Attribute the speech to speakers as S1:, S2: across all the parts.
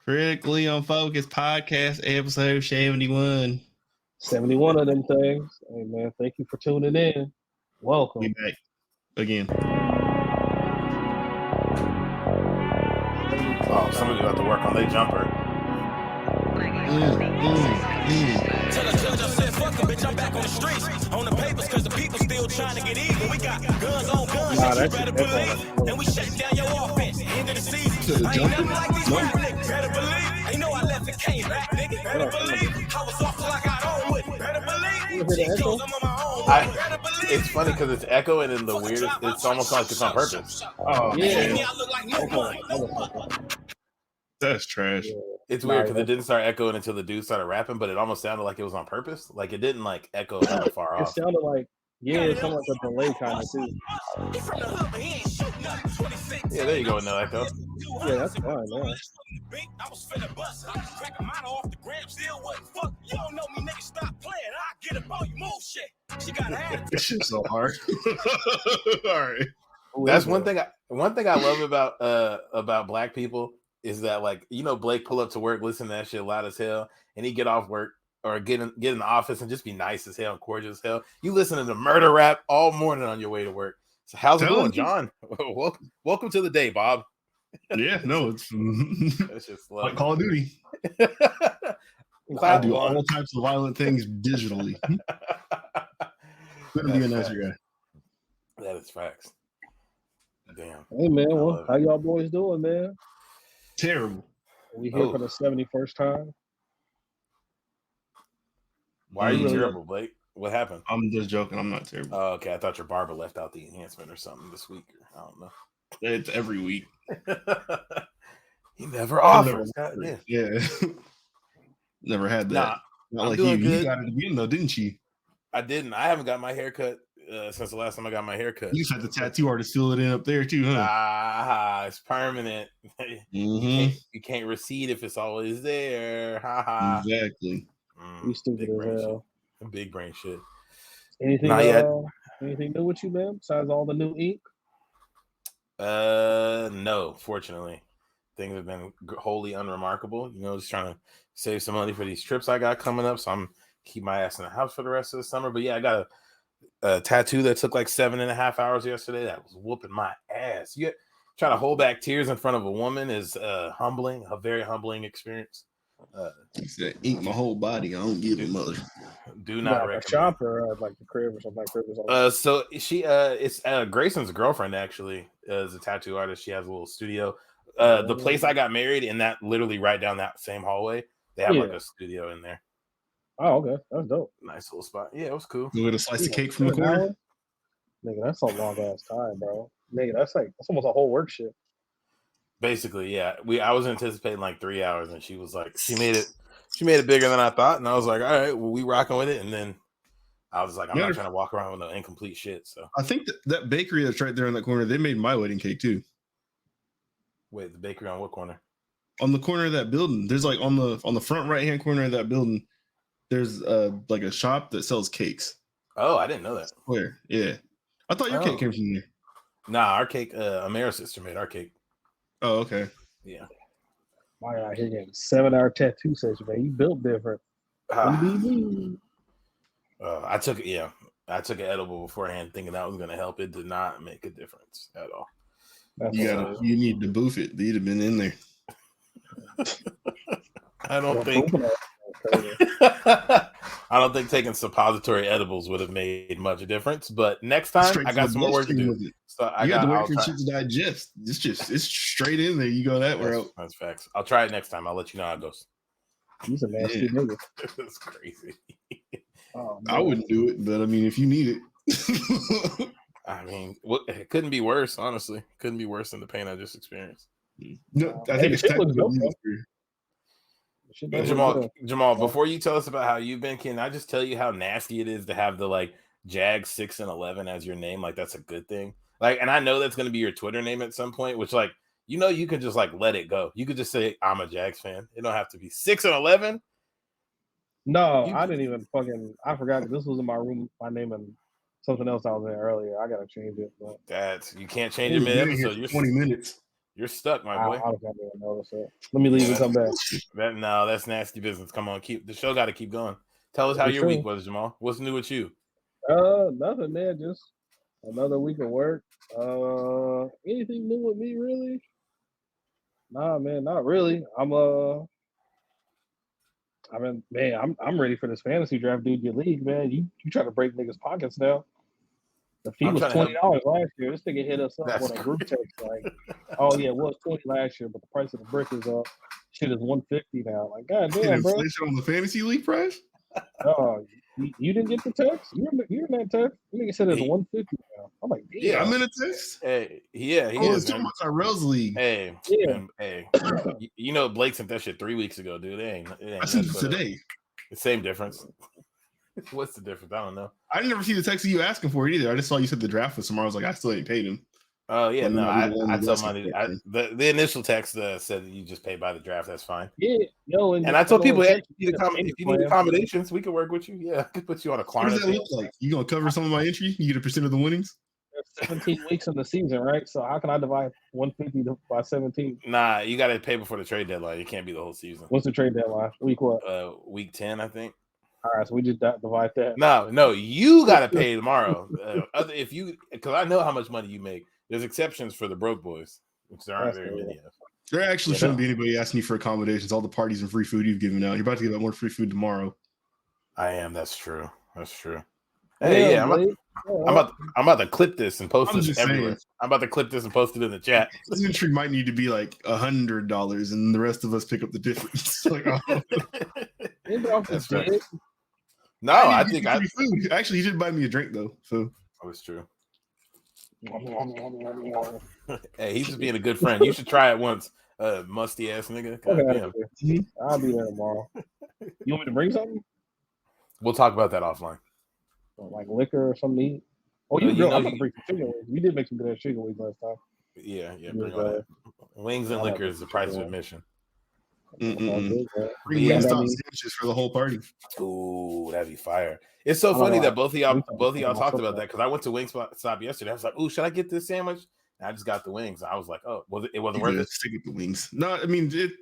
S1: Critically Unfocused Podcast, episode 71.
S2: 71 of them things. Hey, man, thank you for tuning in. Welcome.
S1: We back again.
S3: Oh, somebody got to work on their jumper.
S4: Tell us, said, fuck them, bitch, I'm back on the streets. On the papers, cause the people still trying to get even. We got guns on guns, you better believe. And we shutting down your offense, end of the season. I ain't nothing like these rap niggas, better believe. Ain't know I left and came back, nigga, better believe. I was off till I got on with it, better believe. G-Joes, I'm on my own, better believe.
S3: It's funny because it's echoing in the weirdest, it's almost like it's on purpose.
S1: Oh,
S2: Yeah.
S4: I look like no one.
S1: That's trash.
S3: It's weird because it didn't start echoing until the dude started rapping, but it almost sounded like it was on purpose. Like it didn't like echo kind of far
S2: It
S3: off.
S2: sounded like, it sounded like a delay kind of too.
S3: Yeah, there you go, no echo.
S2: Yeah, that's fine, man.
S4: I was finna bust. I was cracking mine off the gram. Still wasn't fuck. You don't know me, nigga. Stop playing. I get up on you. Move shit. She got a hat.
S1: This shit's so hard. All right.
S3: That's one thing. One thing I love about black people is that, like, you know, Blake pull up to work, listen to that shit loud as hell, and he get off work or get in the office and just be nice as hell and cordial as hell. You listen to the murder rap all morning on your way to work. So how's it going, John? Welcome to the day, Bob.
S1: Yeah, no, it's
S3: That's just
S1: like Call of Duty. I do all types of violent things digitally. Couldn't be a nicer guy.
S3: That is facts. Damn.
S2: Hey, man, well, how y'all boys doing, man?
S1: Terrible.
S2: We here for the 71st time.
S3: Why are you terrible, Blake? What happened?
S1: I'm just joking. I'm not terrible.
S3: Oh, okay. I thought your barber left out the enhancement or something this week. I don't know.
S1: It's every week.
S3: He never offers.
S1: Yeah. Never had that. Not like you. You got it again, though, didn't you?
S3: I didn't. I haven't got my haircut since the last time I got my haircut.
S1: You just had the tattoo artist fill it in up there, too, huh?
S3: It's permanent. You can't recede if it's always there.
S1: Exactly.
S2: You stupid as hell.
S3: Big brain shit.
S2: Anything new with you, man? Besides all the new ink?
S3: No, fortunately. Things have been wholly unremarkable. You know, just trying to save some money for these trips I got coming up. So I'm keep my ass in the house for the rest of the summer. But yeah, I got a tattoo that took like 7.5 hours yesterday. That was whooping my ass. You try to hold back tears in front of a woman is humbling, a very humbling experience.
S1: He said, "Ink my whole body. I don't give a mother."
S3: Do not recommend.
S2: A shop or like the crib or something like
S3: that. So she, it's Grayson's girlfriend actually is a tattoo artist. She has a little studio. The place I got married in, that literally right down that same hallway, they have like a studio in there.
S2: Oh, okay, that's dope.
S3: Nice little spot. Yeah, it was cool.
S1: You with a slice of cake from the corner?
S2: Nigga, that's a long ass time, bro. Nigga, that's almost a whole work shift.
S3: Basically, yeah. I was anticipating like 3 hours, and she was like, she made it bigger than I thought, and I was like, all right, well, we rocking with it. And then I was like, I'm not trying to walk around with no incomplete shit. So
S1: I think that bakery that's right there in that corner, they made my wedding cake too.
S3: Wait, the bakery on what corner?
S1: On the corner of that building. There's like on the front right hand corner of that building, there's like a shop that sells cakes.
S3: Oh, I didn't know that.
S1: Where? Yeah. I thought your cake came from there.
S3: Nah, our cake, Amara's sister made our cake.
S1: Oh, okay.
S3: Yeah.
S2: My God, here getting 7-hour tattoo session, man. You built different.
S3: I took an edible beforehand thinking that was gonna help. It did not make a difference at all.
S1: You need to boof it. You'd have been in there.
S3: I don't think taking suppository edibles would have made much difference. But next time, I got some more work to do. So
S1: you got to wait for shit to digest. It's straight in there. You go that route.
S3: That's facts. I'll try it next time. I'll let you know how it goes.
S2: He's a nasty nigga.
S3: That's crazy.
S1: I wouldn't do it, but I mean, if you need it.
S3: I mean, it couldn't be worse, honestly. Couldn't be worse than the pain I just experienced.
S1: No, I think
S3: Jamal, before you tell us about how you've been, can I just tell you how nasty it is to have the like Jag 6 and 11 as your name? Like, that's a good thing. Like, and I know that's going to be your Twitter name at some point, which, like, you know, you can just like let it go. You could just say I'm a Jags fan. It don't have to be 6 and 11.
S2: No, I didn't even I forgot this was in my room. My name and something else I was in earlier. I gotta change it. But
S3: you can't change it mid-episode.
S1: You're 20 minutes.
S3: You're stuck, my
S2: I
S3: boy.
S2: honestly didn't even notice it. Let me leave and come back.
S3: That's nasty business. Come on, the show got to keep going. Tell us how
S2: For
S3: your week
S2: sure.
S3: was, Jamal. What's new with you?
S2: Nothing, man. Just another week of work. Anything new with me, really? Nah, man, not really. I'm ready for this fantasy draft, dude. Your league, man. You try to break niggas' pockets now. The fee
S3: I'm
S2: was
S3: trying to help-
S2: $20 last year. This nigga hit us up
S3: That's
S2: with a group text like, "Oh yeah, it was 20 last year, but the price of the brick is up. Shit is 150 now." Like, god
S1: Get
S2: damn, bro.
S1: inflation on the fantasy league price.
S2: You didn't get the text? You in that text? The nigga said it's 150 now. I'm like, damn.
S3: Yeah.
S1: I'm in a text.
S3: Hey, yeah, he
S1: Oh,
S3: is.
S1: it's talking
S3: Man.
S1: about Tyrell's league.
S3: Hey,
S2: Yeah.
S3: and, hey, you know Blake sent that shit 3 weeks ago, dude. It ain't
S1: I sent it
S3: nothing but
S1: today.
S3: the same difference. What's the difference? I don't know.
S1: I didn't ever see the text of you asking for it either. I just saw you said the draft was tomorrow. I was like, I still ain't paid him.
S3: Oh yeah,
S1: Let me
S3: no,
S1: not be the one
S3: I
S1: who's
S3: tell
S1: asking
S3: money.
S1: for it.
S3: The initial text said that you just pay by the draft. That's fine.
S2: Yeah, yo,
S3: And I told people, hey, if
S2: payment
S3: you need
S2: plan.
S3: accommodations, we can work with you. Yeah, I could put you on a
S1: What does
S3: Klarna
S1: that
S3: deal.
S1: look like? You gonna cover some of my entry? You get a percent of the winnings?
S2: There's 17 weeks in the season, right? So how can I divide 150 by 17?
S3: Nah, you got to pay before the trade deadline. It can't be the whole season.
S2: What's the trade deadline? Week what?
S3: Week 10, I think.
S2: All right, so we just divide that.
S3: No, you got to pay tomorrow. Because I know how much money you make. There's exceptions for the broke boys, which there aren't very many of.
S1: There actually shouldn't be anybody asking you for accommodations. All the parties and free food you've given out. You're about to give out more free food tomorrow.
S3: I am. That's true. Hey, yeah, I'm about to clip this and post this everywhere.
S1: Saying.
S3: I'm about to clip this and post it in the chat.
S1: This entry might need to be like $100, and the rest of us pick up the difference. Like,
S3: That's right. No, I think
S1: free food. Actually, he did buy me a drink though. So
S3: that was true. Hey, he's just being a good friend. You should try it once, musty ass nigga.
S2: Okay, I'll be there tomorrow. You want me to bring something?
S3: We'll talk about that offline.
S2: Like liquor or something to eat? Oh, I'm going to bring some chicken wings. You did make some good ass chicken wings last time.
S3: Yeah, bring all that. Wings and liquor is the price of admission.
S1: Bring Wingstop sandwiches for the whole party.
S3: Ooh, that'd be fire. It's so funny that both of y'all talked about that because I went to Wingstop yesterday. I was like, "Ooh, should I get this sandwich?" And I just got the wings. I was like, "Oh, it wasn't worth it."
S1: Stick with the wings. No, I mean,
S3: the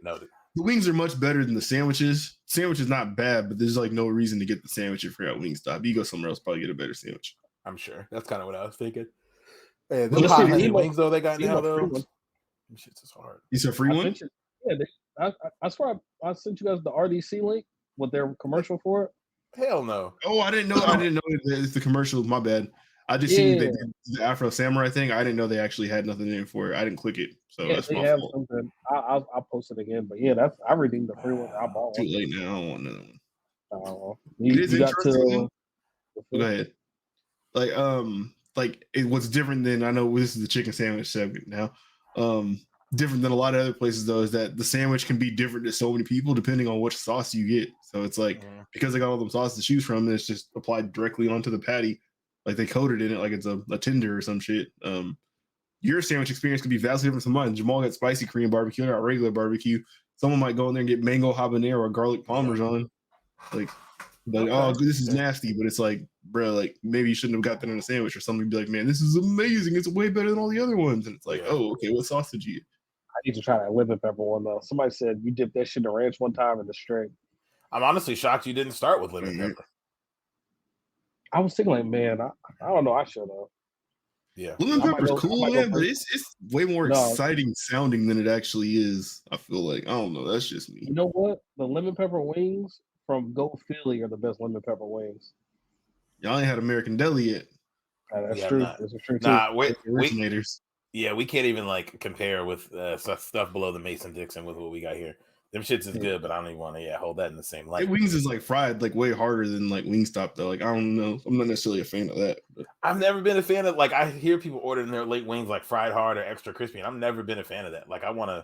S1: wings are much better than the sandwiches. Sandwich is not bad, but there's like no reason to get the sandwich if you're at Wingstop. You go somewhere else, probably get a better sandwich.
S3: I'm sure that's kind of what I was thinking. Hey, the hot honey wings though they got now though. Shit's is hard.
S1: You said free one?
S2: I swear I sent you guys the RDC link with their commercial for it.
S3: Hell no.
S1: Oh, I didn't know it's the commercial. My bad. I just seen they did the Afro Samurai thing. I didn't know they actually had nothing in it for it. I didn't click it, so that's my fault.
S2: Something. I'll post it again, but yeah, I redeemed the free one. I bought one.
S1: Too late now. I don't want another one.
S2: It is interesting.
S1: Go ahead. Like it was different than I know. This is the chicken sandwich segment now. Different than a lot of other places though is that the sandwich can be different to so many people depending on which sauce you get. So it's like because they got all them sauces to choose from, it's just applied directly onto the patty. Like they coated in it like it's a tender or some shit. Your sandwich experience could be vastly different from mine. Jamal got spicy Korean barbecue, I got regular barbecue. Someone might go in there and get mango habanero or garlic parmesan. Like, oh, this is nasty, but it's like, bro, like maybe you shouldn't have got that in a sandwich, or somebody be like, man, this is amazing. It's way better than all the other ones. And it's like, oh, okay, what sauce did you get?
S2: I need to try that lemon pepper one though. Somebody said you dipped that shit in ranch one time in the string.
S3: I'm honestly shocked you didn't start with lemon pepper.
S2: I was thinking like, man, I don't know. I should have.
S3: Yeah,
S1: lemon pepper's cool, man, but it's way more exciting sounding than it actually is. I feel like I don't know. That's just me.
S2: You know what? The lemon pepper wings from Go Philly are the best lemon pepper wings.
S1: Y'all ain't had American Deli yet.
S2: That's true. That's true too.
S3: Nah,
S1: originators.
S3: We can't even like compare with stuff below the Mason-Dixon with what we got here. Them shits is good, but I don't even want to hold that in the same light.
S1: Wings is like fried like way harder than like Wingstop though. Like I don't know. I'm not necessarily a fan of that. But.
S3: I've never been a fan of I hear people ordering their late wings like fried hard or extra crispy, and I've never been a fan of that. Like I want I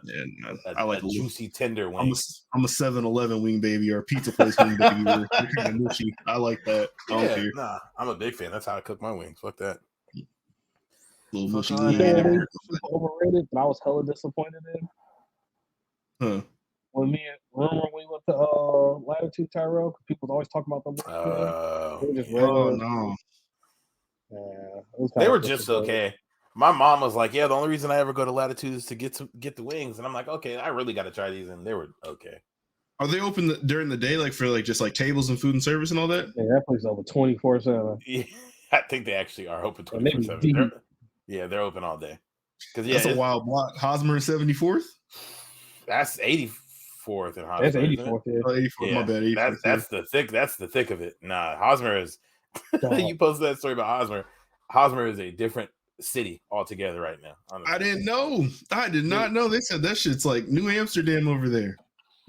S3: like a juicy tender wing.
S1: I'm a 7-Eleven wing baby or a pizza place wing baby. Or kind of mushy. I like that. I don't care.
S3: Nah, I'm a big fan. That's how I cook my wings. Fuck that.
S1: Little mushy.
S2: Overrated, but I was hella disappointed in.
S1: Huh.
S2: When we went to Latitude Tyrell, because people was always talking about them.
S1: No.
S2: Yeah,
S3: they were just okay. My mom was like, "Yeah, the only reason I ever go to Latitude is to get the wings," and I'm like, "Okay, I really got to try these," and they were okay.
S1: Are they open during the day, like for like just like tables and food and service and all that?
S2: Yeah, that place is over 24/7.
S3: Yeah, I think they actually are open
S2: And they be
S3: 24/7.
S2: deep.
S3: Yeah, they're open all day. Because
S1: That's a wild block. Hosmer and 74th.
S3: that's 84th and Hosmer.
S2: That's
S3: isn't it?
S2: 84th. Yeah.
S1: Oh, 84th,
S3: Yeah,
S1: my bad. 84th,
S3: that's the thick. That's the thick of it. Nah, Hosmer is.
S2: Dog.
S3: You posted that story about Hosmer. Hosmer is a different city altogether right now. Honestly.
S1: I didn't know. I did not know. They said that shit's like New Amsterdam over there.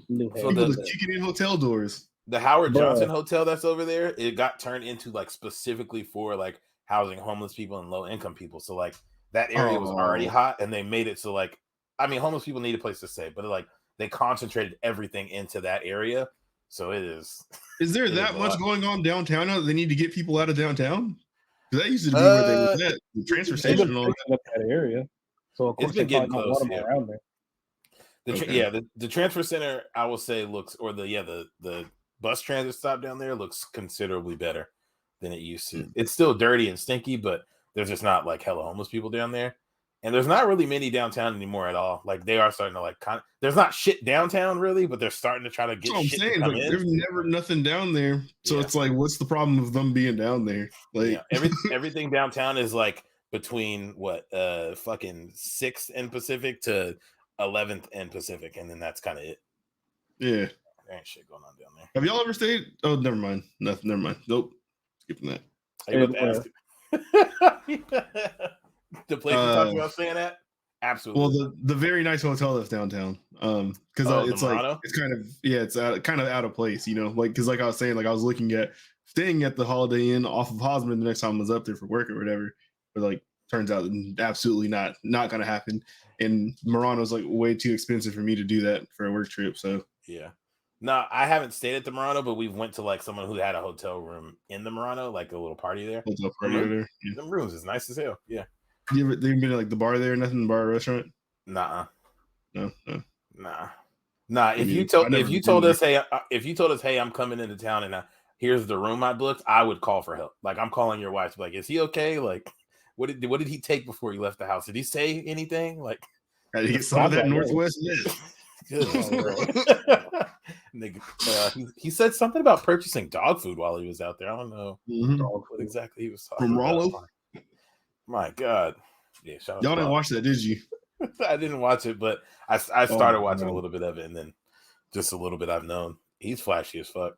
S2: New
S3: So
S2: Hampshire.
S1: People just kicking in hotel doors.
S3: The Howard
S2: Bruh.
S3: Johnson Hotel that's over there, it got turned into like specifically for like housing homeless people and low income people. So like that area was already
S1: Oh.
S3: hot, and they made it so like I mean homeless people need a place to stay, but like they concentrated everything into that area. So it is.
S1: Is there
S3: It is
S1: that
S3: a
S1: much
S3: lot.
S1: going on downtown now that they need to get people out of downtown? Because that used to be where they was at, the transfer
S2: They've
S1: station
S2: been
S1: and all that.
S2: fixing up that area. So of
S3: It's
S2: course
S3: been
S2: they probably
S3: getting
S2: don't
S3: close,
S2: want them
S3: yeah.
S2: around there.
S1: Okay.
S3: The transfer center I will say looks, or the bus transit stop down there looks considerably better than it used to. It's still dirty and stinky, but there's just not like hella homeless people down there. And there's not really many downtown anymore at all. Like they are starting to like there's not shit downtown really, but they're starting to try to
S1: That's
S3: get
S1: what I'm
S3: shit to
S1: saying.
S3: come
S1: Like,
S3: in.
S1: there's never nothing down there. So
S3: Yeah.
S1: it's like, what's the problem of them being down there? Like,
S3: Yeah, everything downtown is like between fucking 6th and Pacific to 11th and Pacific, and then that's kind of it.
S1: yeah.
S3: There ain't shit going on down there.
S1: Have y'all ever stayed? Oh, never mind. Nothing. Never mind. Nope. Skipping that.
S3: Are you about to ask? The place you talking about staying at? Absolutely.
S1: Well, the very nice hotel that's downtown. Because
S3: Oh,
S1: it's
S3: the
S1: like
S3: Murano?
S1: it's kind of it's kind of out of place, you know. Like because like I was saying, like I was looking at staying at the Holiday Inn off of Hosmer the next time I was up there for work or whatever. But like turns out absolutely not gonna happen. And Murano's like way too expensive for me to do that for a work trip. So
S3: Yeah. No, I haven't stayed at the Murano, but we went to like someone who had a hotel room in the Murano, like a little party there.
S1: hotel party over there. Yeah.
S3: Them rooms is nice as hell. Yeah.
S1: You ever been to like the bar there? Nothing, the bar or restaurant?
S3: Nah.
S1: No.
S3: Nah. If you told us, hey, I'm coming into town and here's the room I booked, I would call for help. Like I'm calling your wife, like, is he okay? Like, what did he take before he left the house? Did he say anything? Like,
S1: Had to get some of that Northwest Mist.
S3: Nigga, he said something about purchasing dog food while he was out there. I don't know
S1: Mhm.
S3: what exactly he was talking
S1: From
S3: about.
S1: Rollo?
S3: My God. Yeah, shout out
S1: Y'all
S3: to
S1: didn't
S3: Rollo.
S1: watch that, did you?
S3: I didn't watch it, but I started watching a
S1: no.
S3: little bit of it, and then just a little bit I've known. He's flashy as fuck.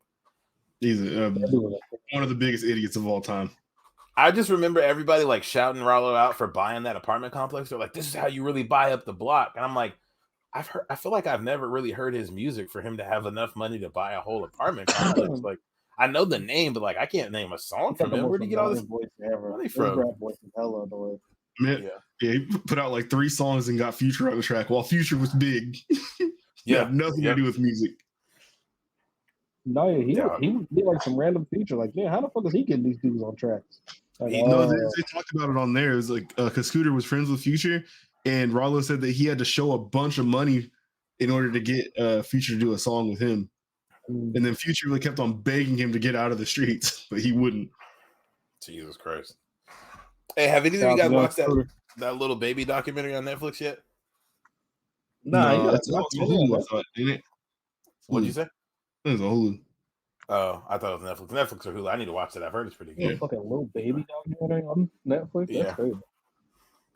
S1: He's one of the biggest idiots of all time.
S3: I just remember everybody like shouting Rollo out for buying that apartment complex. They're like, "This is how you really buy up the block," and I'm like, I feel like I've never really heard his music for him to have enough money to buy a whole apartment complex. Like, I know the name, but like, I can't name a song from him. Where'd he get all this
S2: voice ever?
S3: money
S2: His
S3: from?
S2: rap voice is hella annoying.
S1: Man, yeah, he put out like 3 songs and got Future on the track while Future was big.
S3: Yeah,
S1: had nothing to do with music.
S2: No,
S3: Yeah.
S2: he would be like some random feature. Like, man, how the fuck is he getting these dudes on tracks? Like,
S1: No, they talked about it on there. It was like because Scooter was friends with Future, and Rollo said that he had to show a bunch of money in order to get Future to do a song with him. And then Future really kept on begging him to get out of the streets, but he wouldn't.
S3: Jesus Christ. Hey, have any of you guys watched that little baby documentary on Netflix yet?
S2: Nah,
S1: that's on Hulu, I thought, didn't it?
S3: What'd you say?
S1: It was on Hulu.
S3: Oh, I thought it was Netflix. Netflix or Hulu. I need to watch it. I've heard it's pretty
S2: Yeah,
S3: good.
S2: fucking little baby documentary on Netflix. That's
S3: Yeah.
S2: crazy.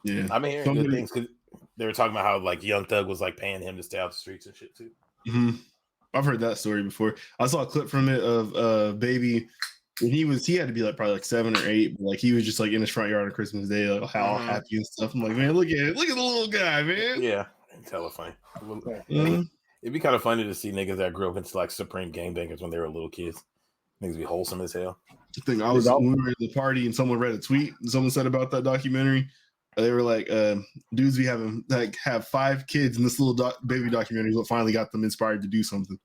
S1: Yeah.
S3: I've been hearing good things because they were talking about how like Young Thug was like paying him to stay out the streets and shit too.
S1: Mm-hmm. I've heard that story before. I saw a clip from it of Baby, and he had to be like probably like 7 or 8, but like he was just like in his front yard on Christmas Day, like how happy and stuff. I'm like, man, look at the little guy, man.
S3: Yeah, it's hella funny.
S1: Mhm.
S3: It'd be kind of funny to see niggas that grew up into like supreme gangbangers when they were little kids. Niggas be wholesome as hell.
S1: The thing when we were at the party and someone read a tweet and someone said about that documentary, they were like, dudes be having like have 5 kids in this little baby documentary is what finally got them inspired to do something.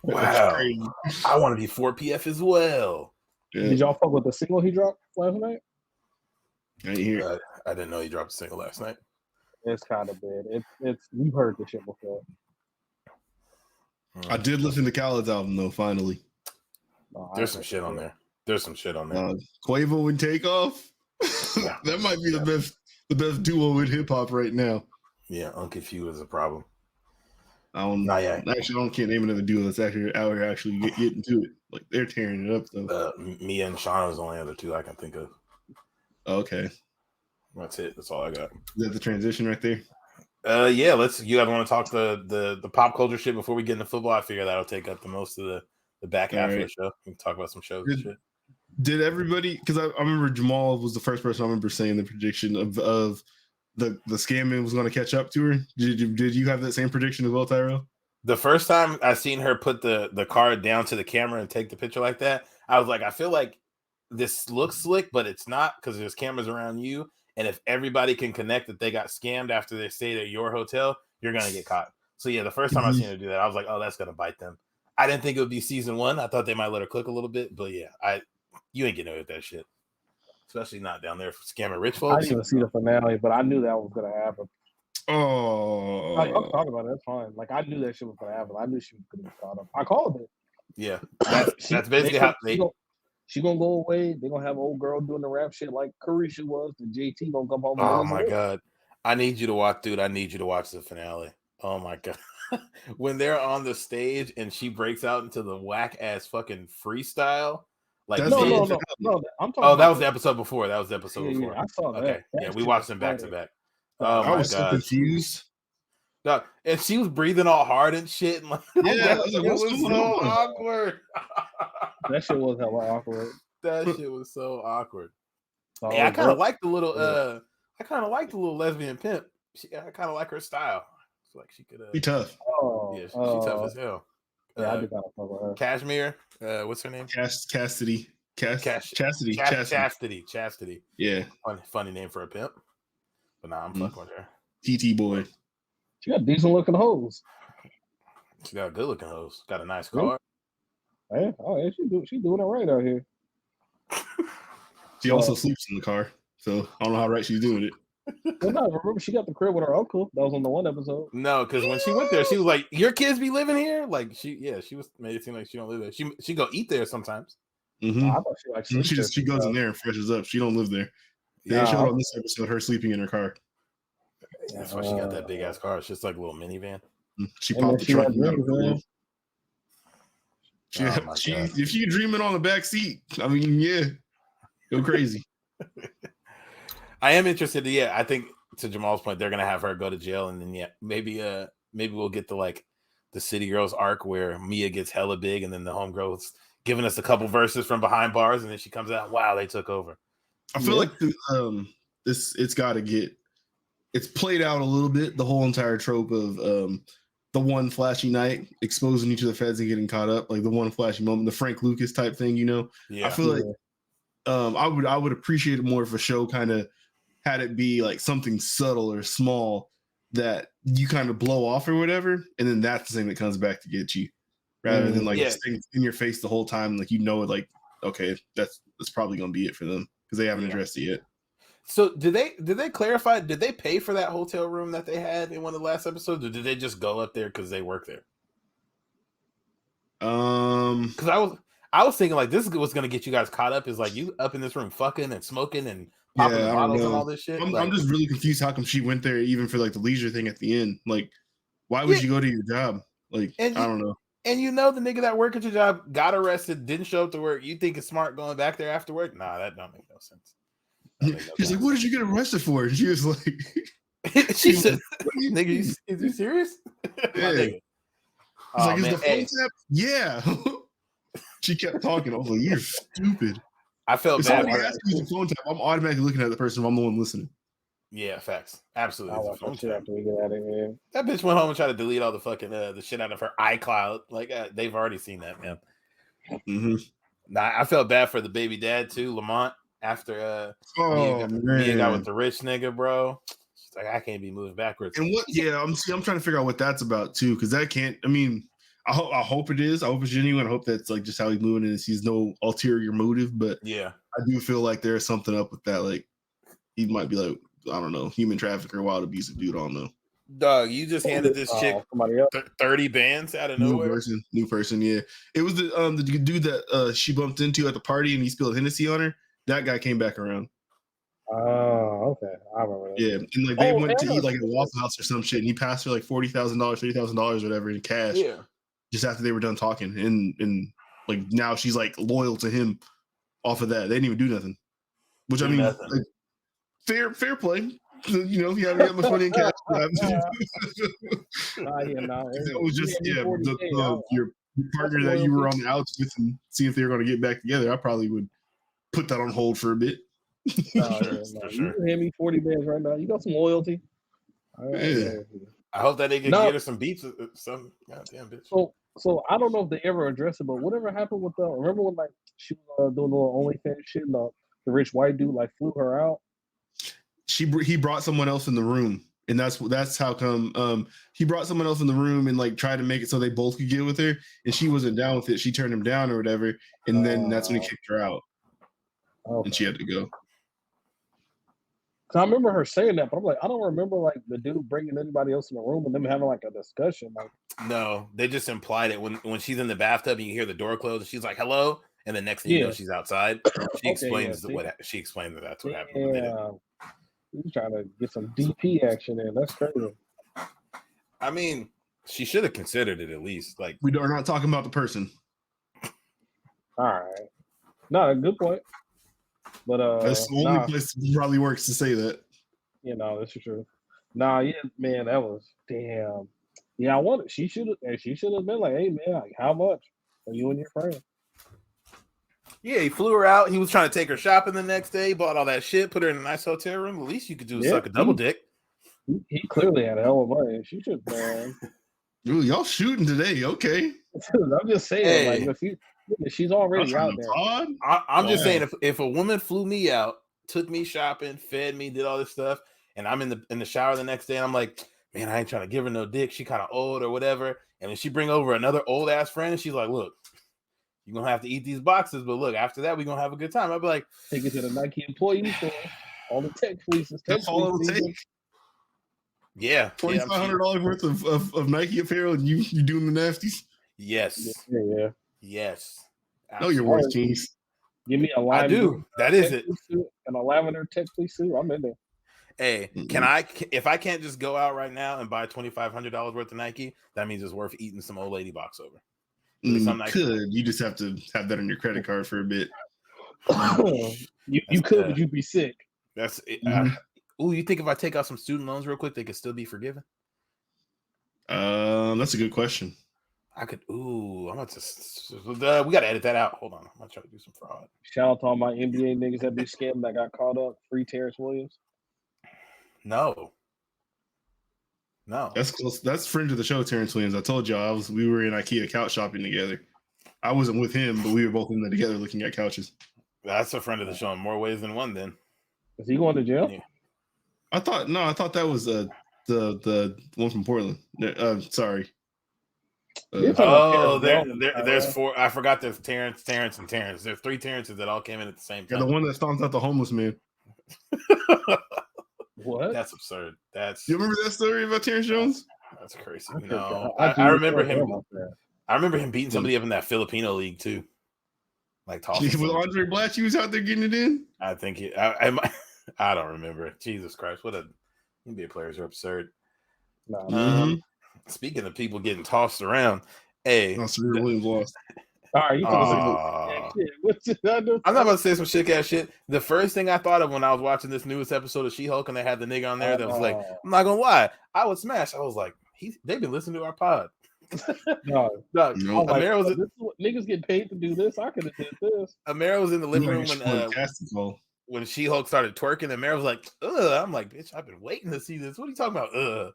S3: Wow. I want to be 4PF as well.
S1: Yeah.
S2: Did y'all fuck with the single he dropped last night?
S1: I ain't hear.
S3: I didn't know he dropped a single last night.
S2: It's kind of bad. It's we've heard this shit before.
S1: I did listen to Khaled's album though. Finally,
S3: There's some shit on there. There's some shit on there.
S1: Quavo and Takeoff. That might be the best duo in hip hop right now.
S3: Yeah, Unconfused is a problem.
S1: I don't
S3: Not yet.
S1: Actually, I can't name another duo that's actually out here actually getting to it. Like they're tearing it up though.
S3: Mia and Shauna is the only other two I can think of.
S1: Okay,
S3: That's it. That's all I got.
S1: is that the transition right there?
S3: Yeah. You guys want to talk the pop culture shit before we get into football? I figure that'll take up the most of the back half of the show. We can talk about some shows and shit.
S1: Did everybody? Because I remember Jamal was the first person I remember saying the prediction of the scamming was going to catch up to her. Did you have that same prediction as well, Tyrell?
S3: The first time I seen her put the card down to the camera and take the picture like that, I was like, I feel like this looks slick, but it's not because there's cameras around you. And if everybody can connect that they got scammed after they stayed at your hotel, you're going to get caught. So, yeah, the first time I seen her do that, I was like, oh, that's going to bite them. I didn't think it would be season 1. I thought they might let her cook a little bit. But, yeah, you ain't getting away with that shit. Especially not down there for scamming rich folks.
S2: I didn't even see the finale, but I knew that was going to happen.
S1: Oh.
S2: Like, I'm talking about it. That's fine. Like, I knew that shit was going to happen. I knew she was going to be caught up. I called it.
S3: Yeah. That's basically how they...
S2: She gonna go away. They're gonna have old girl doing the rap shit like Carisha was. And JT gonna come home.
S3: Oh my god! I need you to watch, dude. I need you to watch the finale. Oh my god! When they're on the stage and she breaks out into the whack ass fucking freestyle, like
S2: no. I'm talking.
S3: Oh, that was the episode before. That was the episode before.
S2: Yeah, I saw that.
S3: Okay, yeah, we watched them back to back. Oh
S1: I was so confused.
S3: No, and she was breathing all hard and shit. And like,
S1: yeah,
S3: it was so awkward.
S2: That shit was hella awkward.
S3: That shit was so awkward. Hey, I kind of like the little. I kind of like the little lesbian pimp. I kind of like her style. It's like she could
S1: be tough.
S3: Yeah, she's tough as hell.
S2: Yeah, I do kind of fuck with her.
S3: Cashmere. What's her name?
S1: Chastity. Chastity.
S3: Chastity.
S1: Yeah.
S3: Funny name for a pimp. But nah, I'm fucking with her.
S1: TT boy.
S2: She got decent looking hoes.
S3: She got a good looking hoes. Got a nice car.
S2: Yeah, she doing it right out here.
S1: She also sleeps in the car, so I don't know how right she's doing it.
S2: Well, no, remember she got the crib with her uncle. That was on the one episode.
S3: No, because when she went there, she was like, "Your kids be living here?" Like she was made it seem like she don't live there. She go eat there sometimes.
S1: Mm-hmm.
S2: I thought
S1: she goes in there and freshes up. She don't live there. They showed on this episode her sleeping in her car.
S3: That's why she got that big ass car. It's just like a little minivan.
S1: She popped the trunk. If you dreaming on the back seat, I mean, yeah, go crazy.
S3: I am interested. Yeah, I think to Jamal's point, they're gonna have her go to jail, and then maybe we'll get the City Girls arc where Mia gets hella big, and then the homegirl's giving us a couple verses from behind bars, and then she comes out, wow, they took over.
S1: I feel like it's got to get. It's played out a little bit. The whole entire trope of the one flashy night exposing you to the feds and getting caught up, like the one flashy moment, the Frank Lucas type thing, you know.
S3: Yeah.
S1: I feel like I would appreciate it more if a show kind of had it be like something subtle or small that you kind of blow off or whatever, and then that's the thing that comes back to get you, rather than like staying in your face the whole time, like like okay, that's probably gonna be it for them because they haven't addressed it yet.
S3: So did they clarify? Did they pay for that hotel room that they had in one of the last episodes, or did they just go up there because they work there? Because I was thinking like this is what's gonna get you guys caught up is like you up in this room fucking and smoking and popping the bottles and all this shit.
S1: I'm just really confused. How come she went there even for like the leisure thing at the end? Like, why would you go to your job? Like, I don't know.
S3: And the nigga that work at your job got arrested, didn't show up to work. You think it's smart going back there after work? Nah, that don't make no sense.
S1: He's like, what did you get arrested for? And she was like,
S3: she said, nigga, is you serious?
S1: Yeah. He's like, is the phone tap? Yeah. She kept talking. I was like, you're stupid.
S3: I felt bad.
S1: If somebody asks me the phone tap, I'm automatically looking at the person if I'm the one listening.
S3: Yeah, facts. Absolutely.
S2: I'll watch that shit after we get out of here.
S3: That bitch went home and tried to delete all the fucking the shit out of her iCloud. Like they've already seen that, man.
S1: Mm-hmm.
S3: Nah, I felt bad for the baby dad too, Lamont. After Mia got with the rich nigga, bro. She's like, I can't be moving backwards.
S1: And what? Yeah, I'm trying to figure out what that's about too, because that can't. I mean, I hope it is. I hope it's genuine. I hope that's like just how he's moving and he's no ulterior motive. But
S3: yeah,
S1: I do feel like there's something up with that. Like he might be like, I don't know, human trafficker, wild abusive dude. I don't know.
S3: Dog, you just handed this chick 30 bands out of nowhere.
S1: New person. Yeah, it was the dude that she bumped into at the party and he spilled Hennessy on her. That guy came back around.
S2: Oh, okay. I remember that.
S1: Yeah, and like they
S2: Oh,
S1: went to
S2: Emma.
S1: eat like at Waffle House or some shit, and he passed her like $40,000, $30,000, whatever in cash.
S3: Yeah.
S1: Just after they were done talking, and like now she's like loyal to him off of that. They didn't even do nothing, which I
S3: Do
S1: mean,
S3: nothing.
S1: like, fair play. You know, if you have that much money in cash,
S2: Nah,
S1: it was just
S2: you
S1: yeah,
S2: gave me 40K,
S1: your partner that you were on the outs with and see if they were going to get back together. I probably would put that on hold for a bit.
S3: For
S2: You
S3: sure.
S2: can hand me 40 bands right now. You got some loyalty. All right,
S1: Yeah.
S3: I hope that they can
S2: No.
S3: get her some beats. Some goddamn bitch.
S2: So I don't know if they ever address it, but whatever happened with remember when like she was doing a little OnlyFans shit and the rich white dude like flew her out?
S1: He brought someone else in the room, and that's how come he brought someone else in the room and like tried to make it so they both could get with her, and she wasn't down with it. She turned him down or whatever, and then that's when he kicked her out, and she had to go.
S2: Cause I remember her saying that, but I'm like, I don't remember like the dude bringing anybody else in the room and them having like a discussion. Like,
S3: No, they just implied it when she's in the bathtub and you hear the door close and she's like, "Hello," and the next thing you know, she's outside. She explains she explains that that's what happened.
S2: Yeah, he's trying to get some DP action in. That's crazy.
S3: I mean, she should have considered it at least. Like,
S1: We are not talking about the person.
S2: All right, no, good point. But
S1: That's the only place it probably works to say that.
S2: You know, that's true. Nah, yeah, man, that was damn. Yeah, I wanted. She should have been like, hey, man, like, how much for you and your friend?
S3: yeah, he flew her out. He was trying to take her shopping the next day. Bought all that shit. Put her in a nice hotel room. The least you could do is suck a double dick.
S2: He clearly had a hell of money. She should, man.
S1: Ooh, y'all shooting today? Okay.
S2: I'm just saying,
S3: Hey.
S2: like, she's already out there.
S3: I'm just saying, if a woman flew me out, took me shopping, fed me, did all this stuff, and I'm in the shower the next day, and I'm like, man, I ain't trying to give her no dick. She kind of old or whatever. And then she bring over another old ass friend, and she's like, look, you're gonna have to eat these boxes, but look, after that, we're gonna have a good time. I'd be like,
S2: take it to the Nike employee store. All the tech fleeces.
S1: That's all it'll take.
S3: Yeah,
S1: $2,500 worth of Nike apparel, and you doing the nasties?
S3: Yes.
S2: Yeah.
S3: Yes.
S1: Know your worth, Kings.
S2: Give me a
S3: I do. That is it.
S2: Suit and a lavender tech fleece suit. I'm in there.
S3: Hey, if I can't just go out right now and buy $2,500 worth of Nike, that means it's worth eating some old lady box over.
S1: You just have to have that on your credit card for a bit.
S2: you could, but you'd be sick.
S3: That's it. You think if I take out some student loans real quick, they could still be forgiven?
S1: That's a good question.
S3: I could. I'm about to. We got to edit that out. Hold on. I'm gonna try to do some fraud.
S2: Shout out to all my NBA niggas that be scammed that got caught up. Free Terrence Williams.
S3: No.
S1: That's close. That's friend of the show, Terrence Williams. I told y'all we were in IKEA couch shopping together. I wasn't with him, but we were both in there together looking at couches.
S3: That's a friend of the show in more ways than one. Then
S2: is he going to jail?
S3: Yeah.
S1: I thought that was the one from Portland. Sorry.
S3: There's four. I forgot there's Terrence, and Terrence. There's three Terrences that all came in at the same time.
S1: Yeah, the one that stomped out the homeless man.
S2: What?
S3: That's absurd.
S1: You remember that story about Terrence Jones?
S3: That's crazy. No, I remember him. I remember him beating somebody up in that Filipino league too. Like
S1: with Andre Blatch, he was out there getting it in.
S3: I think I don't remember. Jesus Christ, what a NBA players are absurd. Speaking of people getting tossed around, hey,
S1: Serena Williams lost.
S2: All right,
S3: I'm not about to say some shit ass shit. The first thing I thought of when I was watching this newest episode of She-Hulk and they had the nigga on there that was like, I'm not gonna lie, I would smash. I was like, they've been listening to our pod.
S2: Amara was niggas get paid to do this. I could have did this.
S3: Amara was in the living room when She-Hulk started twerking, and Amara was like, ugh. I'm like, bitch, I've been waiting to see this. What are you talking about? Ugh.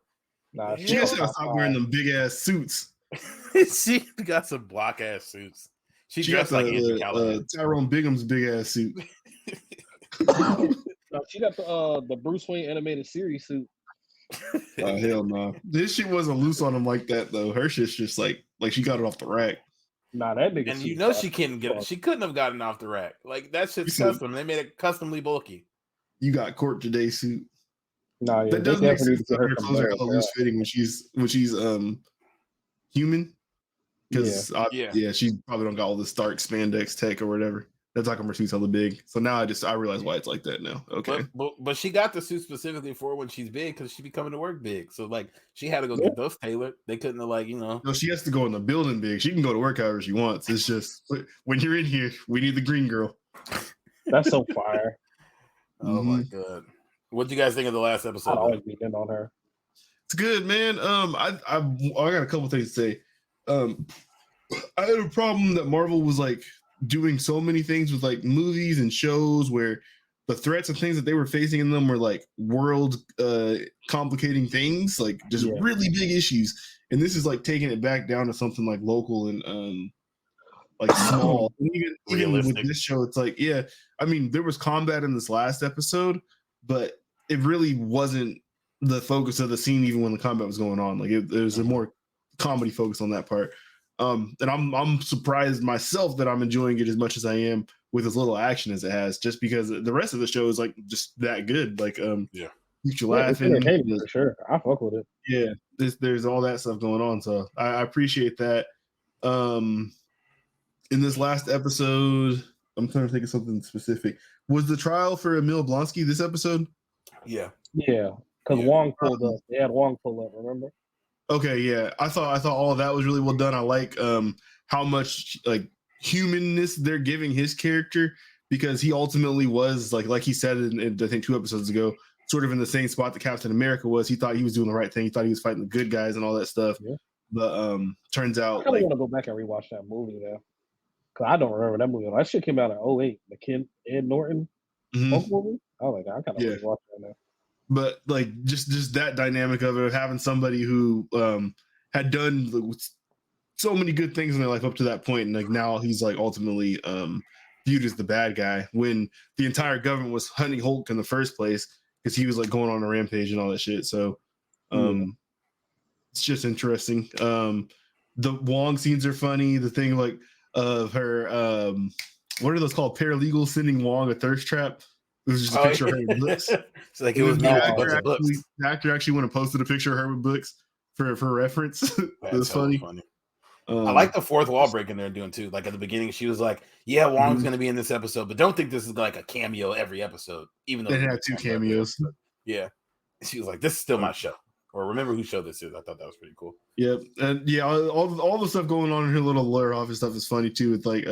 S1: She said I stopped wearing them big ass suits.
S3: She got some block ass suits. She dressed
S1: got
S3: like
S1: Tyrone Bigum's big ass suit.
S2: She got the Bruce Wayne animated series suit.
S1: Hell no. This shit wasn't loose on him like that though. Her shit's just like she got it off the rack.
S2: Nah, that nigga.
S3: And you know she couldn't get it. She couldn't have gotten off the rack. Like that shit's custom. They made it customly bulky.
S1: You got Court today suit.
S2: Nah, yeah,
S1: that does make sense. Her clothes are loose fitting when she's human. Because she probably don't got all the Stark spandex tech or whatever. that Takamura suit's hella big. So now I realize why it's like that now. Okay.
S3: But she got the suit specifically for when she's big because she be coming to work big. So like she had to go get those tailored. They couldn't have like,
S1: No, she has to go in the building big. She can go to work however she wants. It's just when you're in here, we need the green girl.
S2: That's so fire.
S3: Oh my god. What do you guys think of the last episode?
S2: I'd always be in on her.
S1: It's good, man. I got a couple things to say. I had a problem that Marvel was like doing so many things with like movies and shows where the threats and things that they were facing in them were like world complicating things, like just really big issues. And this is like taking it back down to something like local and like small. And even with this show, it's like, yeah, I mean, there was combat in this last episode, but it really wasn't the focus of the scene even when the combat was going on. Like there was a more comedy focus on that part. And I'm surprised myself that I'm enjoying it as much as I am with as little action as it has, just because the rest of the show is like just that good. Like keeps you laughing.
S2: For sure. I fuck with it.
S1: Yeah, there's all that stuff going on. So I appreciate that. In this last episode, I'm trying to think of something specific. Was the trial for Emil Blonsky this episode?
S2: Yeah. Yeah. Because Wong pulled up. They had Wong pull up, remember?
S1: Okay, yeah. I thought all of that was really well done. I like how much like humanness they're giving his character, because he ultimately was like he said in I think 2 episodes ago, sort of in the same spot that Captain America was. He thought he was doing the right thing. He thought he was fighting the good guys and all that stuff. Yeah. But turns out
S2: I kind of want to go back and rewatch that movie now, because I don't remember that movie. That shit came out in 2008. The Ed Norton movie. I was like, I kind of want to watch that now.
S1: But like just that dynamic of it, having somebody who had done so many good things in their life up to that point, and like now he's like ultimately viewed as the bad guy when the entire government was hunting Hulk in the first place because he was like going on a rampage and all that shit. So it's just interesting. The Wong scenes are funny. The thing like of her what are those called? Paralegals sending Wong a thirst trap. It was just a picture of her with books.
S3: It's like it was
S1: the actor actually went and posted a picture of her with books for reference. It was funny.
S3: I like the fourth wall breaking they're doing too. Like at the beginning, she was like, "Yeah, Wong's going to be in this episode, but don't think this is like a cameo every episode." Even though
S1: they had 2 cameos.
S3: Yeah, she was like, "This is still my show." Or remember whose show this is. I thought that was pretty cool.
S1: Yep, and yeah, all the stuff going on in her little lawyer office stuff is funny too. With like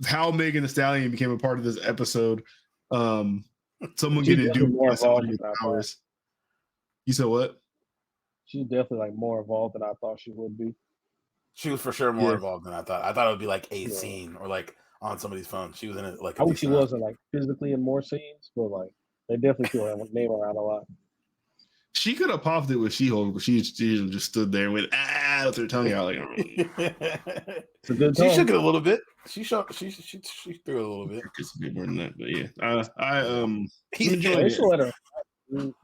S1: how Megan Thee Stallion became a part of this episode. Someone getting duped by somebody with powers. You said what?
S2: She's definitely like more involved than I thought she would be.
S3: She was for sure more involved than I thought. I thought it would be like a scene or like on somebody's phone. She was in it like.
S2: I wish she wasn't like physically in more scenes, but like they definitely threw her name around a lot.
S1: She could have popped it with She-Hulk, but she just stood there and went with her tongue out like.
S2: It's a good
S3: she shook it a little bit. She threw it a little bit.
S1: It's a bit more than that, but yeah.
S3: He enjoyed it.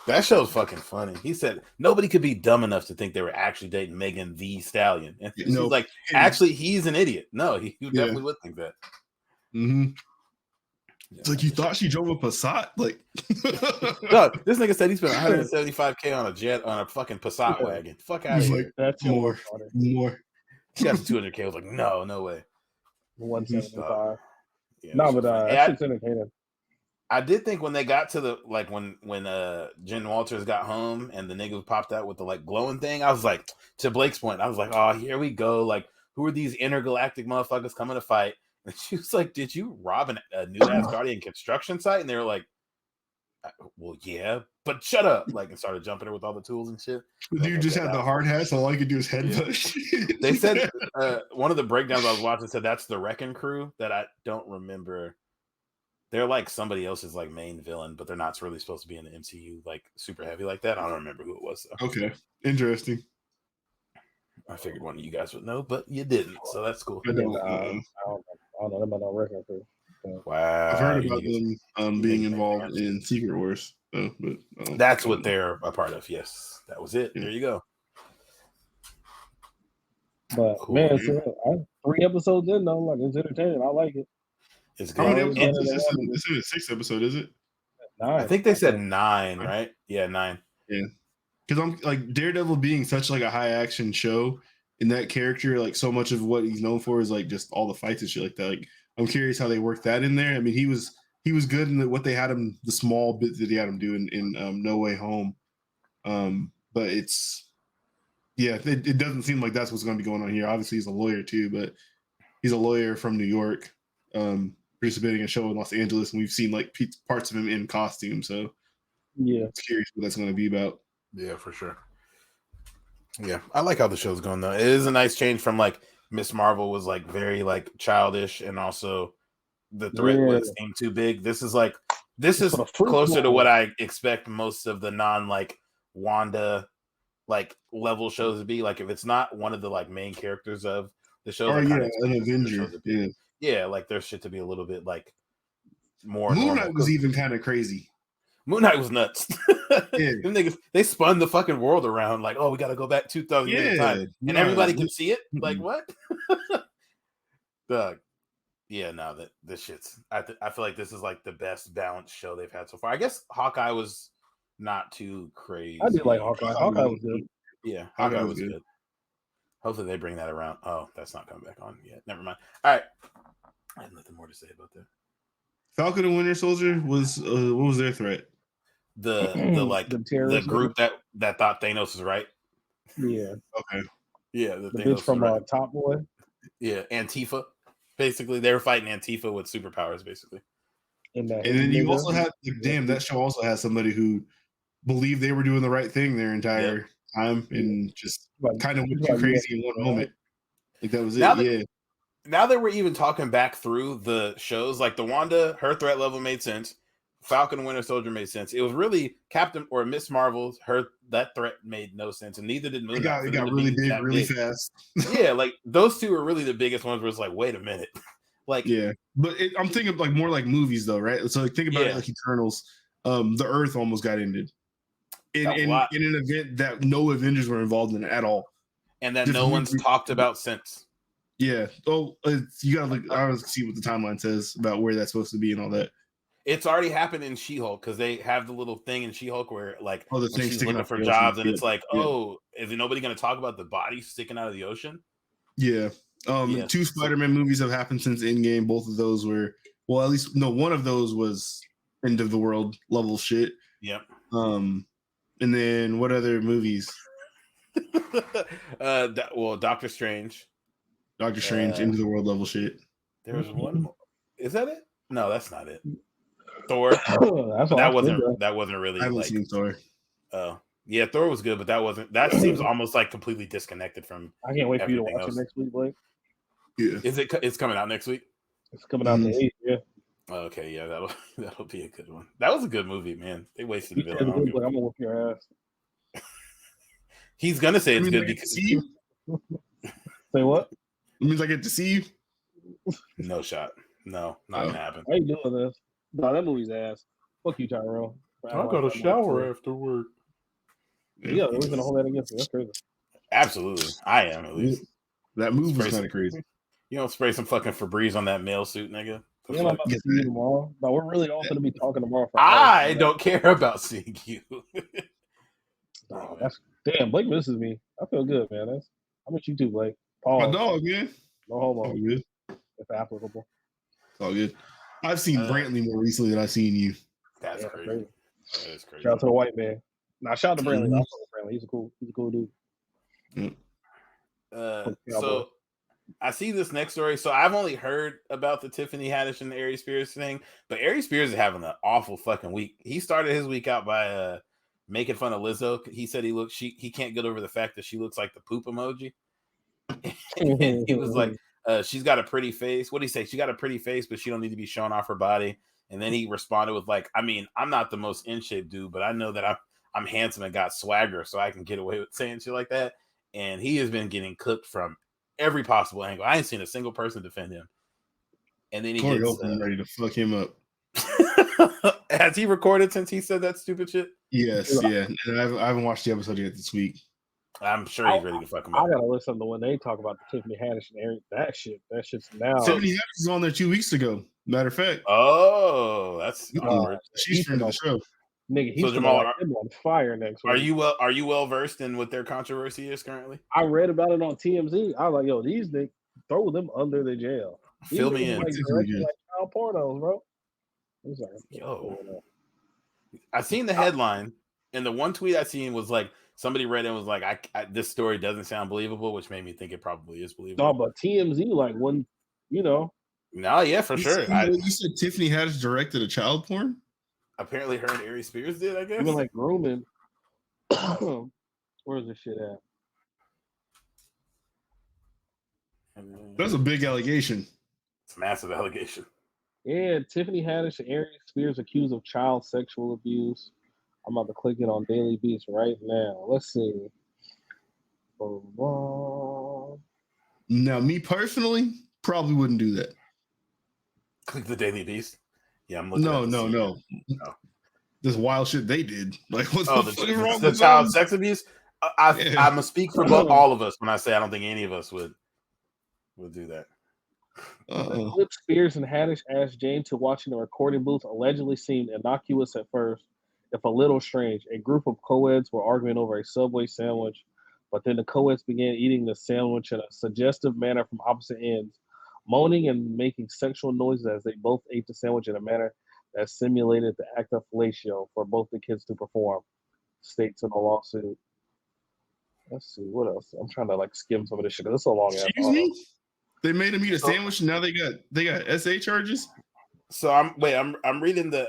S3: That show's fucking funny. He said nobody could be dumb enough to think they were actually dating Megan Thee Stallion. And she's like, actually, he's an idiot. No, he definitely would think that.
S1: Mm-hmm. It's like you thought she drove a Passat, like.
S3: No, this nigga said he spent $175K on a jet on a fucking Passat wagon. Fuck out of here.
S2: That's
S1: more.
S3: She got $200K. I was like, no way.
S2: 175. No, but that's entertaining.
S3: I did think when they got to the like when Jen Walters got home and the nigga popped out with the like glowing thing, I was like, to Blake's point, I was like, oh, here we go. Like, who are these intergalactic motherfuckers coming to fight? And she was like, did you rob a new Asgardian construction site? And they were like, well, yeah, but shut up. Like, and started jumping her with all the tools and shit.
S1: The dude just had the hard hat, so all he could do is headbutt.
S3: Yeah. They said one of the breakdowns I was watching said that's the Wrecking Crew that I don't remember. They're like somebody else's like main villain, but they're not really supposed to be in the MCU like super heavy like that. I don't remember who it was though.
S1: Okay, interesting.
S3: I figured one of you guys would know, but you didn't, so that's cool.
S2: I don't know about no Wrecking Crew.
S3: Wow,
S1: I've heard about them being involved in Secret Wars, but
S3: that's what they're a part of. Yes, that was it. Yeah. There you go.
S2: But cool, man, so 3 episodes in though, like it's entertaining. I like it.
S3: It's good.
S1: How many episodes? This is the 6th episode, is it?
S2: 9.
S3: I think they said 9, right? Yeah, 9.
S1: Yeah, because I'm like Daredevil being such like a high action show. in that character, like so much of what he's known for is like just all the fights and shit like that. Like I'm curious how they worked that in there. I mean, he was good in what they had him, the small bit that he had him do in No Way Home. But it's it doesn't seem like that's what's going to be going on here. Obviously, he's a lawyer too, but he's a lawyer from New York, participating in a show in Los Angeles, and we've seen like parts of him in costume. So
S2: yeah,
S1: it's curious what that's going to be about.
S3: Yeah, for sure. Yeah, I like how the show's going though. It is a nice change from like Miss Marvel was like very like childish, and also the threat was seemed too big. This is closer to what I expect most of the non like Wanda like level shows to be. Like if it's not one of the like main characters of the show,
S1: an Avenger.
S3: Yeah, like there's shit to be a little bit like more.
S1: Moon Knight was even kind of crazy.
S3: Moon Knight was nuts.
S1: Yeah.
S3: Them niggas, they spun the fucking world around like, oh, we got to go back 2,000 years time, and everybody can see it. Like what? Doug. Yeah, no, that this shit's. I feel like this is like the best balanced show they've had so far. I guess Hawkeye was not too crazy.
S2: I did like Hawkeye. Hawkeye was good.
S3: Yeah, Hawkeye was good. Hopefully they bring that around. Oh, that's not coming back on yet. Never mind. All right, I have nothing more to say about that.
S1: Falcon and Winter Soldier was what was their threat?
S3: The group that thought Thanos was right.
S2: Yeah.
S1: Okay.
S3: Yeah,
S2: the bitch from Top Boy.
S3: Yeah, Antifa. Basically, they were fighting Antifa with superpowers, basically.
S1: And then you also had that show also has somebody who believed they were doing the right thing their entire time and just kind of went too crazy in one moment. Like that was it.
S3: Now that we're even talking back through the shows, like the Wanda, her threat level made sense. Falcon and Winter Soldier made sense. It was really Captain or Miss Marvel's. That threat made no sense, and neither did Moon Knight.
S1: It got really big, really fast.
S3: Yeah, like those two are really the biggest ones. Where it's like, wait a minute, like
S1: but I'm thinking of like more like movies though, right? So like think about it like Eternals. The Earth almost got ended in an event that no Avengers were involved in at all,
S3: and that no one's talked about since.
S1: Yeah. Oh, you gotta look. I was see what the timeline says about where that's supposed to be and all that.
S3: It's already happened in She-Hulk because they have the little thing in She-Hulk where like
S1: the thing
S3: she's looking for jobs and it's like, is nobody going to talk about the body sticking out of the ocean?
S1: Yeah. Two Spider-Man movies have happened since Endgame. Both of those were one of those was end of the world level shit.
S3: Yep.
S1: And then what other movies?
S3: Doctor Strange.
S1: Doctor Strange, end of the world level shit.
S3: There was one more. Is that it? No, that's not it. Thor. that wasn't really.
S1: I haven't seen Thor.
S3: Oh, yeah, Thor was good, but that seems almost like completely disconnected from.
S2: I can't wait for you to watch it next week, Blake.
S1: Yeah,
S3: it's coming out next week?
S2: It's coming out the 8th, yeah.
S3: Okay, yeah, that'll be a good one. That was a good movie, man. They wasted a bit.
S2: I'm gonna whoop your ass.
S3: He's gonna say it's good because
S2: say what?
S1: It means I get to see you.
S3: No shot. No, not gonna happen.
S2: How you doing this? No, that movie's ass. Fuck you, Tyrell.
S3: I got a shower after work.
S2: Yeah, we're gonna hold that against you. That's crazy.
S3: Absolutely, I am at least.
S1: That move was kind of crazy.
S3: You don't spray some fucking Febreze on that male suit, nigga.
S2: Yeah, I'm about to see you tomorrow. No, we're really all gonna be talking tomorrow.
S3: I don't care about seeing you.
S2: Oh, that's damn. Blake misses me. I feel good, man. I miss you too, Blake. Paul.
S1: My dog, man.
S2: No homo.
S1: All good.
S2: If applicable.
S1: It's all good. I've seen Brantley more recently than I've seen you.
S3: That's crazy. That is crazy.
S2: Shout out to the white man. Nah, shout out to Brantley. Brantley. He's a cool dude.
S3: So I see this next story. So I've only heard about the Tiffany Haddish and the Aries Spears thing, but Aries Spears is having an awful fucking week. He started his week out by making fun of Lizzo. He said he can't get over the fact that she looks like the poop emoji. He was like, she's got a pretty face. What did he say? She got a pretty face, but she don't need to be showing off her body. And then he responded with like, I mean, I'm not the most in shape dude, but I know that I'm handsome and got swagger, so I can get away with saying shit like that. And he has been getting cooked from every possible angle. I ain't seen a single person defend him. And then he gets
S1: ready to fuck him up.
S3: Has he recorded since he said that stupid shit?
S1: Yes, yeah. And I haven't watched the episode yet this week.
S3: I'm sure he's ready to fuck him up.
S2: I gotta listen to when they talk about the Tiffany Haddish and Eric. That shit's now.
S1: Tiffany Haddish was on there 2 weeks ago. Matter of fact.
S3: Oh, that's
S1: she's friend of the show.
S2: Nigga, he's
S3: So
S2: gonna
S3: Jamal,
S2: light them on fire next
S3: are
S2: week.
S3: you well versed in what their controversy is currently?
S2: I read about it on TMZ. I was like, yo, these niggas throw them under the jail. These
S3: Fill me
S2: niggas
S3: in.
S2: like directing like child pornos, bro. He's like,
S3: Yo, I seen the headline, and the one tweet I seen was like somebody read it and was like, I this story doesn't sound believable, which made me think it probably is believable.
S2: no, but TMZ like when
S3: No, yeah, for sure.
S1: You said Tiffany Haddish directed a child porn?
S3: Apparently her and Aries Spears did, I guess.
S2: even like grooming. Where's this shit at?
S1: That's a big allegation.
S3: It's a massive allegation.
S2: Yeah, Tiffany Haddish and Aries Spears accused of child sexual abuse. I'm about to click it on Daily Beast right now. Let's see.
S1: Now, me personally, probably wouldn't do that.
S3: Click the Daily Beast. Yeah, I'm looking.
S1: No. This wild shit they did. Like, what's the fuck is wrong
S3: the
S1: with
S3: child
S1: them?
S3: sex abuse? I'm gonna speak for all of us when I say I don't think any of us would do that.
S2: The clip Spears and Haddish asked Jane to watch in the recording booth allegedly seemed innocuous at first, if a little strange. A group of co-eds were arguing over a Subway sandwich, but then the co-eds began eating the sandwich in a suggestive manner from opposite ends, moaning and making sexual noises as they both ate the sandwich in a manner that simulated the act of fellatio for both the kids to perform, states in the lawsuit. Let's see, what else? I'm trying to like skim some of this shit. It's so long.
S1: Excuse me? They made him eat a sandwich and now they got SA charges?
S3: So I'm reading the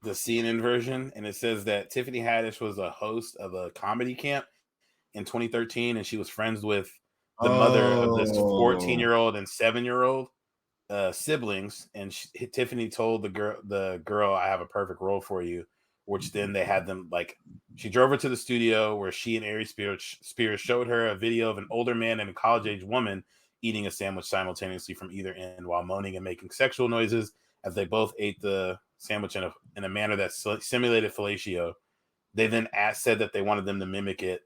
S3: CNN version, and it says that Tiffany Haddish was a host of a comedy camp in 2013, and she was friends with the mother of this 14-year-old and 7-year-old siblings. And Tiffany told the girl, "I have a perfect role for you," which then they had them like. She drove her to the studio where she and Aries Spears showed her a video of an older man and a college-age woman eating a sandwich simultaneously from either end while moaning and making sexual noises as they both ate the sandwich in a manner that simulated fellatio. They then said that they wanted them to mimic it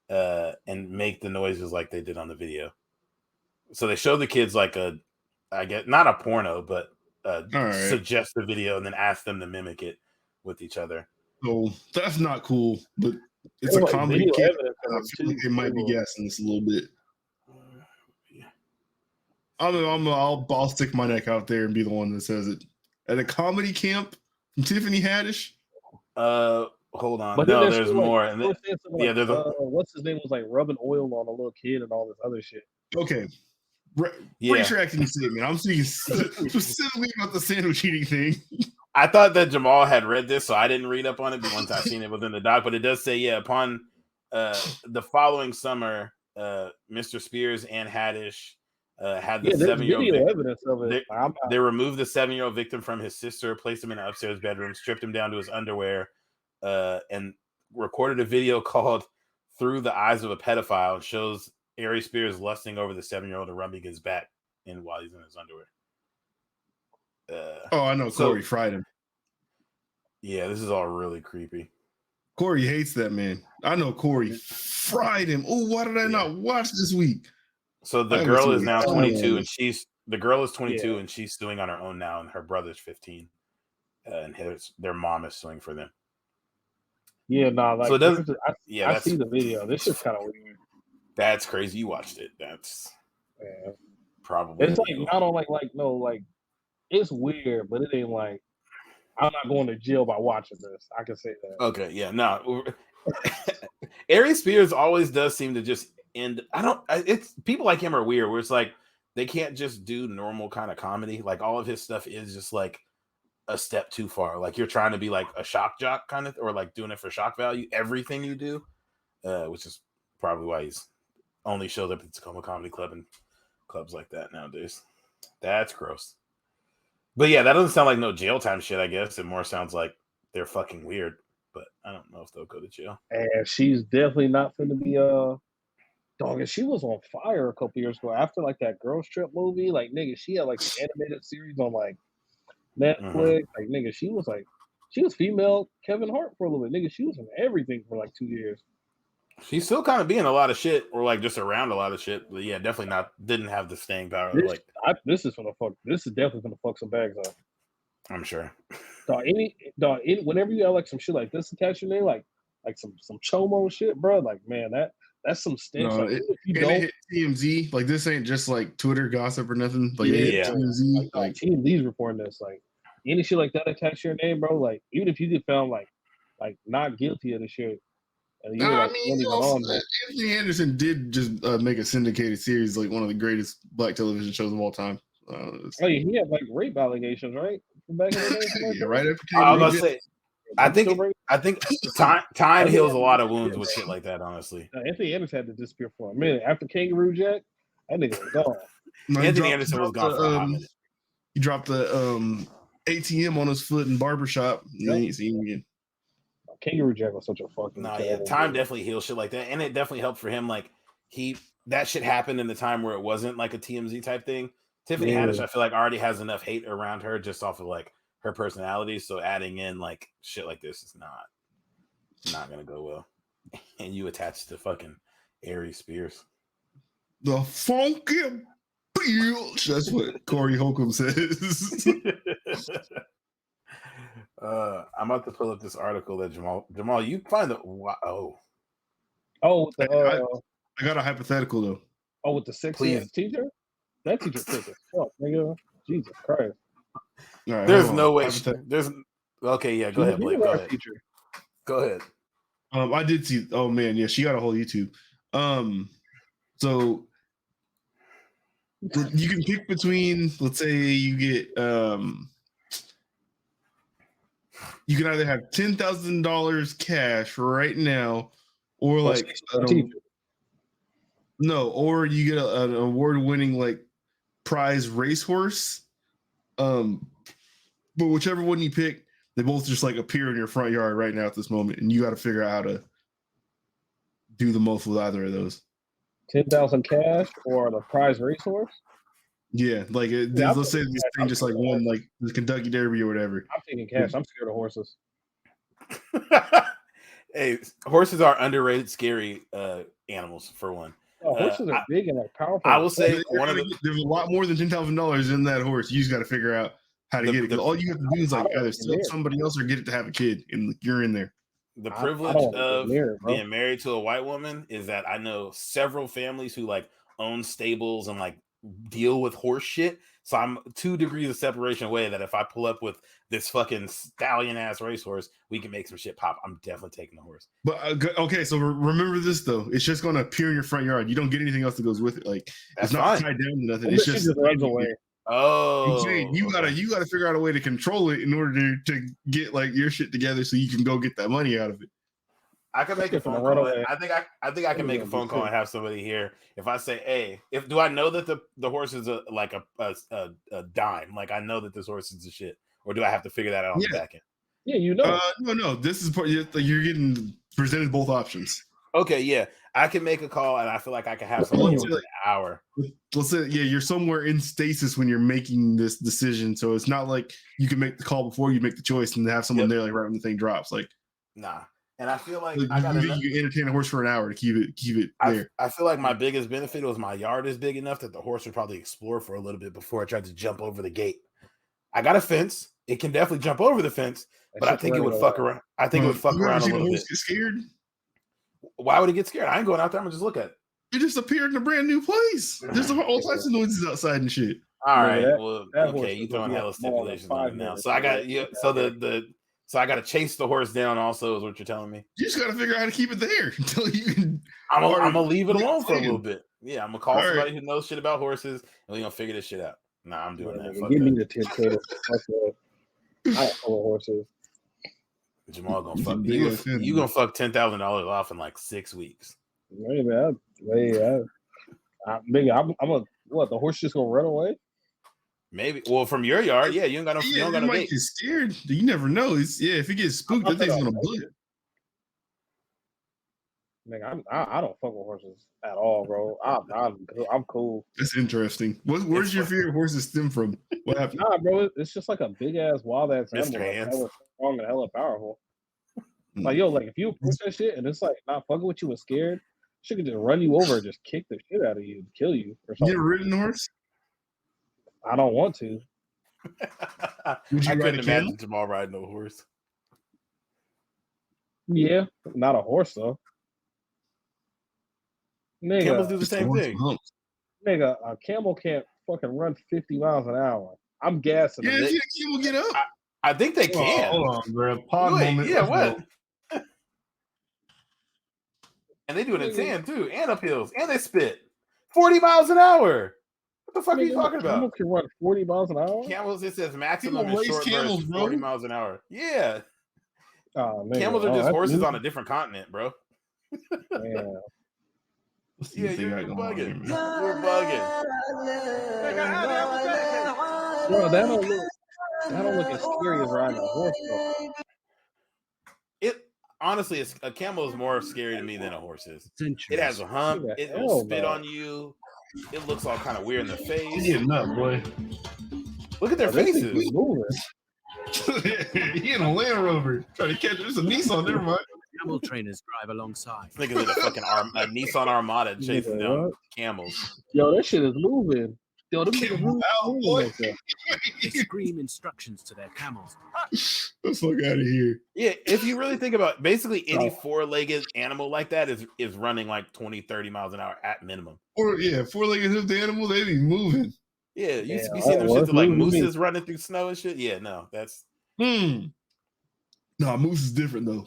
S3: and make the noises like they did on the video. So they showed the kids like I guess not a porno, but suggestive video, and then asked them to mimic it with each other.
S1: So that's not cool, but it's a comedy camp. I feel like they might be guessing this a little bit. I'll stick my neck out there and be the one that says it. At a comedy camp from Tiffany Haddish?
S3: Hold on.
S2: But
S3: no, there's more.
S2: Like, what's his name was like rubbing oil on a little kid and all this other shit.
S1: Okay. Retracting the statement. I'm speaking specifically about the sandwich eating thing.
S3: I thought that Jamal had read this, so I didn't read up on it. But once I seen it within the doc, but it does say, upon the following summer, Mr. Spears and Haddish had the 7-year-old
S2: evidence of it.
S3: They removed the 7-year-old victim from his sister, placed him in an upstairs bedroom, stripped him down to his underwear, and recorded a video called "Through the Eyes of a Pedophile." And shows Aries Spears lusting over the 7-year-old and rubbing his back while he's in his underwear.
S1: I know. Corey fried him.
S3: Yeah, this is all really creepy.
S1: Corey hates that man. I know Corey fried him. Oh, why did I not watch this week?
S3: So the girl is now 22, and and she's suing on her own now, and her brother's 15, and their mom is suing for them.
S2: Yeah, like
S3: so
S2: I see the video. This is kind of weird.
S3: That's crazy. You watched it. That's probably.
S2: It's like not on like it's weird, but it ain't like I'm not going to jail by watching this. I can say that.
S3: Okay, yeah, no. Aries Spears always does seem to just end. It's people like him are weird. Where it's like they can't just do normal kind of comedy. Like all of his stuff is just like a step too far. Like you're trying to be like a shock jock kind of, or like doing it for shock value. Everything you do, which is probably why he's only shows up at the Tacoma Comedy Club and clubs like that nowadays. That's gross. But yeah, that doesn't sound like no jail time shit. I guess it more sounds like they're fucking weird. But I don't know if they'll go to jail.
S2: And she's definitely not going to be dog. And she was on fire a couple years ago after like that Girls Trip movie. Like nigga, she had like an animated series on like Netflix. Like nigga, she was female Kevin Hart for a little bit. Nigga, she was in everything for like 2 years. She's
S3: still kind of being a lot of shit, or like just around a lot of shit. But yeah, definitely didn't have the staying power.
S2: This is definitely gonna fuck some bags up.
S3: I'm sure.
S2: Whenever you have like some shit like this attached to your name, like some chomo shit, bro. Like, man, that's some stench.
S1: No,
S2: like,
S1: it
S2: don't
S1: hit TMZ. Like this ain't just like Twitter gossip or nothing. Like it hit
S3: Yeah.
S1: TMZ.
S2: like TMZ's reporting this. Like any shit like that attached to your name, bro. Like even if you get found like not guilty of the shit, and you were like,
S1: Anthony Anderson did just make a syndicated series, like one of the greatest black television shows of all time.
S2: Oh yeah, he had like rape allegations, right? From back in the day,
S1: Yeah, right after
S3: I was gonna say, I think
S2: Still
S3: time heals a lot of wounds with shit like that. Honestly,
S2: Anthony Anderson had to disappear for a minute after Kangaroo Jack. That nigga was gone.
S1: No,
S3: Anthony Anderson was gone for a hot minute.
S1: He dropped the ATM on his foot in barbershop. And then you see him again.
S2: Kangaroo Jack was such a fucking.
S3: Time definitely heals shit like that, and it definitely helped for him. Like that shit happened in the time where it wasn't like a TMZ type thing. Tiffany Haddish, I feel like already has enough hate around her just off of like her personality. So adding in like shit like this is not gonna go well. And you attached to fucking Aries Spears.
S1: The funky bitch. That's what Corey Holcomb says.
S3: I'm about to pull up this article that Jamal, you find the
S1: I got a hypothetical though.
S2: Oh, with the sexiest teacher? That teacher thick as fuck, nigga. Jesus Christ.
S1: Right,
S3: there's no way. There's okay, yeah. Go ahead, Blake. Go ahead. Go ahead.
S1: I did see. Oh man, yeah, she got a whole YouTube. So you can pick between. Let's say you get. You can either have $10,000 cash right now, or like or you get an award-winning like prize racehorse. But whichever one you pick, they both just like appear in your front yard right now at this moment, and you got to figure out how to do the most with either of those.
S2: 10,000 cash or the prize racehorse?
S1: Yeah, like let's say this thing just like won like the Kentucky Derby or whatever.
S2: I'm taking cash. I'm scared of horses.
S3: Hey, horses are underrated, scary animals for one.
S2: Oh, horses are big and like powerful.
S3: I will say
S1: there's a lot more than $10,000 in that horse. You just got to figure out how to get it. All you have to do is like either sell somebody else or get it to have a kid, and you're in there.
S3: The privilege of being married to a white woman is that I know several families who like own stables and like deal with horse shit. So I'm 2 degrees of separation away that if I pull up with this fucking stallion ass racehorse, we can make some shit pop. I'm definitely taking the horse.
S1: But okay, so remember this though. It's just going to appear in your front yard. You don't get anything else that goes with it. Like it's not tied down to nothing. It's just
S2: runs away.
S3: Oh,
S1: you gotta figure out a way to control it in order to get like your shit together so you can go get that money out of it.
S3: I can make a phone call. I think I can make a phone call and have somebody here. If I say, "Hey, do I know that the horse is a dime? Like I know that this horse is a shit, or do I have to figure that out on the back end?"
S2: Yeah, you know.
S1: No. This is part. You're getting presented both options.
S3: Okay, yeah, I can make a call, and I feel like I can have someone in an hour.
S1: Let's say, you're somewhere in stasis when you're making this decision, so it's not like you can make the call before you make the choice and have someone there like right when the thing drops. Like,
S3: nah. And I feel like
S1: you can entertain a horse for an hour to keep it there.
S3: I feel like my biggest benefit was my yard is big enough that the horse would probably explore for a little bit before I tried to jump over the gate. I got a fence. It can definitely jump over the fence, but I think it would fuck around. I think it would fuck around a little bit.
S1: Get scared?
S3: Why would it get scared? I ain't going out there. I'm gonna just look at it.
S1: You just appeared in a brand new place. There's all types of noises outside and shit.
S3: All right. Okay. You throwing hella stipulations on me now. So I got you. So So I got to chase the horse down. Also, is what you're telling me.
S1: You just got to figure out how to keep it there until you can.
S3: I'm gonna leave it alone for a little bit. Yeah, I'm gonna call somebody who knows shit about horses, and we're gonna figure this shit out. Nah, I'm doing that.
S2: Give me the 10 I love horses.
S3: Jamal gonna fuck you. Gonna fuck $10,000 off in like 6 weeks.
S2: Maybe I'm what? The horse just gonna run away?
S3: Maybe. Well, from your yard, yeah. You ain't got no. You don't got no gate.
S1: Get scared. You never know. If he gets spooked, that thing's gonna bullet.
S2: Nigga, I don't fuck with horses at all, bro. I'm cool.
S1: That's interesting. Where's your fear of horses stem from? What happened?
S2: Nah, bro. It's just like a big ass wild ass animal, hella strong and hella powerful. Like like if you push that shit and it's like not fucking with you and scared, she could just run you over and just kick the shit out of you and kill you or something.
S1: You ever ridden a horse?
S2: I don't want to.
S1: Would you
S3: I
S1: ride
S3: couldn't
S1: a camel?
S3: imagine Jamal riding a horse.
S2: Yeah, not a horse though.
S3: Camels do
S2: Nigga,
S3: the same
S1: Horse
S3: thing.
S1: humps.
S2: nigga, a camel can't fucking run 50 miles an hour. I'm gassing.
S1: Yeah,
S2: them.
S1: see the camel get up.
S3: I think they can.
S1: Hold on, bro. Pod
S3: Wait,
S1: moment.
S3: yeah,
S1: Let's
S3: what?
S1: go.
S3: And they do it in sand too, and up hills, and they spit 40 miles an hour. What the fuck are you talking
S2: Camels
S3: about?
S2: can run 40 miles an hour.
S3: Camels, it says maximum
S1: People
S3: in
S1: race
S3: short
S1: camels,
S3: bursts,
S1: bro.
S3: 40 miles an hour. Yeah,
S2: Oh, nigga.
S3: camels are just
S2: that's
S3: horses
S2: new.
S3: on a different continent, bro.
S2: Yeah.
S1: Let's see
S3: Yeah,
S1: what they
S3: you're
S1: got going on here,
S3: bugging.
S1: man.
S3: You're bugging.
S2: Bro, that don't look as scary as riding a horse, though.
S3: It honestly, a camel is more scary to me than a horse is. It has a hump.
S2: Who the
S3: It
S2: hell,
S3: will spit
S2: man?
S3: on you. It looks all kind of weird in the
S1: He's
S3: face.
S1: getting up, boy.
S3: Look at their
S2: This thing
S3: faces.
S2: is moving.
S1: He in a Land Rover trying to catch. There's a Nissan there, man.
S5: Camel trainers drive alongside.
S3: Niggas in a fucking a Nissan Armada chasing
S2: Nigga,
S3: down
S2: what?
S3: camels.
S2: Yo, that shit is moving. Yo, them niggas
S1: Camel
S2: really
S1: out,
S2: moving
S1: boy.
S2: like that.
S5: They scream instructions to their camels.
S1: The fuck out of here.
S3: Yeah, if you really think about basically any
S2: Oh.
S3: four-legged animal like that is running like 20, 30 miles an hour at minimum.
S1: Or yeah, four-legged hoofed animal, they be moving.
S3: Yeah, you
S2: Yeah,
S3: be seeing them
S2: well,
S3: shits
S2: it's
S3: of like
S2: moving to me.
S3: mooses running through snow and shit. Yeah, no, that's
S1: No, moose is different though.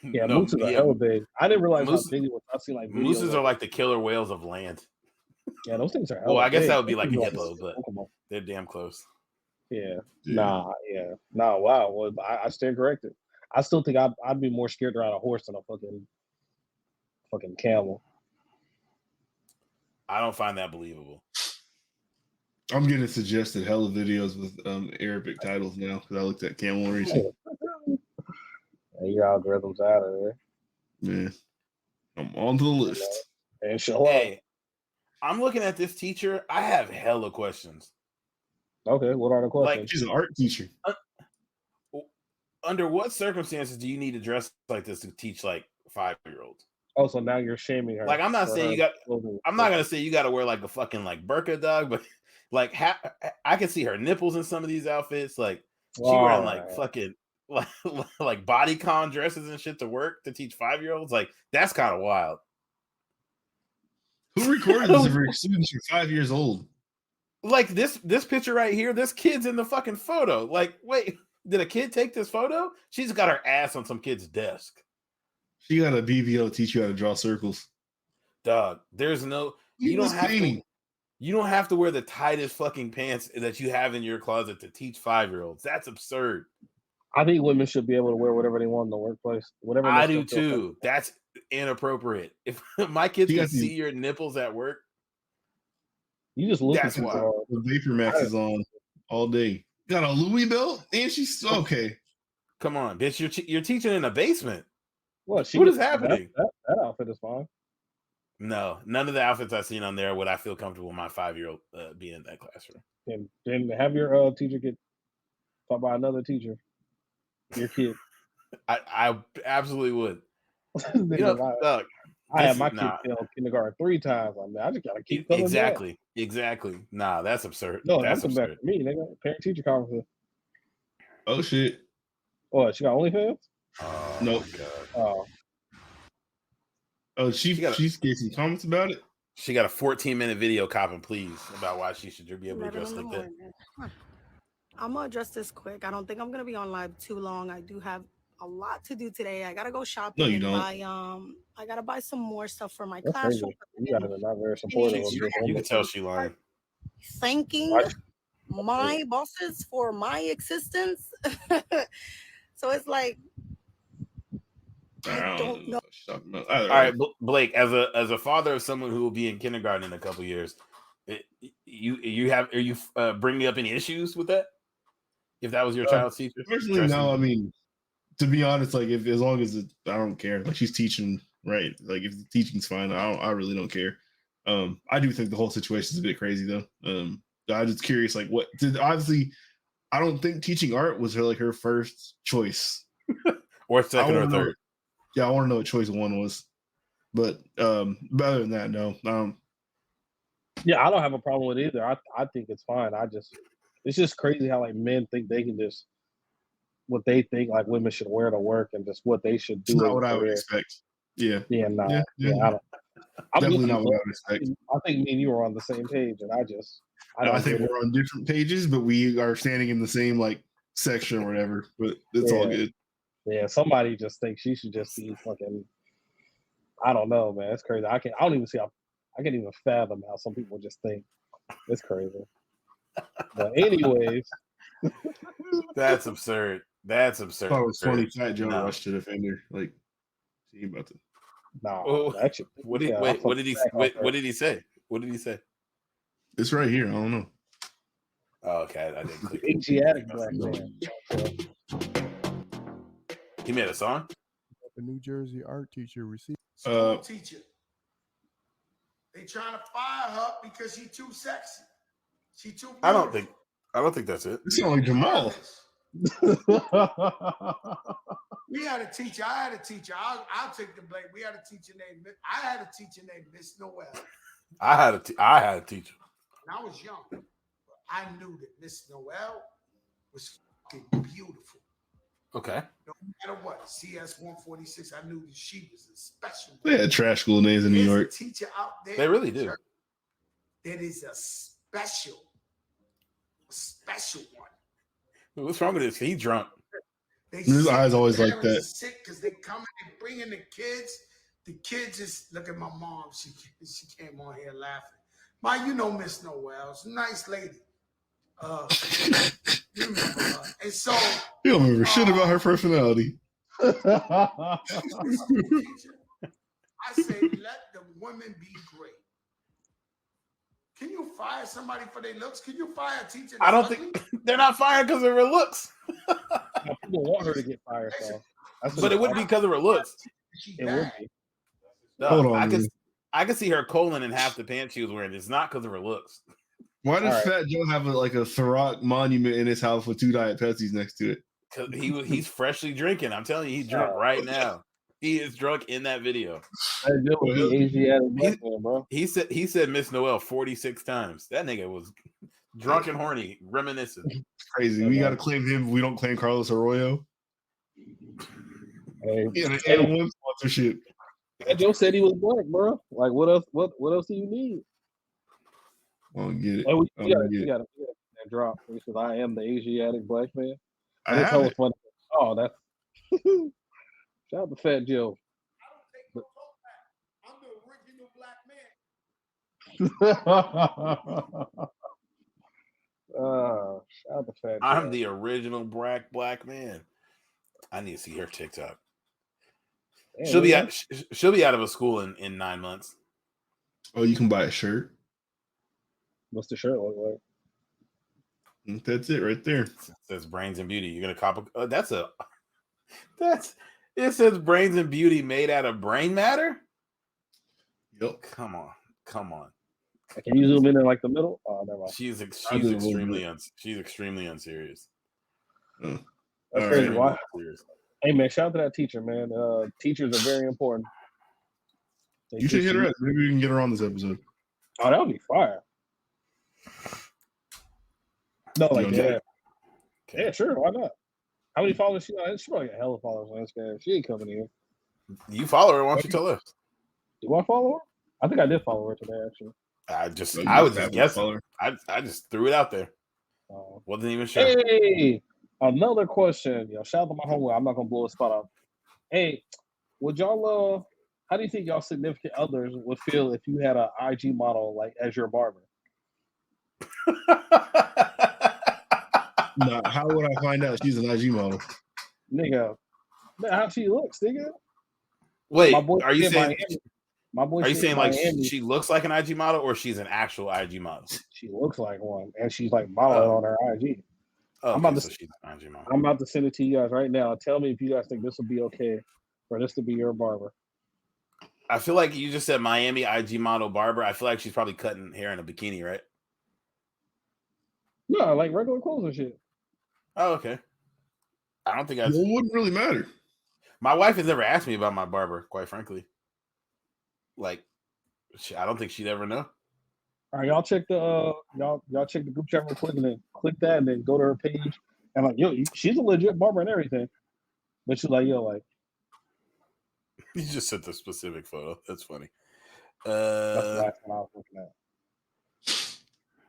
S2: Yeah,
S3: no,
S2: mooses are
S3: yeah,
S2: hella big. I didn't realize
S3: Moose-
S2: how big it was. I seen like videos
S3: mooses
S2: of
S3: are
S2: it.
S3: like the killer whales of land.
S2: Yeah, those things are hella
S3: Well, I guess
S2: big.
S3: that would be
S2: Those
S3: like a
S2: things are
S3: hippo, but
S2: Pokemon.
S3: they're damn close.
S2: Yeah.
S1: Yeah.
S2: Nah, wow. Well, I stand corrected. I still think I'd be more scared to ride a horse than a fucking camel.
S3: I don't find that believable.
S1: I'm getting suggested hella videos with Arabic titles now because I looked at camel racing.
S2: And your algorithm's out of there.
S1: Yeah, I'm on to the list.
S2: And show up.
S3: Hey, I'm looking at this teacher. I have hella questions.
S2: Okay, what are the questions?
S1: She's an art teacher.
S3: Under what circumstances do you need to dress like this to teach like 5-year-olds?
S2: Oh, so now you're shaming her.
S3: Like, I'm not
S2: for
S3: saying
S2: her
S3: you got.
S2: clothing.
S3: I'm not gonna say you got to wear like a fucking like burqa, dog, but like I can see her nipples in some of these outfits. Like she wearing like
S2: Alright.
S3: fucking like bodycon dresses and shit to work to teach 5-year-olds. Like that's kind of wild.
S1: Who recorded this? If her students are 5 years old.
S3: Like this picture right here. This kid's in the fucking photo. Like, wait, did a kid take this photo? She's got her ass on some kid's desk.
S1: She got a BBL to teach you how to draw circles.
S3: Dog, there's no.
S1: He
S3: You don't
S1: was
S3: have
S1: painting.
S3: to. You don't have to wear the tightest fucking pants that you have in your closet to teach 5-year-olds. That's absurd.
S2: I think women should be able to wear whatever they want in the workplace. Whatever.
S3: I
S2: makes
S3: do
S2: them feel
S3: too. That's inappropriate. If my kids
S1: You
S3: can
S1: got these-
S3: see your nipples at work,
S2: You just look
S3: That's
S2: at
S3: why.
S2: people.
S1: The Vapor Max is on all day. Got a Louis belt, and she's okay.
S3: come on, bitch. You're teaching in a basement.
S2: What?
S3: What is happening?
S2: That outfit is fine.
S3: No, none of the outfits I've seen on there would I feel comfortable with my 5-year-old being in that classroom.
S2: And then have your teacher get taught by another teacher. Your kid.
S3: I absolutely would.
S2: Nigga,
S3: You know, dog,
S2: I
S3: this
S2: had my
S3: is-
S2: kid
S3: nah.
S2: fail kindergarten 3 times. I mean, I just gotta keep coming back.
S3: exactly. Nah, that's absurd.
S2: No,
S3: that's
S2: that's back
S3: absurd.
S2: for me, nigga. Parent teacher conference.
S1: Oh shit!
S2: What? She got OnlyFans?
S3: Oh,
S1: Nope.
S3: my God.
S2: Oh,
S1: Oh, she
S3: She got a-
S1: she's gave some comments about it.
S3: She got a 14-minute video copping, please, about why she should be able to
S6: 11
S3: dress
S6: in the
S3: like that.
S6: morning. I'm gonna address this quick. I don't think I'm gonna be on live too long. I do have a lot to do today. I gotta go shopping
S1: No, you
S6: and
S1: don't.
S6: buy I gotta buy some more stuff for my
S2: that's crazy.
S6: classroom.
S2: You got it. Not very supportive of this.
S3: You can tell she lying.
S6: Thanking
S2: Why-
S6: my bosses for my existence. So it's like I don't know.
S1: what she's talking about.
S3: All right, Blake, as a father of someone who will be in kindergarten in a couple years, are you bringing up any issues with that? If that was your child's teacher,
S1: Personally,
S3: dressing-
S1: no. I mean, to be honest, like if as long as I don't care. Like she's teaching, right? Like if the teaching's fine, I really don't care. I do think the whole situation is a bit crazy though. I'm just curious, like what did obviously. I don't think teaching art was her first choice.
S3: or
S1: I
S3: second or
S1: wanna know-
S3: third.
S1: Yeah, I want to know what choice 1 was. But other than that, no.
S2: Yeah, I don't have a problem with either. I think it's fine. It's just crazy how like men think they can just what they think like women should wear to work and just what they should
S1: It's
S2: do.
S1: not what I would expect. Yeah.
S2: Yeah, nah.
S1: Yeah,
S2: Yeah,
S1: yeah.
S2: I don't. I'm
S1: Definitely
S2: with you,
S1: not what I
S2: bro.
S1: would expect.
S2: I think me and you are on the same page, and I
S1: I
S2: don't
S1: think
S2: get it.
S1: we're on different pages, but we are standing in the same like section or whatever. But it's all
S2: Yeah.
S1: good.
S2: Yeah, somebody just thinks she should just be fucking. I don't know, man. It's crazy. I don't even see how. I can't even fathom how some people just think. It's crazy. But anyways,
S3: That's absurd. That's absurd.
S1: I thought it was funny.
S3: Absurd.
S1: Fat Joe
S3: No.
S1: rushed to defender. Like, he about to.
S2: nah.
S3: Oh,
S2: Actually,
S3: What did
S2: yeah,
S3: wait?
S2: I
S3: What did he?
S2: fucking
S3: Wait,
S2: back
S3: what did he say? What did he say?
S1: It's right here. I don't know.
S3: Oh, okay, I didn't click.
S2: Asiatic black man.
S3: He made a song.
S7: A New Jersey art teacher received.
S1: Uh,
S8: Teacher. They trying to fire her because she too sexy. She too beautiful.
S3: I don't think that's it.
S1: it sounds like Jamal.
S8: We had a teacher. I had a teacher. I'll take the blame. We had a teacher named. I had a teacher named Miss Noel.
S3: I had a teacher.
S8: And I was young. But I knew that Miss Noel was fucking beautiful.
S3: Okay.
S8: No matter what, CS 146, I knew that she was a special.
S1: They had trash school names in New
S8: There's a
S1: York.
S8: teacher out there.
S3: They really do.
S8: That is a special one.
S3: What's wrong with this? He drunk.
S1: His eyes always like that.
S8: Sick because they come and bringing the kids. The kids just look at my mom. She came on here laughing. Ma, you know Miss Noel. She's a nice lady. You remember her. And so
S1: You don't remember shit about her personality.
S8: I say, let the women be great. Can you fire somebody for their looks? Can you fire a teacher?
S3: I don't think they're not fired because of her looks.
S2: People want her to get fired, so.
S3: But it wouldn't be because of her looks.
S2: It would be.
S3: No,
S1: Hold on,
S3: I could see her colon in half the pants she was wearing. It's not because of her looks.
S1: Why does
S2: All right.
S1: Fat Joe have a Ciroc monument in his house with 2 Diet Pepsis next to it?
S3: Because he's freshly drinking. I'm telling you, he's drunk right now. He is drunk in that video.
S2: That deal with the Asiatic black man, bro.
S3: He said Miss Noel 46 times. That nigga was drunk and horny, reminiscing.
S1: Crazy. We got to claim him. We don't claim Carlos Arroyo.
S2: Hey,
S1: Yeah, the N1 sponsorship.
S2: Joe said he was black, bro. Like, what else? What else do you need?
S1: I don't get it.
S2: And we
S1: I don't get it.
S2: got that drop. He says, "I am the Asiatic black man."
S1: I
S2: And it's
S1: have
S2: always
S1: it.
S2: funny. Oh, that's shout out to Fat Joe.
S8: I don't take no comeback. I'm the original black man.
S2: Shout out to Fat Joe.
S3: I'm the original black man. I need to see her TikTok.
S2: Damn,
S3: She'll be
S2: man.
S3: she'll be out of a school in 9 months.
S1: Oh, you can buy a shirt.
S2: What's the shirt look like?
S1: That's it right there.
S3: It says brains and beauty. You're gonna cop it says brains and beauty made out of brain matter.
S1: Yep.
S3: Come on.
S2: Can you zoom in like the middle? Oh, never mind.
S3: She's
S1: did a little
S3: she's extremely unserious.
S2: That's
S1: All
S2: crazy.
S1: right.
S2: Why?
S3: Unserious.
S2: Hey man, shout out to that teacher, man. Teachers are very important. They
S1: You should
S2: teach
S1: hit her up. Maybe we can get her on this episode.
S2: Oh, that would be fire. No, like
S1: You know,
S2: that. Yeah, sure. Why not? How many followers she got? She probably got hella followers on Instagram. She ain't coming here.
S3: You follow her, why don't you tell her?
S2: Do I follow her? I think I did follow her today, actually.
S3: I was
S1: You
S3: just
S1: have to
S3: guessing.
S1: follow her.
S3: I just threw it out there.
S2: Uh,
S3: Wasn't even sure.
S2: hey, another question. Yo, shout out to my homeboy. I'm not gonna blow a spot up. Hey, would y'all how do you think y'all significant others would feel if you had an IG model like as your barber?
S1: Now, how would I find out she's an IG model?
S2: Nigga, man, how she looks, nigga.
S3: Wait,
S2: My boy
S3: are you
S2: said
S3: saying
S2: Miami. My boy
S3: are you
S2: said
S3: saying like
S2: Miami.
S3: she looks like an IG model or she's an actual IG model?
S2: She looks like one, and she's like modeling on her IG.
S3: Oh,
S2: I'm about
S3: okay,
S2: to-
S3: so she's an IG model.
S2: I'm about to send it to you guys right now. Tell me if you guys think this will be okay for this to be your barber.
S3: I feel like you just said Miami IG model barber. I feel like she's probably cutting hair in a bikini, right?
S2: No, like regular clothes and shit.
S3: Oh, okay. I don't think
S1: Well, it wouldn't really matter.
S3: my wife has never asked me about my barber, quite frankly. Like, I don't think she'd ever know.
S2: All right, y'all check the y'all check the group chat real quick and then click that and then go to her page and like yo, she's a legit barber and everything. But she's like, yo, like
S3: You just sent the specific photo. That's funny.
S2: that's the last one I was looking at.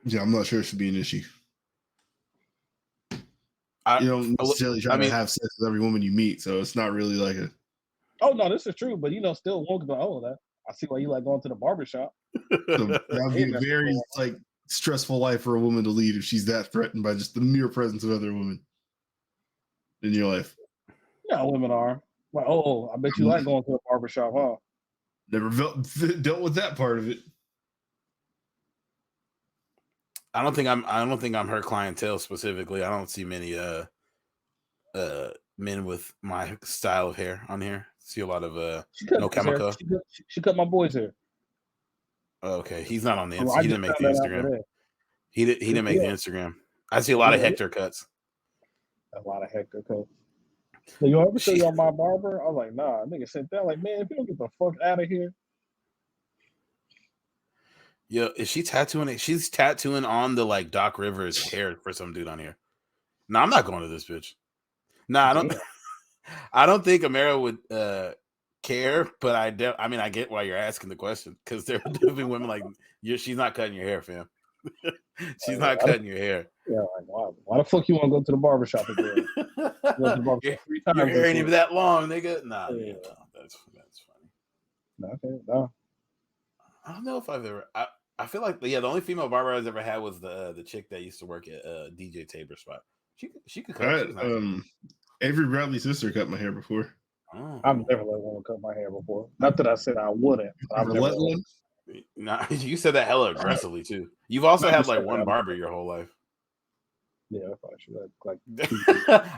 S1: Yeah, I'm not sure it should be an issue.
S3: I,
S1: You don't necessarily try
S3: I mean-
S1: to have sex with every woman you meet, so it's not really like a.
S2: Oh no, this is true, but still won't go. Oh, that I see why you like going to the barbershop.
S1: So that would be a very like stressful life for a woman to lead if she's that threatened by just the mere presence of other women in your life.
S2: Yeah, women are. Like, oh, I bet you like going to the barbershop, huh?
S1: Never dealt with that part of it.
S3: I don't think I'm her clientele specifically. I don't see many men with my style of hair on here. See a lot of No Chemical.
S2: She cut my boy's hair.
S3: Okay, he's not on the
S2: Oh,
S3: He didn't make the Instagram. He didn't make the Instagram. I see a lot of Hector cuts.
S2: A lot of Hector cuts. So you ever show y'all my barber? I was like, nah, nigga sent that. Like, man, if you don't get the fuck out of here.
S3: Yeah, is she tattooing it? She's tattooing on the like Doc Rivers hair for some dude on here. No, I'm not going to this bitch. No, I don't. I don't think Amara would care, but I get why you're asking the question because there are definitely women like she's not cutting your hair, fam. She's not cutting your hair.
S2: Yeah, like why the fuck you want to go to the barbershop again?
S3: Your hair ain't even that long, nigga. Nah,
S2: yeah.
S3: No, that's funny.
S2: No, okay, no.
S3: I don't know if I've ever. I feel like the only female barber I've ever had was the chick that used to work at DJ Tabor's spot. She could cut.
S1: Avery Bradley's sister cut my hair before.
S3: Oh.
S2: I've never let one cut my hair before. Not that I said I wouldn't. I've never
S1: let one.
S3: Nah, you said that hella aggressively too. You've also had like one barber your whole life.
S2: Yeah, I probably should like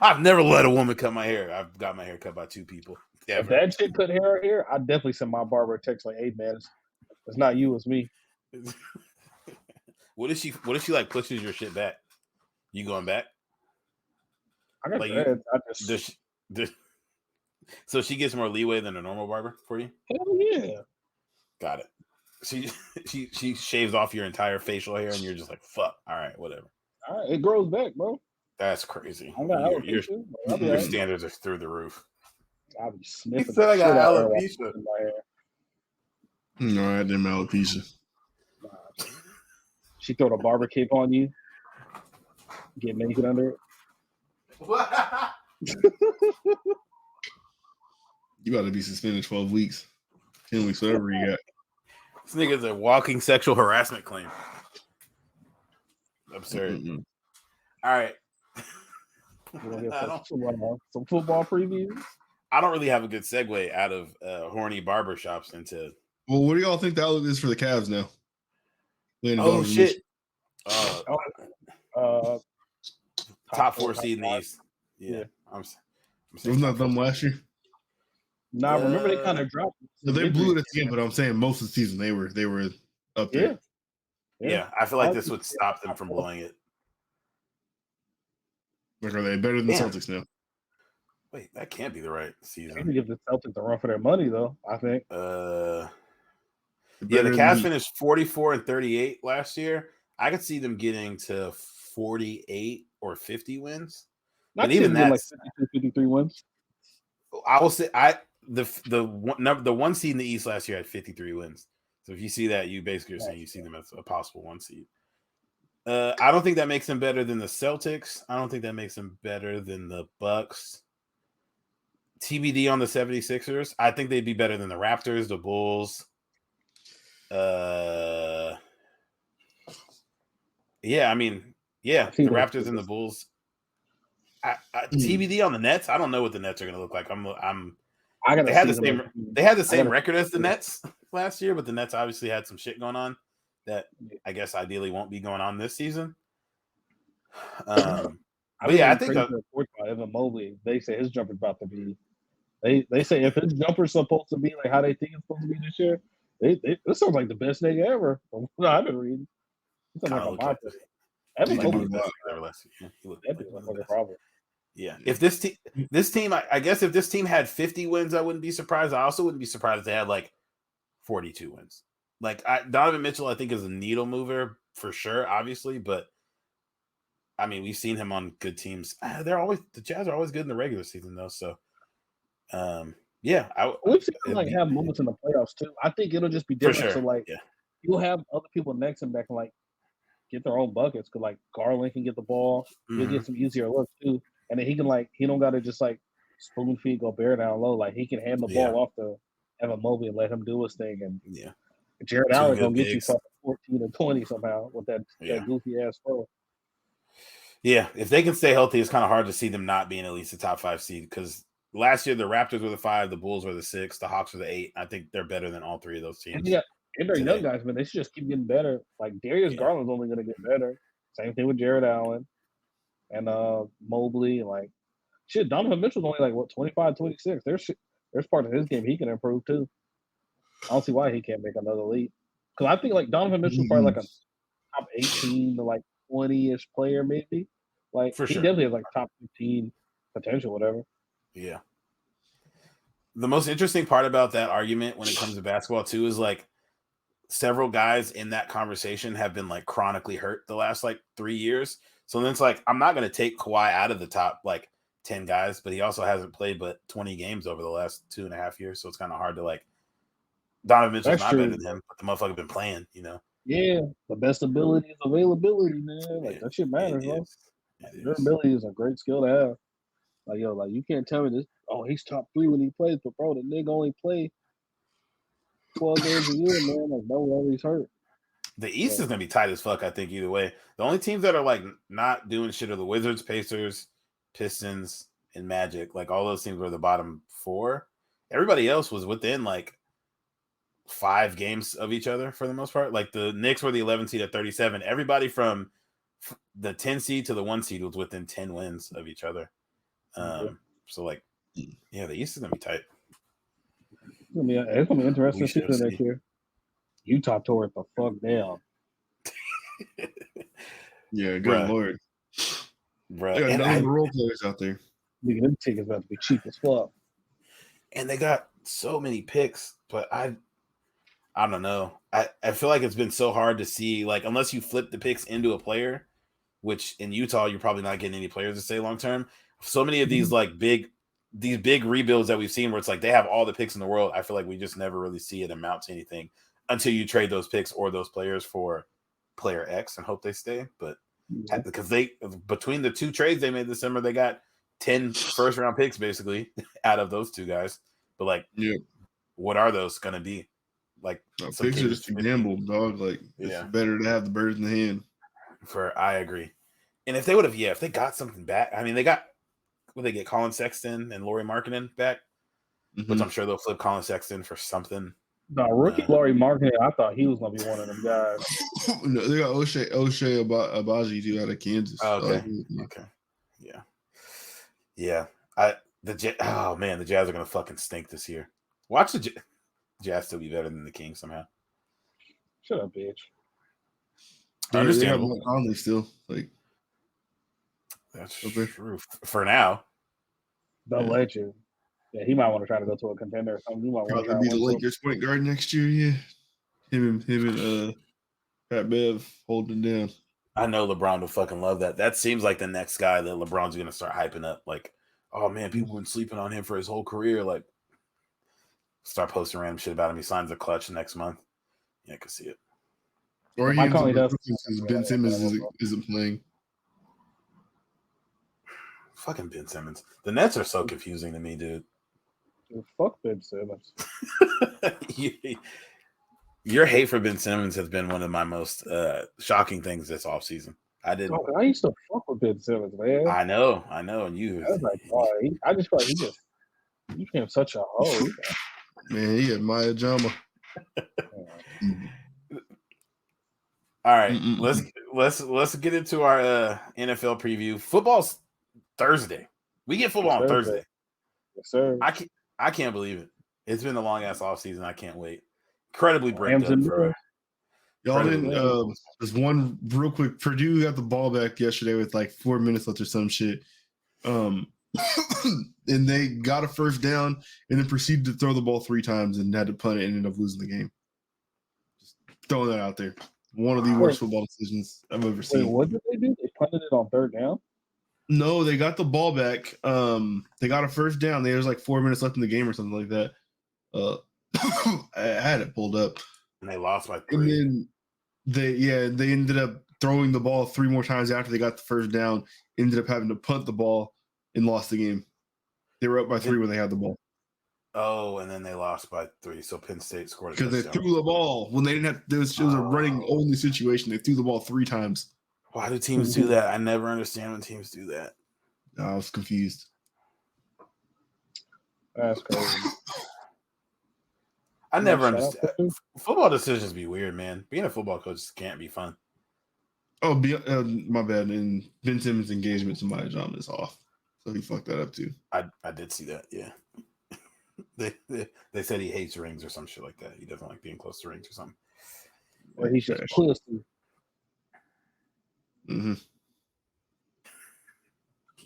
S3: I've never let a woman cut my hair. I've got my hair cut by two people.
S2: If that chick cut hair here, I definitely send my barber a text like, "Hey man, it's not you, it's me."
S3: What if she like pushes your shit back? You going back?
S2: I got
S3: like
S2: dreads.
S3: So she gets more leeway than a normal barber for you?
S2: Hell yeah.
S3: Got it. She shaves off your entire facial hair and you're just like, fuck. All right, whatever.
S2: All right, it grows back, bro.
S3: That's crazy.
S2: Your
S3: standards are through the roof.
S2: I'll be sniffing.
S3: He said I got alopecia.
S1: No, I didn't have alopecia.
S2: She throw the barber cape on you, get naked under it.
S3: What?
S1: You got to be suspended 12 weeks, 10 weeks, whatever you got.
S3: This nigga's a walking sexual harassment claim. Absurd.
S1: Mm-hmm.
S3: All right.
S2: Some football previews.
S3: I don't really have a good segue out of horny barbershops into.
S1: Well, what do y'all think the outlook is for the Cavs now?
S3: Oh shit! Top 4 seed in the East. Yeah.
S1: Wasn't that them last year?
S2: Nah, remember they kind of dropped.
S1: So they blew it at the end, but I'm saying most of the season they were up there.
S3: Yeah, I feel like this would stop them from blowing it.
S1: Like, are they better than the Celtics now?
S3: Wait, that can't be the right season.
S2: They give the Celtics a run for their money, though. I think.
S3: Yeah, the Cavs finished 44-38 last year. I could see them getting to 48 or 50 wins.
S2: Not even that, like 52, 53 wins.
S3: I will say the one seed in the East last year had 53 wins. So if you see that, you basically are saying you see them as a possible 1 seed. I don't think that makes them better than the Celtics. I don't think that makes them better than the Bucks. TBD on the 76ers. I think they'd be better than the Raptors, the Bulls. Yeah, I mean, yeah, the Raptors and the Bulls. TBD on the Nets. I don't know what the Nets are going to look like. They had the same record as the Nets last year, but the Nets obviously had some shit going on that I guess ideally won't be going on this season. But yeah, I think
S2: Evan Mobley. They say his jumper's about to be. They say if his jumper's supposed to be like how they think it's supposed to be this year, this sounds like the best nigga ever. No, I've been reading. Evan Mobley problem.
S3: Yeah, if this team, I guess if this team had 50 wins, I wouldn't be surprised. I also wouldn't be surprised if they had like 42 wins. Like Donovan Mitchell, I think is a needle mover for sure, obviously, but I mean, we've seen him on good teams. The Jazz are always good in the regular season though. So, yeah,
S2: we've seen him like have moments in the playoffs too. I think it'll just be
S3: for
S2: different.
S3: sure.
S2: So like,
S3: yeah,
S2: you'll have other people next to him that can like get their own buckets. Cause like Garland can get the ball. He'll get some easier looks too, and then he can like he don't got to just like spoon feed Gobert down low. Like he can hand the ball off to Evan Mobley and let him do his thing. And Jared Allen gonna get you fucking 14 or 20 somehow with that goofy ass throw.
S3: Yeah, if they can stay healthy, it's kind of hard to see them not being at least a top 5 seed because last year the Raptors were the 5, the Bulls were the 6, the Hawks were the 8. I think they're better than all 3 of those teams.
S2: Yeah, and they're young guys, man. They should just keep getting better. Like Darius Garland's only going to get better. Same thing with Jared Allen and Mobley. Like shit, Donovan Mitchell's only like what 25, 26. There's part of his game he can improve too. I don't see why he can't make another leap. Because I think like Donovan Mitchell's probably like a top 18 to like 20-ish player, maybe. Like
S3: for
S2: he
S3: sure.
S2: definitely has like top 15 potential, whatever.
S3: Yeah. The most interesting part about that argument when it comes to basketball too is like several guys in that conversation have been like chronically hurt the last like 3 years. So then it's like I'm not going to take Kawhi out of the top like 10 guys, but he also hasn't played but 20 games over the last 2.5 years. So it's kind of hard to like Donovan Mitchell's not better than him, but the motherfucker been playing, you know.
S2: Yeah, the best ability is availability, man. Like that shit matters, bro. Your ability is a great skill to have. Like yo, like you can't tell me this. Oh, he's top 3 when he plays, but bro, the nigga only play 12 games a year, man. Like no one always hurt.
S3: The East is gonna be tight as fuck. I think either way. The only teams that are like not doing shit are the Wizards, Pacers, Pistons, and Magic. Like all those teams were the bottom 4. Everybody else was within like 5 games of each other for the most part. Like the Knicks were the 11 seed at 37. Everybody from the 10 seed to the 1 seed was within 10 wins of each other. So like, yeah, the East is gonna be tight.
S2: It's gonna be interesting season next year. Utah tore it the fuck down.
S1: Yeah, good lord,
S3: bro.
S1: They got role players out there.
S2: Nigga, them tickets about to be cheap as fuck.
S3: And they got so many picks, but I don't know. I feel like it's been so hard to see, like, unless you flip the picks into a player, which in Utah, you're probably not getting any players to stay long term. So many of these like big rebuilds that we've seen where it's like they have all the picks in the world. I feel like we just never really see it amount to anything until you trade those picks or those players for player X and hope they stay. But because they between the 2 trades they made this summer, they got 10 first round picks basically out of those 2 guys. But like, what are those going to be? Like
S1: picks are just a gamble, dog. Like it's better to have the bird in the hand.
S3: I agree. And if they would have, if they got something back, I mean, they got, will they get Colin Sexton and Lauri Markkanen back? Which I'm sure they'll flip Colin Sexton for something.
S2: No, rookie Lauri Markkanen, I thought he was going to be one of them guys.
S1: No, they got O'Shea Abaji too out of Kansas.
S3: Oh, okay. Okay. Yeah. The Jazz are going to fucking stink this year. Watch the Jazz still be better than the Kings somehow.
S2: Shut up, bitch.
S3: Understandable.
S1: Conley still like
S3: that's true for now.
S2: The legend. Yeah, he might want to try to go to a contender or something. He might
S1: probably be the Lakers point guard next year. Yeah, him and Pat Bev holding down.
S3: I know LeBron would fucking love that. That seems like the next guy that LeBron's going to start hyping up. Like, oh man, people been sleeping on him for his whole career. Like, start posting random shit about him. He signs a clutch next month. Yeah, I can see it.
S1: Or he does. Ben Simmons isn't playing.
S3: Fucking Ben Simmons. The Nets are so confusing to me, dude.
S2: Fuck Ben Simmons.
S3: Your hate for Ben Simmons has been one of my most shocking things this offseason. I
S2: used to fuck with Ben Simmons, man.
S3: I know, and you.
S2: I was like, I just feel like he became such a hoe.
S1: Man, he had Maya Jama.
S3: All right, let's get into our NFL preview. Football's Thursday. We get football on Thursday.
S2: Yes, sir.
S3: I can't believe it. It's been a long ass offseason. I can't wait. Incredibly bricked up for
S1: y'all didn't there's one real quick. Purdue got the ball back yesterday with like 4 minutes left or some shit. And they got a first down and then proceeded to throw the ball 3 times and had to punt it and ended up losing the game. Just throwing that out there. One of the worst football decisions I've ever
S2: Wait,
S1: seen.
S2: what did they do? They punted it on third down?
S1: No, they got the ball back. They got a first down. There was like 4 minutes left in the game or something like that. I had it pulled up.
S3: And they lost by 3.
S1: And then they ended up throwing the ball 3 more times after they got the first down. Ended up having to punt the ball and lost the game. They were up by 3 when they had the ball.
S3: Oh, and then they lost by 3. So Penn State scored
S1: Because they threw the ball when they didn't have. It was a running only situation. They threw the ball 3 times.
S3: Why do teams do that? I never understand when teams do that.
S1: I was confused.
S2: That's crazy.
S3: I never understand. Football decisions be weird, man. Being a football coach can't be fun.
S1: Oh, my bad. And Ben Simmons' engagement to Maya Jama is off, so he fucked that up too.
S3: I did see that. Yeah, they said he hates rings or some shit like that. He doesn't like being close to rings or something.
S2: Or he's just pussy.
S1: Mm-hmm.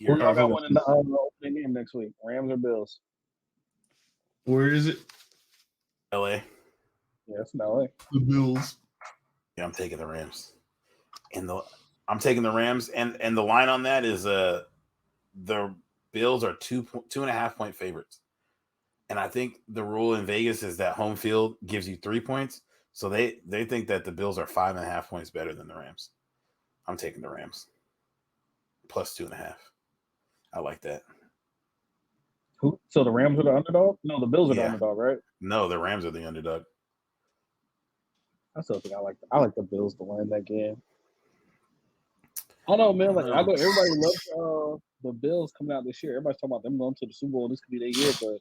S2: Who y'all got winning the opening game next week? Rams or Bills?
S1: Where is it?
S3: LA.
S2: Yeah, it's in LA.
S1: The Bills.
S3: Yeah, I'm taking the Rams. I'm taking the Rams, and the line on that is the Bills are 2.5 point favorites. And I think the rule in Vegas is that home field gives you 3 points. So they think that the Bills are 5.5 points better than the Rams. I'm taking the Rams. Plus 2.5. I like that.
S2: So the Rams are the underdog? No, the Bills are the underdog, right?
S3: No, the Rams are the underdog.
S2: I still think I like the Bills to win that game. I don't know, man. Like everybody loves the Bills coming out this year. Everybody's talking about them going to the Super Bowl. This could be their year, but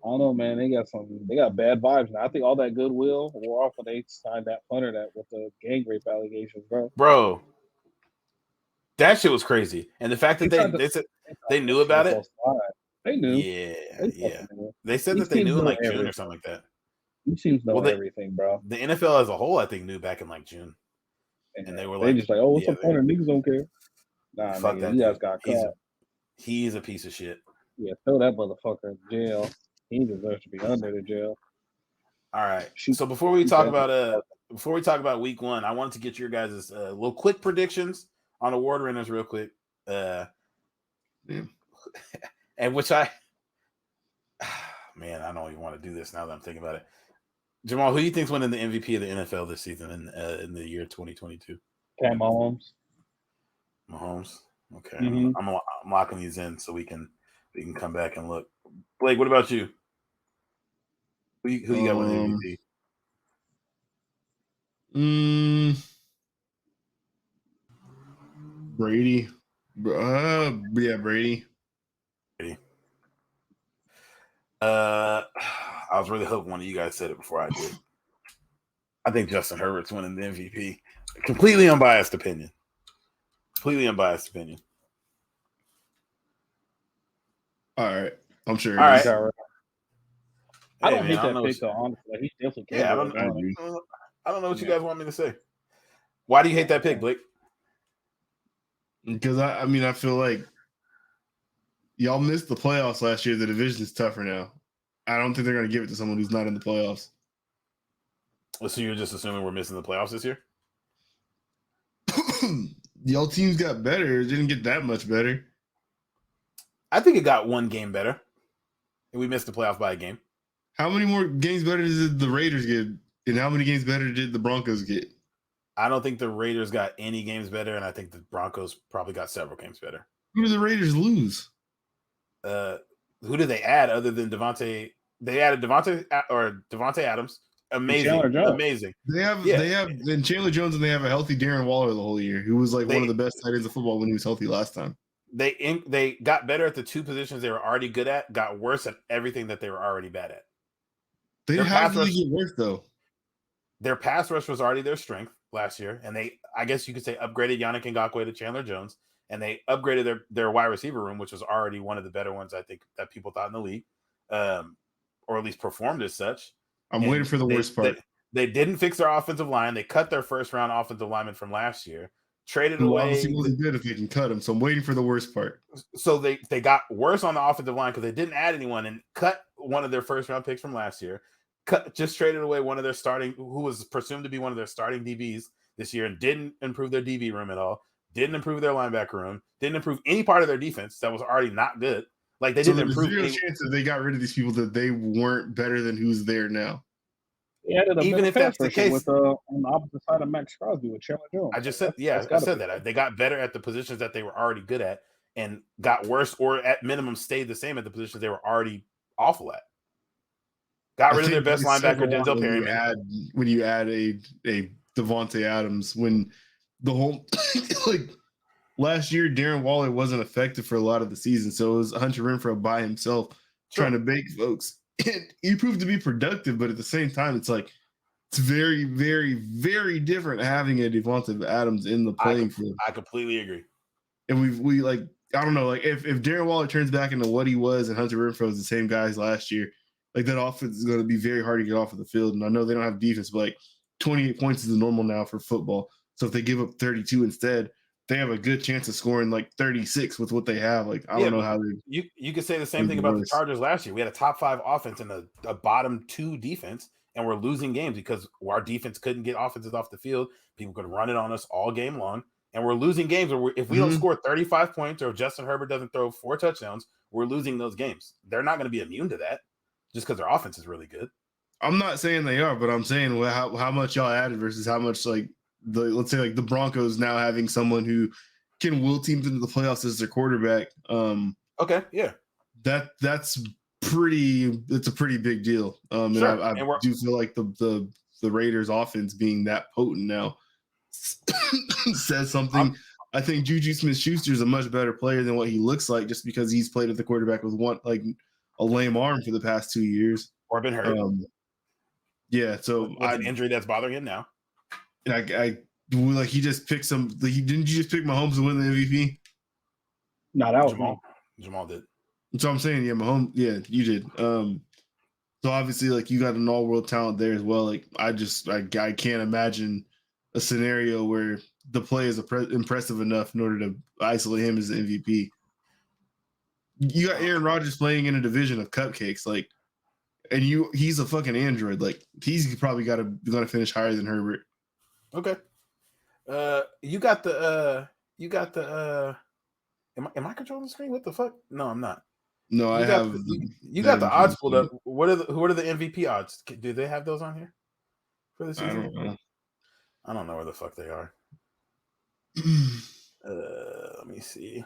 S2: I don't know, man. They got bad vibes now. I think all that goodwill wore off when they signed that punter with the gang rape allegations, bro.
S3: Bro, that shit was crazy. And the fact that they knew about it.
S2: They knew.
S3: Yeah. They said that they knew in like June or something like that.
S2: These teams know everything, bro.
S3: The NFL as a whole, I think, knew back in like June. And they were like,
S2: just like, oh, what's the punter? Niggas don't care. Nah,
S3: fuck
S2: nigga,
S3: that.
S2: you guys got caught.
S3: He's a piece of shit.
S2: Yeah, throw that motherfucker in jail. He deserves to be under the jail.
S3: All right. So before we talk about week 1, I wanted to get your guys' little quick predictions on award winners real quick. And which I don't even want to do this now that I'm thinking about it. Jamal, who do you think's winning the MVP of the NFL this season in the year 2022?
S2: Pat Mahomes.
S3: Okay.
S2: Mm-hmm.
S3: I'm locking these in so we can come back and look. Blake, what about you? Who you got winning MVP?
S1: Brady. Yeah, Brady.
S3: I was really hoping one of you guys said it before I did. I think Justin Herbert's winning the MVP. Completely unbiased opinion. All
S1: right. I'm sure.
S3: All right.
S2: I don't hate that pick, though, honestly. Like, he definitely can.
S3: Yeah, I don't know what you guys want me to say. Why do you hate that pick, Blake?
S1: Because, I feel like y'all missed the playoffs last year. The division is tougher now. I don't think they're going to give it to someone who's not in the playoffs.
S3: So you're just assuming we're missing the playoffs this year?
S1: Y'all teams got better. It didn't get that much better.
S3: I think it got one game better. And we missed the playoffs by a game.
S1: How many more games better did the Raiders get? And how many games better did the Broncos get?
S3: I don't think the Raiders got any games better, and I think the Broncos probably got several games better.
S1: Who did the Raiders lose?
S3: Who did they add other than Devontae? They added Devontae Adams. Amazing.
S1: They have then Chandler Jones, and they have a healthy Darren Waller the whole year, who was like one of the best tight ends of football when he was healthy last time.
S3: They got better at the 2 positions they were already good at, got worse at everything that they were already bad at.
S1: They didn't have to get worse though.
S3: Their pass rush was already their strength last year, and they, I guess you could say, upgraded Yannick Ngakoue to Chandler Jones, and they upgraded their wide receiver room, which was already one of the better ones I think that people thought in the league, or at least performed as such.
S1: I'm waiting for the worst part.
S3: They didn't fix their offensive line. They cut their first round offensive lineman from last year, traded away.
S1: Obviously wasn't good if they can cut him, so I'm waiting for the worst part.
S3: So they got worse on the offensive line because they didn't add anyone and cut one of their first round picks from last year, just traded away one of their starting, who was presumed to be one of their starting DBs this year, and didn't improve their DB room at all. Didn't improve their linebacker room. Didn't improve any part of their defense that was already not good. Like they didn't improve.
S1: There's zero chance that they got rid of these people that they weren't better than who's there now.
S3: Even if that's the case,
S2: with on the opposite side of Max Crosby with Chandler Jones.
S3: I just said, I said that they got better at the positions that they were already good at, and got worse, or at minimum stayed the same at the positions they were already awful at. Got rid of their best linebacker, Denzel Perryman.
S1: When you add a Devontae Adams, when the whole like last year, Darren Waller wasn't effective for a lot of the season, so it was Hunter Renfrow by himself trying to bake folks. And he proved to be productive, but at the same time, it's like it's very, very, very different having a Devontae Adams in the playing field.
S3: I completely agree.
S1: And we like, I don't know, like if Darren Waller turns back into what he was and Hunter Renfrow is the same guy as last year, like that offense is going to be very hard to get off of the field. And I know they don't have defense, but like 28 points is the normal now for football. So if they give up 32 instead, they have a good chance of scoring like 36 with what they have. Like I don't know how they.
S3: You could say the same thing about the Chargers last year. We had a top 5 offense and a bottom 2 defense, and we're losing games because our defense couldn't get offenses off the field. People could run it on us all game long, and we're losing games. Or if we don't score 35 points, or if Justin Herbert doesn't throw 4 touchdowns, we're losing those games. They're not going to be immune to that just because their offense is really good.
S1: I'm not saying they are, but I'm saying how much y'all added versus how much like. Let's say like the Broncos now having someone who can will teams into the playoffs as their quarterback.
S3: Okay, yeah,
S1: that's a pretty big deal.
S3: Sure.
S1: And I do feel like the Raiders offense being that potent now says something. I think Juju Smith-Schuster is a much better player than what he looks like just because he's played at the quarterback with a lame arm for the past 2 years
S3: or been hurt.
S1: Yeah, so
S3: with an injury that's bothering him now.
S1: I like he just picked some. Didn't you just pick Mahomes to win the MVP?
S2: No, that was
S3: Jamal did.
S1: So I'm saying, yeah, Mahomes. Yeah, you did. So obviously, like you got an all-world talent there as well. Like I can't imagine a scenario where the play is impressive enough in order to isolate him as the MVP. You got Aaron Rodgers playing in a division of cupcakes, like, and he's a fucking android. Like he's probably gonna finish higher than Herbert.
S3: Okay. You got the am I controlling the screen? What the fuck? No, I'm not.
S1: No, I have
S3: you got the odds pulled up. What are the MVP odds? Do they have those on here for the season?
S1: I don't know.
S3: I don't know where the fuck they are. Let me see.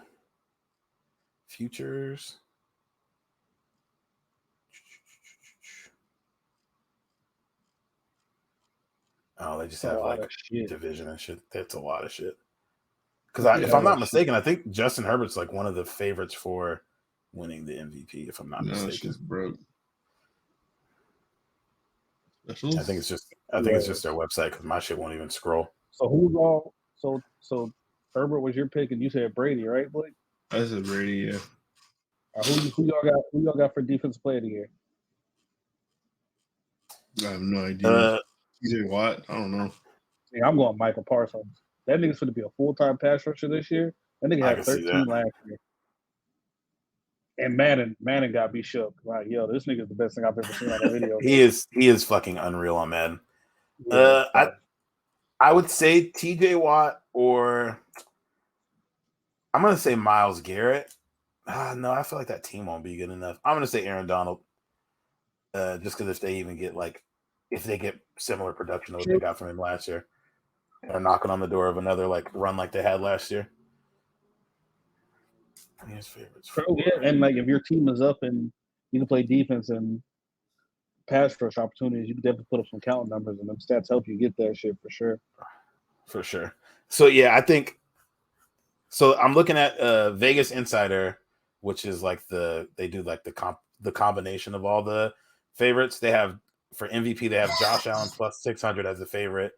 S3: Futures. Oh, they just have like division and shit. That's a lot of shit. Because if I'm not mistaken, I think Justin Herbert's like one of the favorites for winning the MVP. If I'm not mistaken,
S1: it's just broke.
S3: Specials? I think it's just their website because my shit won't even scroll.
S2: So who's all? So Herbert was your pick, and you said Brady, right, Blake?
S1: I said Brady, yeah.
S2: Who y'all got for defensive player of the year?
S1: I have no idea. TJ Watt? I don't know.
S2: Yeah, I'm going Michael Parsons. That nigga's going to be a full-time pass rusher this year. That nigga had 13 last year. And Madden got me shook. Like, yo, this nigga's the best thing I've ever seen on a video.
S3: He is fucking unreal on Madden. Yeah, I would say TJ Watt, or I'm going to say Myles Garrett. No, I feel like that team won't be good enough. I'm going to say Aaron Donald. Just because if they get similar production to what they got from him last year, they're knocking on the door of another like run like they had last year. His favorites.
S2: Yeah, and like if your team is up and you can play defense and pass rush opportunities, you can definitely put up some count numbers, and them stats help you get that shit for sure.
S3: For sure. So yeah, I think. So I'm looking at Vegas Insider, which is like they do like the combination of all the favorites. They have for MVP, they have Josh Allen plus 600 as a favorite.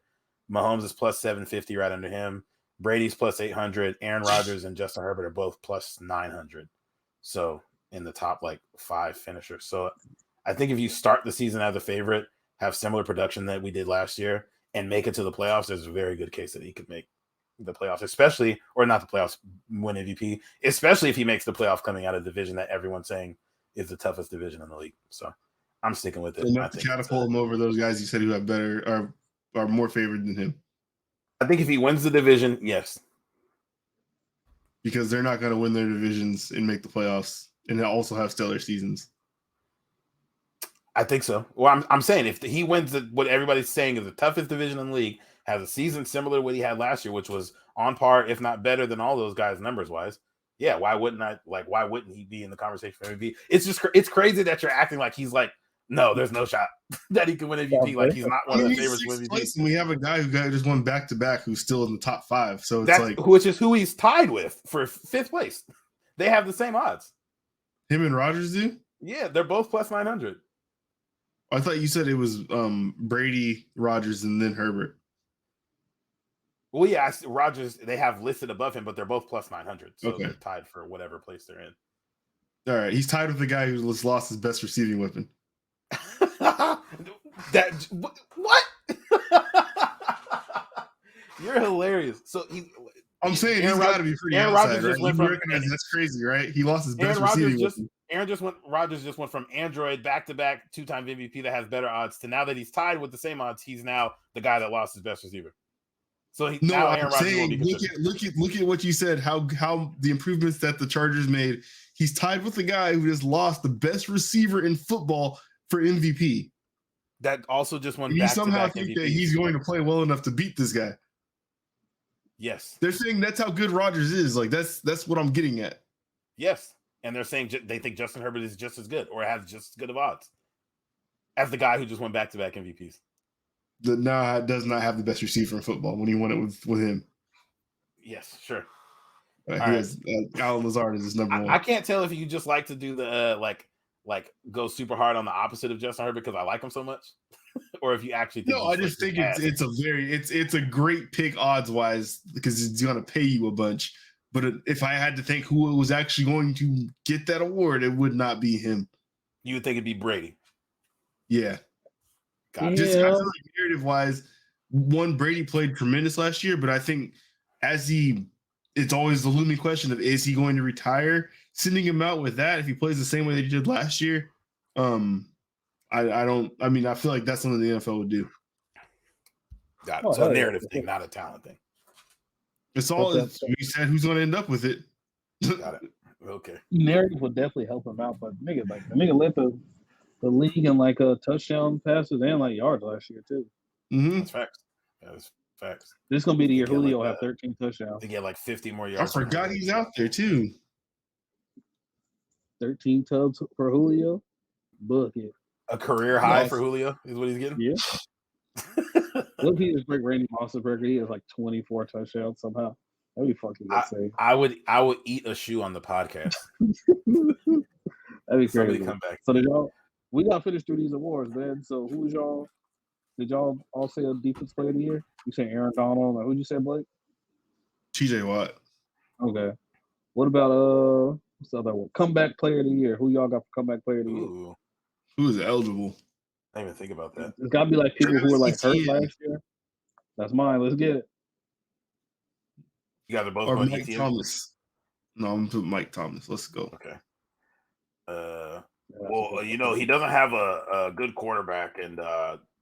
S3: Mahomes is plus 750 right under him. Brady's plus 800. Aaron Rodgers and Justin Herbert are both plus 900. So in the top like 5 finishers. So I think if you start the season as a favorite, have similar production that we did last year, and make it to the playoffs, there's a very good case that he could make the playoffs, especially, or not the playoffs, win MVP, especially if he makes the playoff coming out of a division that everyone's saying is the toughest division in the league. So I'm sticking with it.
S1: Enough to catapult him over those guys you said who have better are more favored than him.
S3: I think if he wins the division, yes.
S1: Because they're not going to win their divisions and make the playoffs and also have stellar seasons.
S3: I think so. Well, I'm saying if he wins what everybody's saying is the toughest division in the league, has a season similar to what he had last year, which was on par, if not better than all those guys numbers wise. Yeah, why wouldn't he be in the conversation for MVP? It's crazy that you're acting like he's like, no, there's no shot that he can win MVP. Like he's not one of the favorites to win MVP.
S1: And we have a guy who just won back to back who's still in the top 5. So it's
S3: which is who he's tied with for 5th place. They have the same odds.
S1: Him and Rodgers do?
S3: Yeah, they're both plus 900.
S1: I thought you said it was Brady, Rodgers, and then Herbert.
S3: Well, yeah, Rodgers, they have listed above him, but they're both plus 900. So they're tied for whatever place they're in.
S1: All right. He's tied with the guy who lost his best receiving weapon.
S3: What? You're hilarious. So
S1: I'm saying he's got to be pretty outside, right? That's crazy, right? He lost his best receiving weapon.
S3: Rodgers just went from Android back-to-back 2-time MVP that has better odds to now that he's tied with the same odds, he's now the guy that lost his best receiver. So now Aaron Rodgers will be considered.
S1: Look at what you said. How the improvements that the Chargers made. He's tied with the guy who just lost the best receiver in football for MVP.
S3: That also just won.
S1: You somehow think that he's going to play well enough to beat this guy.
S3: Yes,
S1: they're saying that's how good Rodgers is. Like that's what I'm getting at.
S3: Yes, and they're saying they think Justin Herbert is just as good or has just as good of odds as the guy who just went back-to-back MVPs.
S1: Does not have the best receiver in football when he won it with him.
S3: Yes, sure.
S1: Has Allen Lazard is his number one.
S3: I can't tell if you just like to do the like go super hard on the opposite of Justin Herbert because I like him so much, or if you actually think
S1: I just think it's a great pick odds wise because it's gonna pay you a bunch. But if I had to think who was actually going to get that award, it would not be him.
S3: You would think it'd be Brady.
S1: Yeah. Just I feel like narrative wise, Brady played tremendous last year, but I think it's always the looming question of is he going to retire? Sending him out with that, if he plays the same way that he did last year, I feel like that's something the NFL would do.
S3: Got it. So a narrative thing, not a talent thing.
S1: It's all we said who's going to end up with it.
S3: Got it. Okay.
S2: Narrative would definitely help him out, but the nigga led the league in like touchdown passes and like yards last year too.
S1: Mm-hmm.
S3: That's facts. That's facts.
S2: This is gonna be the year Julio have 13 touchdowns.
S3: They get like 50 more yards.
S1: I forgot he's out there too.
S2: 13 tubs for Julio. Book it.
S3: A career high for Julio is what he's getting.
S2: Yeah. Look, he just break Randy Moss's record. He has like 24 touchdowns somehow. That'd be fucking insane.
S3: I would eat a shoe on the podcast.
S2: That'd be crazy.
S3: Come back.
S2: So we got to finish through these awards, man. So who was y'all? Did y'all all say a defense player of the year? You say Aaron Donald. Who'd you say, Blake?
S1: TJ Watt.
S2: Okay. What about what's the other one? Comeback player of the year. Who y'all got for comeback player of the year?
S1: Who is eligible?
S3: I didn't even think about that.
S2: It's gotta be like people who were like hurt last year. That's mine. Let's get it.
S3: You guys are both
S1: or
S3: going
S1: Mike
S3: ETN?
S1: Thomas. No, I'm putting Mike Thomas. Let's go.
S3: Okay. Well, he doesn't have a good quarterback, and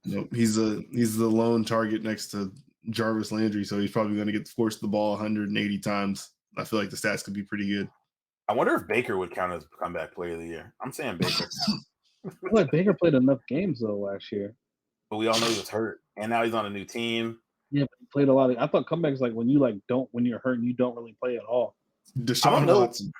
S1: nope, he's the lone target next to Jarvis Landry, so he's probably going to get forced the ball 180 times. I feel like the stats could be pretty good.
S3: I wonder if Baker would count as comeback player of the year. I'm saying Baker.
S2: But Baker played enough games though last year.
S3: But we all know he was hurt, and now he's on a new team.
S2: Yeah, but he played a lot of. I thought comebacks like when you're hurt and you don't really play at all.
S1: Deshaun Watson.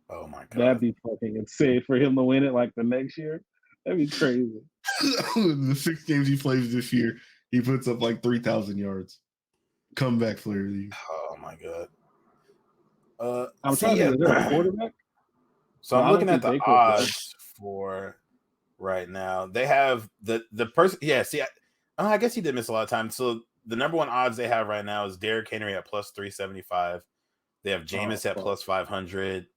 S3: Oh my god,
S2: that'd be fucking insane for him to win it like the next year. That'd be crazy.
S1: The 6 games he plays this year, he puts up like 3,000 yards. Comeback player of the year.
S3: Oh my god.
S2: I'm trying to think, is there a quarterback?
S3: So I'm looking at the odds for right now. They have the person. Yeah, see, I guess he did miss a lot of time. So the number one odds they have right now is Derrick Henry at plus 375. They have Jameis at plus 500.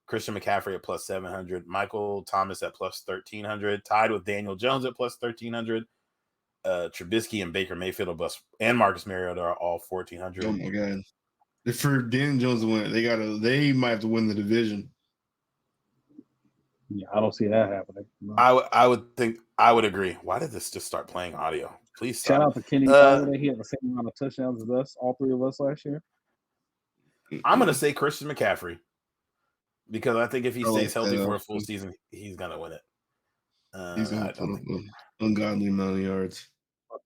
S3: Christian McCaffrey at plus 700. Michael Thomas at plus 1,300. Tied with Daniel Jones at plus 1,300. Trubisky and Baker Mayfield and Marcus Mariota are all 1,400.
S1: Oh my god! For Daniel Jones to win, they might have to win the division.
S2: Yeah, I don't see that happening. No.
S3: I would agree. Why did this just start playing audio? Please stop.
S2: Shout out to Kenny Galladay. He had the same amount of touchdowns as us, all three of us last year.
S3: I'm gonna say Christian McCaffrey because I think if he stays healthy for a full
S1: season,
S3: season, he's gonna win it.
S1: He's gonna put up an ungodly amount of yards.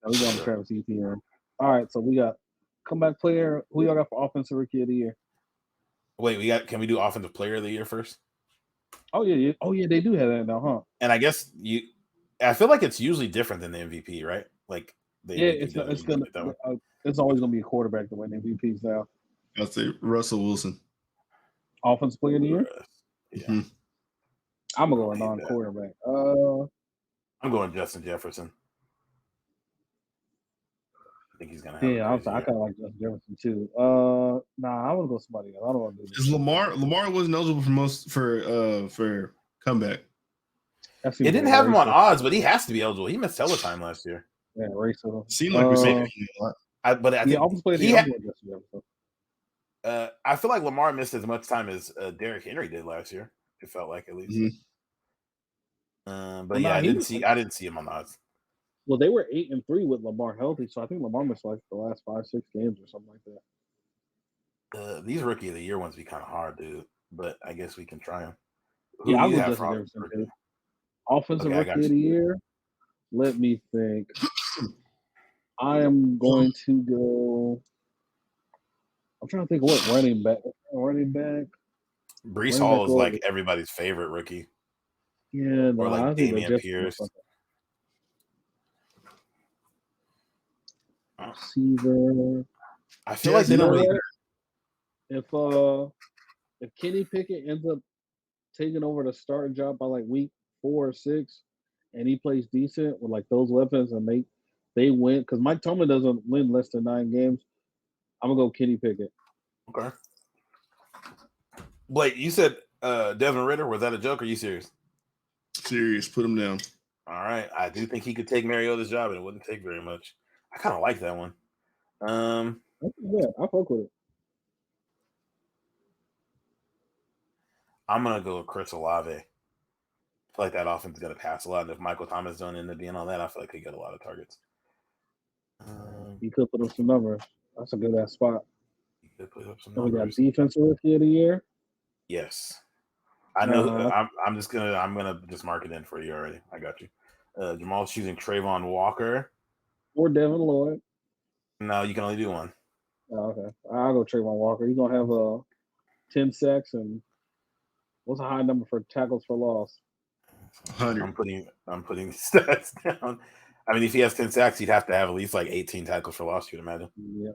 S2: Okay, we got Travis Etienne. All right, so we got comeback player. Who y'all got for offensive rookie of the year?
S3: Wait, can we do offensive player of the year first?
S2: Oh yeah. Oh yeah, they do have that now, huh?
S3: And I guess I feel like it's usually different than the MVP, right? Like
S2: it's always gonna be a quarterback to win MVPs now.
S1: I'll say Russell Wilson.
S2: Offensive player of the year?
S3: Yeah.
S2: Mm-hmm. I'm gonna go a non-quarterback.
S3: I'm going Justin Jefferson. I think he's gonna have
S2: I kind of like Justin Jefferson too. Nah, I want to go somebody else. I don't want to do this.
S1: Is Lamar wasn't eligible for comeback.
S3: It didn't have him on odds, but he has to be eligible. He missed hella time last year.
S2: Yeah, racism.
S1: Seemed like we said a lot.
S3: I think
S2: offensive player
S3: I feel like Lamar missed as much time as Derrick Henry did last year. It felt like at least.
S1: Mm-hmm.
S3: But I didn't see him on the odds.
S2: Well, they were 8-3 with Lamar healthy, so I think Lamar missed like the last 5-6 games or something like
S3: that. These rookie of the year ones be kind of hard, dude. But I guess we can try them.
S2: Yeah, I'll go Justin Jefferson. Offensive rookie of the year. Let me think. I am going to go. I'm trying to think of what running back.
S3: Breece Hall is like everybody's favorite rookie.
S2: Yeah,
S3: or like Dameon Pierce.
S2: Receiver.
S3: I feel like they don't really.
S2: If Kenny Pickett ends up taking over the starting job by like week 4 or 6, and he plays decent with like those weapons, and they win because Mike Tomlin doesn't win less than 9 games, I'm gonna go Kenny Pickett.
S3: Okay. Blake, you said Desmond Ridder. Was that a joke? Or are you serious?
S1: Serious. Put him down.
S3: All right. I do think he could take Mariota's job, and it wouldn't take very much. I kind of like that one.
S2: Yeah, I fuck with it.
S3: I'm gonna go with Chris Olave. I feel like that offense is gonna pass a lot, and if Michael Thomas don't end up being on that, I feel like he got a lot of targets.
S2: He could put up some numbers. That's a good ass spot.
S3: He could put up some
S2: numbers. We got defensive rookie of the year.
S3: Yes, I know. I'm gonna just mark it in for you already. I got you. Jamal's choosing Trayvon Walker
S2: or Devin Lloyd.
S3: No, you can only do one.
S2: Oh, okay, I'll go Trayvon Walker. He's gonna have 10 sacks and what's a high number for tackles for loss?
S1: 100.
S3: I'm putting stats down. I mean, if he has 10 sacks, he'd have to have at least like 18 tackles for loss. You'd imagine.
S2: Yeah,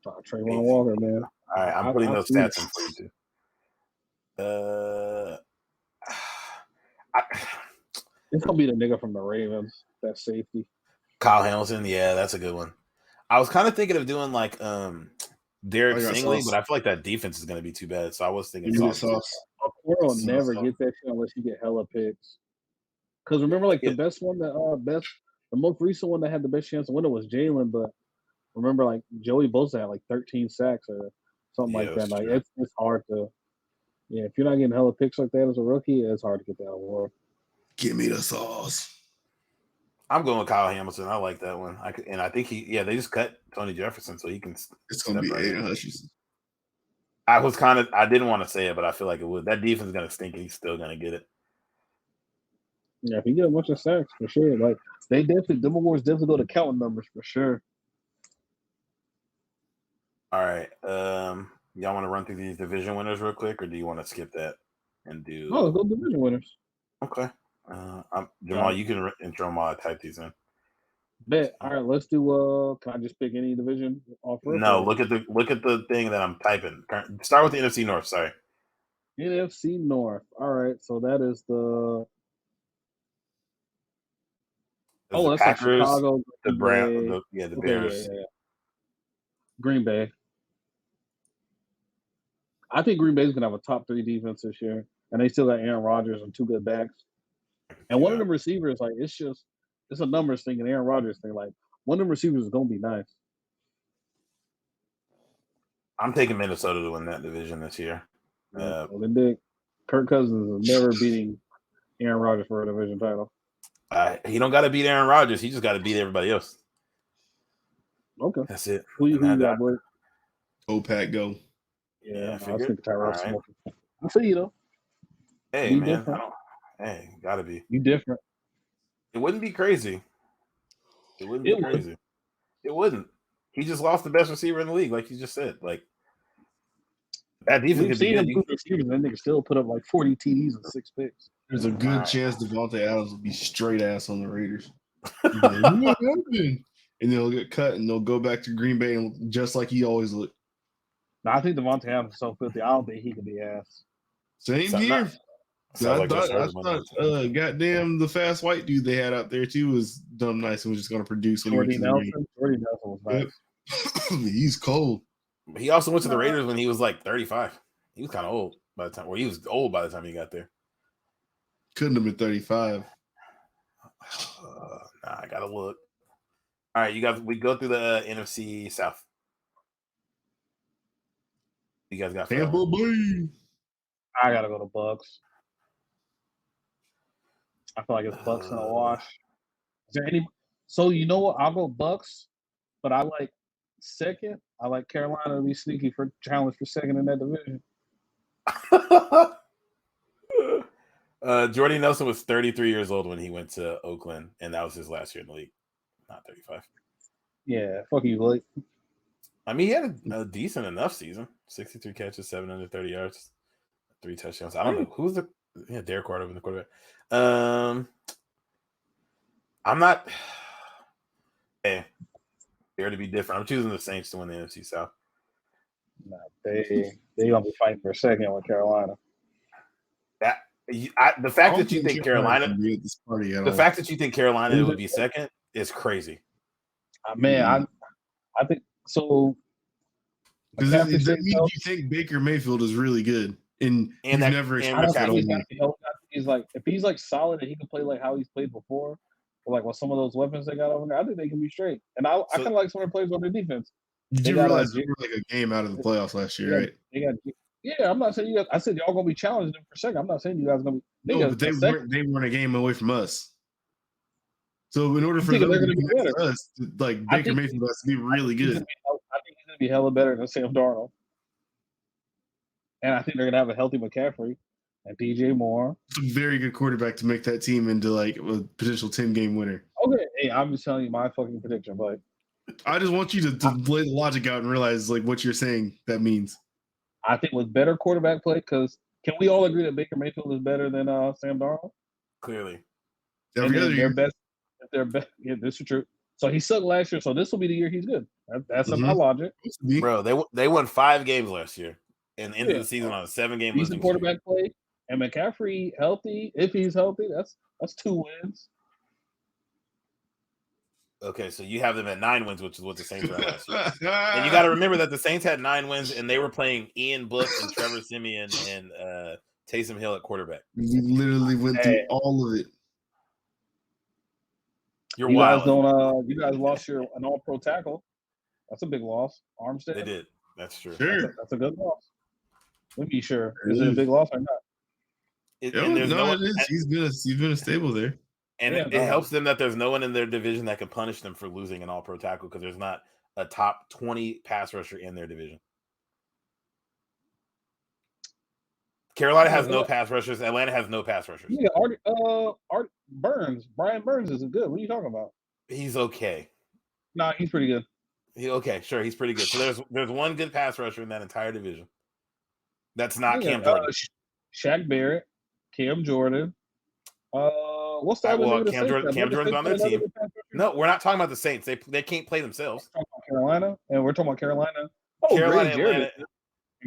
S2: Trayvon Walker, man.
S3: All right, I'm putting those stats in for you too.
S2: It's gonna be the nigga from the Ravens. That safety.
S3: Kyle Hamilton, yeah, that's a good one. I was kind of thinking of doing like Derek Stingley, but I feel like that defense is going to be too bad. So I was thinking
S2: Sauce. Will never get that shit unless you get hella picks. Because remember, like the best one, the most recent one that had the best chance to win it was Jalen. But remember, like Joey Bosa had like 13 sacks or something like that. Like it's hard to. Yeah, if you're not getting hella picks like that as a rookie, it's hard to get that award.
S1: Give me the sauce.
S3: I'm going with Kyle Hamilton. I like that one. I think they just cut Tony Jefferson, so he can.
S1: It's going to be Aiden Hutchinson.
S3: I didn't want to say it, but I feel like it would. That defense is going to stink, and he's still going to get it.
S2: Yeah, if he get a bunch of sacks, for sure. Like, the Awards definitely go to counting numbers, for sure.
S3: All right. Y'all want to run through these division winners real quick, or do you want to skip that and do?
S2: Oh, let's go division winners.
S3: Okay. Jamal, you can intro them while I type these in.
S2: Bet. All right, let's do. Can I just pick any division off?
S3: No, look at the thing that I'm typing. Start with the NFC North. Sorry.
S2: NFC North. All right, so that is the.
S3: That's
S2: Packers, like Chicago.
S3: The Browns. The Bears.
S2: Yeah. Green Bay. I think Green Bay's gonna have a top 3 defense this year, and they still got Aaron Rodgers and 2 good backs. And one of them receivers, like it's a numbers thing and Aaron Rodgers thing. Like one of them receivers is gonna be nice.
S3: I'm taking Minnesota to win that division this year.
S2: Kirk Cousins is never beating Aaron Rodgers for a division title.
S3: He don't got to beat Aaron Rodgers. He just got to beat everybody else.
S2: Okay.
S3: That's it.
S2: Who you got, Blake?
S1: Go Pack, go.
S3: Yeah, I
S2: was
S3: figured.
S2: thinking Tyrell
S3: All right.
S2: Smoker. I see you though.
S3: Hey,
S2: You
S3: man.
S2: different.
S3: Gotta be.
S2: You different.
S3: It wouldn't be crazy. It wouldn't be
S2: It would.
S3: crazy. It wouldn't. He just lost the best receiver in the league, like you just said. Like that defense
S2: We've
S3: could be
S2: seen him
S3: good.
S2: lose receivers, and that nigga still put up like 40 TDs and 6 picks.
S1: There's a good
S3: Alright.
S1: chance Devontae Adams will be straight ass on the Raiders. He'll be like, "What happened?" And they'll get cut, and they'll go back to Green Bay and just like he always looked.
S2: No, I think Devontae Adams is so filthy. I don't think he can be ass.
S1: Same
S3: So-
S1: here.
S3: Sounds like Justin
S1: I
S3: Herbert went
S1: thought goddamn the fast white dude they had out there too was dumb nice and was just going to produce when
S2: Jordy
S1: he went to the
S2: Nelson. Jordy Nelson was nice.
S1: Raiders. He's cold.
S3: But he also went to the Raiders when he was like 35. He was kind of old by the time. Well, he was old by the time he got there.
S1: Couldn't have been 35.
S3: I gotta look. All right, you guys. We go through the NFC South. You guys got
S1: Tampa Bay.
S2: I gotta go to Bucks. I feel like it's Bucks in a wash. Is there any? So you know what? I'll go Bucks, but I like second. I like Carolina to be sneaky for challenge for second in that division.
S3: Jordy Nelson was 33 years old when he went to Oakland, and that was his last year in the league. Not 35.
S2: Yeah, fuck you, Blake.
S3: I mean, he had a decent enough season. 63 catches, 730 yards, 3 touchdowns. I don't know who's the Derek Carter in the quarterback. I'm not. Hey, dare to be different. I'm choosing the Saints to win the NFC South.
S2: Nah, they gonna be fighting for a second with Carolina.
S3: The fact that you think Carolina, the fact that you think Carolina would be second is crazy.
S2: Man, I think so.
S1: Does that mean you think Baker Mayfield is really good? And you've never
S2: he's like, if he's like solid and he can play like how he's played before, or like with some of those weapons they got over there, I think they can be straight. And I kind of like some of the players on their defense.
S1: You do realize they were like a game out of the playoffs last year, right?
S2: Yeah, I'm not saying you guys. I said y'all gonna be challenging them for second. I'm not saying you guys gonna be.
S1: No, but they weren't a game away from us. So in order for them to be better, us, like Baker Mayfield has to be really good.
S2: I think he's gonna be hella better than Sam Darnold. And I think they're gonna have a healthy McCaffrey and DJ Moore.
S1: It's a very good quarterback to make that team into like a potential 10-game winner.
S2: Okay, hey, I'm just telling you my fucking prediction, but
S1: I just want you to lay the logic out and realize like what you're saying that means.
S2: I think with better quarterback play, because can we all agree that Baker Mayfield is better than Sam Darnold?
S3: Clearly.
S1: Every other year.
S2: They're best. Yeah, this is true. So he sucked last year, so this will be the year he's good. That's my logic.
S3: Bro, they won 5 games last year and ended the season on a 7-game losing
S2: decent quarterback play. And McCaffrey healthy, if he's healthy, that's 2 wins.
S3: Okay, so you have them at 9 wins, which is what the Saints were last year. And you got to remember that the Saints had 9 wins, and they were playing Ian Book and Trevor Siemian and Taysom Hill at quarterback.
S1: We literally went through all of it.
S3: You guys
S2: lost an all-pro tackle. That's a big loss. Armstead.
S3: They did. That's true.
S1: Sure.
S2: That's a good loss. Let me be sure. Is it a big loss or not?
S1: It is. He's been a stable there.
S3: And it helps them that there's no one in their division that can punish them for losing an all-pro tackle because there's not a top 20 pass rusher in their division. Carolina has no pass rushers. Atlanta has no pass rushers.
S2: Yeah, Art Burns. Brian Burns isn't good. What are you talking about?
S3: He's okay.
S2: Nah, he's pretty good.
S3: He's pretty good. So there's one good pass rusher in that entire division. That's not Cam Jordan.
S2: Shaq Barrett, Cam Jordan. What's the other
S3: Cam Jordan's on their team. No, we're not talking about the Saints. They can't play themselves.
S2: We're talking about Carolina, and we're talking about Carolina. Oh,
S3: Carolina,
S2: Atlanta.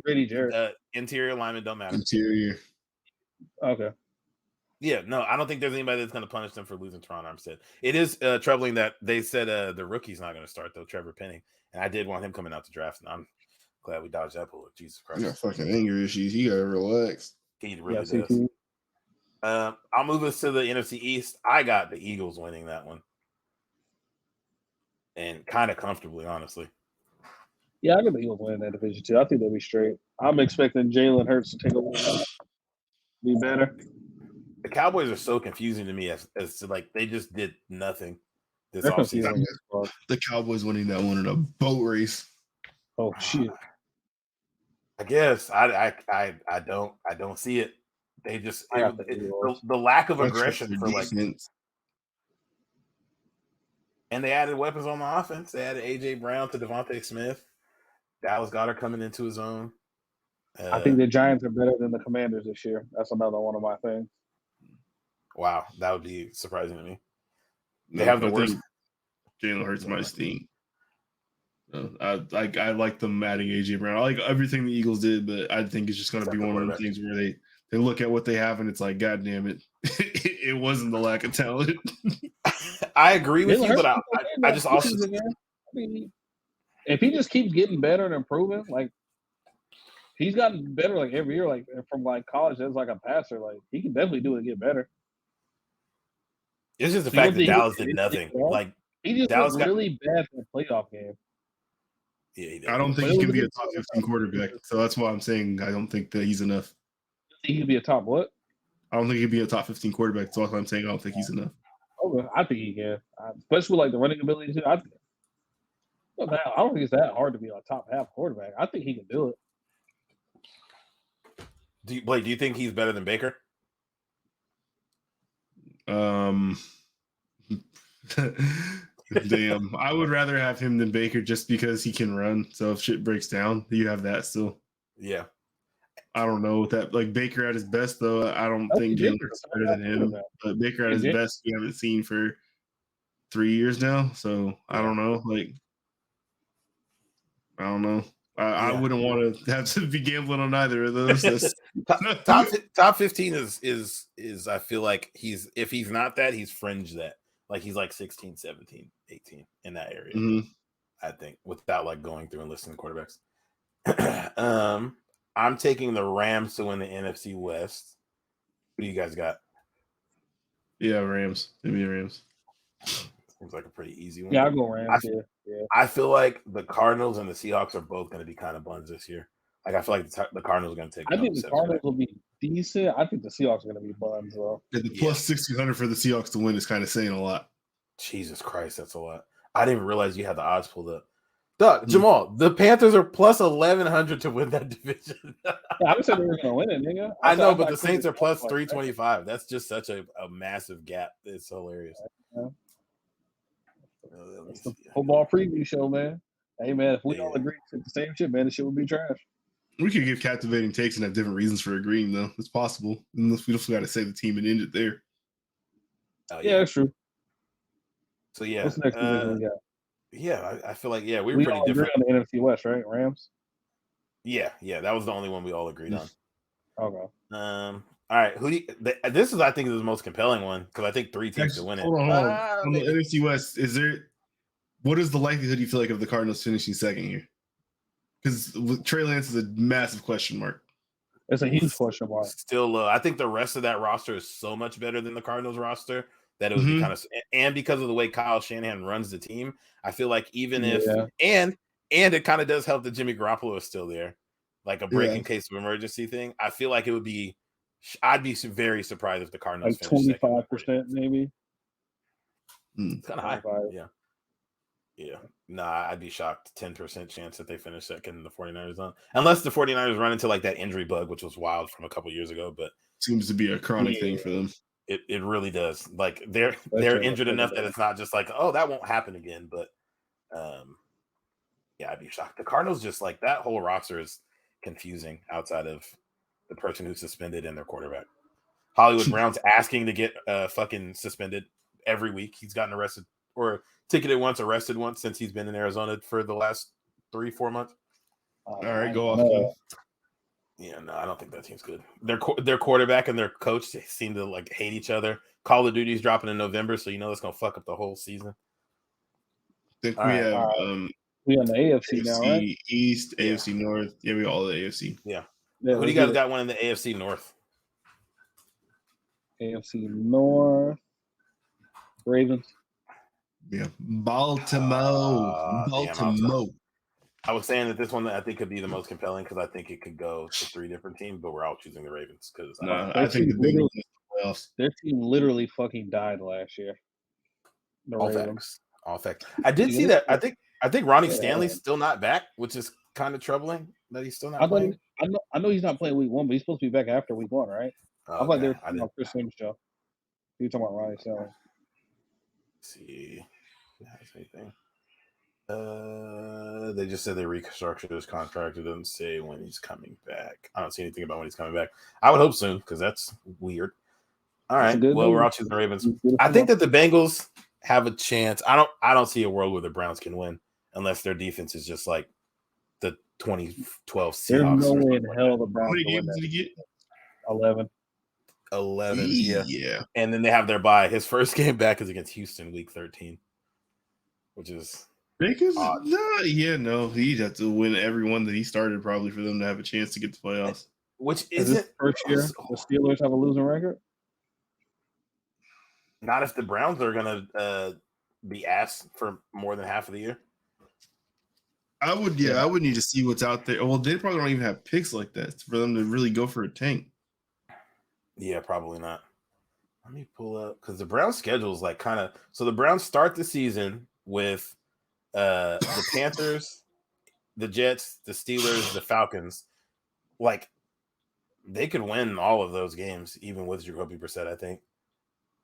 S2: Grady
S3: Jarrett. Interior alignment don't matter.
S1: Interior.
S2: Okay.
S3: Yeah, no, I don't think there's anybody that's going to punish them for losing Teron Armstead. It is troubling that they said the rookie's not going to start, though, Trevor Penning. And I did want him coming out to draft, and I'm glad we dodged that bullet. Jesus Christ.
S1: You got fucking anger issues. You got to relax.
S3: He really does. I'll move us to the NFC East. I got the Eagles winning that one. And kind of comfortably, honestly.
S2: Yeah, I got the Eagles winning that division, too. I think they'll be straight. I'm expecting Jalen Hurts to take a little be better.
S3: The Cowboys are so confusing to me as to like they just did nothing this
S2: They're
S3: offseason.
S2: confusing as fuck.
S1: The Cowboys winning that one in a boat race.
S2: Oh shit.
S3: I guess I don't see it. They just
S2: I got the Eagles.
S3: the lack of
S1: I trust
S3: aggression
S1: their
S3: for like,
S1: defense.
S3: and they added weapons on the offense. They added AJ Brown to Devontae Smith. Dallas Goedert coming into his own.
S2: I think the Giants are better than the Commanders this year. That's another one of my things.
S3: Wow, that would be surprising to me. They
S1: No,
S3: have the
S1: I
S3: worst.
S1: think Jalen Hurts my steam. I like them adding AJ Brown. I like everything the Eagles did, but I think it's just going to be one of those things where they look at what they have and it's like, God damn it, it wasn't the lack of talent.
S3: I agree with
S2: Jalen
S3: you, but
S2: Hurts
S3: I just also
S2: I mean, if he just keeps getting better and improving, like he's gotten better like every year, like from like college as like a passer, like he can definitely do it and get better.
S3: it's just the
S2: So you
S3: fact
S2: don't
S3: that
S2: think
S3: Dallas
S2: he-
S3: did nothing.
S2: Yeah. He just
S3: Dallas
S2: looked really bad in the playoff game.
S3: Yeah, he did.
S1: I don't think
S2: But
S1: he
S2: it
S1: can
S2: was
S1: be
S2: a
S1: a
S2: good
S1: top
S2: team.
S1: 15 quarterback. So that's why I'm saying I don't think that he's enough.
S2: He could be a top what?
S1: I don't think he'd be a top 15 quarterback. So that's why I'm saying I don't think he's enough.
S2: Okay, I think he can, especially with like the running ability too. I don't think it's that hard to be a top half quarterback. I think he can do it.
S3: Blake, do you think he's better than Baker?
S1: Damn, I would rather have him than Baker just because he can run. So if shit breaks down, you have that still.
S3: Yeah.
S1: I don't know that like Baker at his best though. I don't think Jalen Hurts is better than him. But Baker at his best, we haven't seen for 3 years now. So I don't know. Like I don't know. I wouldn't want to have to be gambling on either of those.
S3: top 15 is I feel like if he's not that, he's fringe that. Like he's like 16, 17, 18 in that area.
S1: Mm-hmm.
S3: I think without like going through and listing quarterbacks. I'm taking the Rams to win the NFC West. What do you guys got?
S1: Yeah, Rams. Give me the Rams.
S3: Seems like a pretty easy one.
S2: Yeah, I'll go Rams.
S3: I feel like the Cardinals and the Seahawks are both going to be kind of buns this year. Like I feel like the Cardinals are going to take.
S2: I think the Cardinals will be decent. I think the Seahawks are going to be buns though.
S1: Yeah, the plus 1600 for the Seahawks to win is kind of saying a lot.
S3: Jesus Christ, that's a lot. I didn't realize you had the odds pulled up. Jamal, the Panthers are plus 1100 to win that division.
S2: I would say they were going to win it, nigga.
S3: I know, but the Saints are plus 325. That's just such a massive gap. It's hilarious.
S2: It's the football preview show, man. Hey, man, if we all agree to the same shit, man, the shit would be trash.
S1: We could give captivating takes and have different reasons for agreeing, though. It's possible. Unless we just got to say the team and end it there.
S2: Yeah, that's true.
S3: So, yeah.
S2: What's the next division we got?
S3: Yeah, I feel like, we were
S2: we
S3: pretty
S2: all
S3: different.
S2: Agree on the NFC West, right? Rams?
S3: Yeah, that was the only one we all agreed on.
S2: Okay.
S3: All right, this is, I think, is the most compelling one because I think 3 teams to win it.
S1: Hold on. On the NFC West, what is the likelihood you feel like of the Cardinals finishing second here? Because Trey Lance is a massive question mark.
S2: It's a huge question mark.
S3: Still low. I think the rest of that roster is so much better than the Cardinals roster that it would be kind of, and because of the way Kyle Shanahan runs the team, I feel like even if and it kind of does help that Jimmy Garoppolo is still there, like a break in case of emergency thing. I feel like I'd be very surprised if the Cardinals
S2: like 25% maybe.
S3: It's kind of high. Yeah. Nah, I'd be shocked. 10% chance that they finish second in the 49ers on. Unless the 49ers run into like that injury bug, which was wild from a couple years ago, but
S1: seems to be a chronic thing for them.
S3: It really does. Like they're injured enough that it's not just like, oh, that won't happen again. But I'd be shocked. The Cardinals just like that whole roster is confusing outside of the person who's suspended and their quarterback. Hollywood Brown's asking to get fucking suspended every week. He's gotten arrested or ticketed once, arrested once since he's been in Arizona for the last 3-4 months.
S1: All right, go off.
S3: Yeah, no, I don't think that team's good. Their quarterback and their coach seem to like hate each other. Call of Duty's dropping in November, so that's gonna fuck up the whole season.
S1: I think we have
S2: we on the AFC now, right?
S1: East, AFC North. Yeah, we all the AFC.
S3: Yeah. Who do you guys got one in the AFC North?
S2: AFC North. Ravens.
S1: Yeah. Baltimore.
S3: I was saying that this one I think could be the most compelling because I think it could go to 3 different teams, but we're all choosing the Ravens because
S1: I think the Bengals playoffs.
S2: Their team literally fucking died last year. The
S3: All
S2: Ravens.
S3: facts. All facts. I did see that. I think Ronnie Stanley's still not back, which is kind of troubling that he's still not playing.
S2: I know he's not playing week 1, but he's supposed to be back after week 1, right? I thought they were talking about Chris Sims, Joe. You were talking about Ronnie Stanley.
S3: See if it has anything. They just said they restructured his contract. It doesn't say when he's coming back. I don't see anything about when he's coming back. I would hope soon because that's weird. All right. Well, we're all choosing the Ravens. I think that the Bengals have a chance. I don't see a world where the Browns can win unless their defense is just like the 2012 Seahawks.
S2: There's no way in hell the Browns
S1: How many
S2: can win
S1: games did
S2: that.
S1: he get?
S2: 11.
S3: Yeah. And then they have their bye. His first game back is against Houston, week 13, which is
S1: Because he'd have to win every one that he started probably for them to have a chance to get to playoffs.
S3: Which
S2: Is
S3: isn't
S2: this first year the Steelers have a losing record?
S3: not if the Browns are gonna be asked for more than half of the year.
S1: I would need to see what's out there. Well, they probably don't even have picks like that for them to really go for a tank.
S3: Yeah, probably not. Let me pull up because the Browns schedule is like kind of so. The Browns start the season with the Panthers, the Jets, the Steelers, the Falcons. Like they could win all of those games, even with Jacoby Brissett, I think.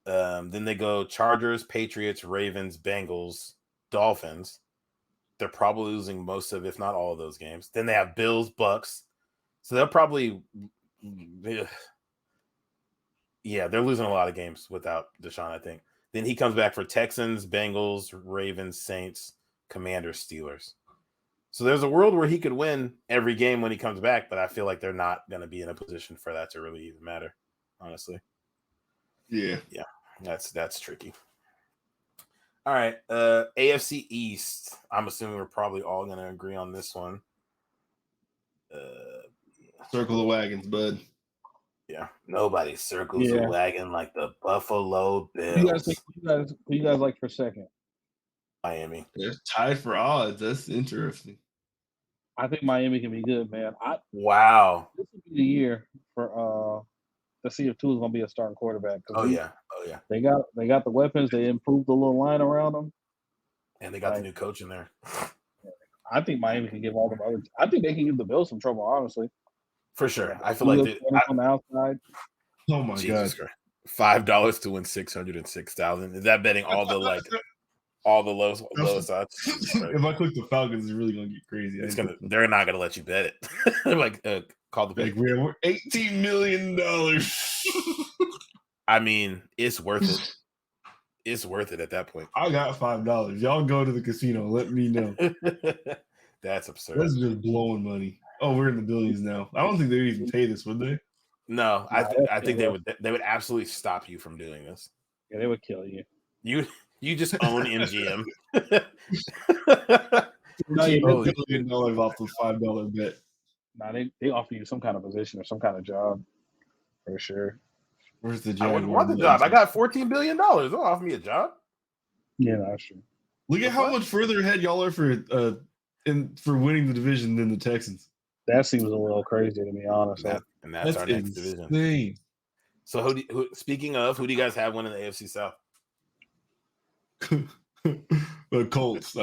S3: Then they go Chargers, Patriots, Ravens, Bengals, Dolphins. They're probably losing most of, if not all of those games. Then they have Bills, Bucks. So they'll probably, they're losing a lot of games without Deshaun, I think. Then he comes back for Texans, Bengals, Ravens, Saints, Commanders, Steelers. So there's a world where he could win every game when he comes back, but I feel like they're not going to be in a position for that to really even matter, honestly.
S1: Yeah.
S3: Yeah, that's tricky. All right, AFC East. I'm assuming we're probably all going to agree on this one.
S1: Circle the wagons, bud.
S3: Yeah, nobody circles the wagon like the Buffalo Bills.
S2: Who you guys like for second?
S3: Miami.
S1: They're tied for odds. That's interesting.
S2: I think Miami can be good, man.
S3: Wow.
S2: This will be the year for to see if Tua's gonna be a starting quarterback.
S3: Oh yeah.
S2: They got the weapons. They improved the little line around them,
S3: and they got the new coach in there.
S2: I think Miami can give all them other. I think they can give the Bills some trouble, honestly.
S3: For sure, I feel like
S2: on the outside.
S1: Oh my God!
S3: $5 to win 606,000. Is that betting all the lowest odds?
S1: If I click the Falcons, it's really gonna get crazy.
S3: They're not gonna let you bet it. Call the pick.
S1: We're $18 million.
S3: I mean, it's worth it. It's worth it at that point.
S1: I got $5. Y'all go to the casino. Let me know.
S3: That's absurd.
S1: That's just blowing money. Oh, we're in the billions now. I don't think they would even pay this, would they?
S3: No, I think they would. They would absolutely stop you from doing this.
S2: Yeah, they would kill you.
S3: You just own MGM.
S1: $1 million off the $5 bet.
S2: Nah, they offer you some kind of position or some kind of job for sure.
S1: Where's the job?
S3: I wouldn't want the job. I got $14 billion. Don't offer me a job.
S2: Yeah, that's true.
S1: Look at how much further ahead y'all are for winning the division than the Texans.
S2: That seems a little crazy to be honest.
S3: That's our next division. So speaking of, who do you guys have winning the AFC South?
S1: The Colts.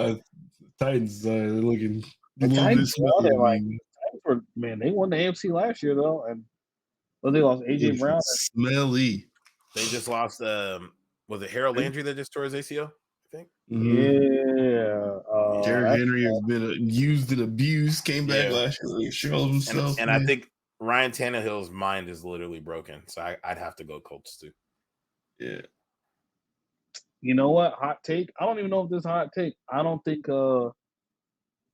S1: Titans are looking
S2: the Titans they won the AFC last year though, and they lost AJ Brown.
S1: Smelly.
S3: They just lost. Was it Harold Landry that just tore his ACL? I think.
S2: Yeah.
S1: Derrick Henry has been used and abused. Came back last year. Showed himself.
S3: And I think Ryan Tannehill's mind is literally broken. So I'd have to go Colts too.
S1: Yeah.
S2: You know what? Hot take. I don't even know if this is a hot take. I don't think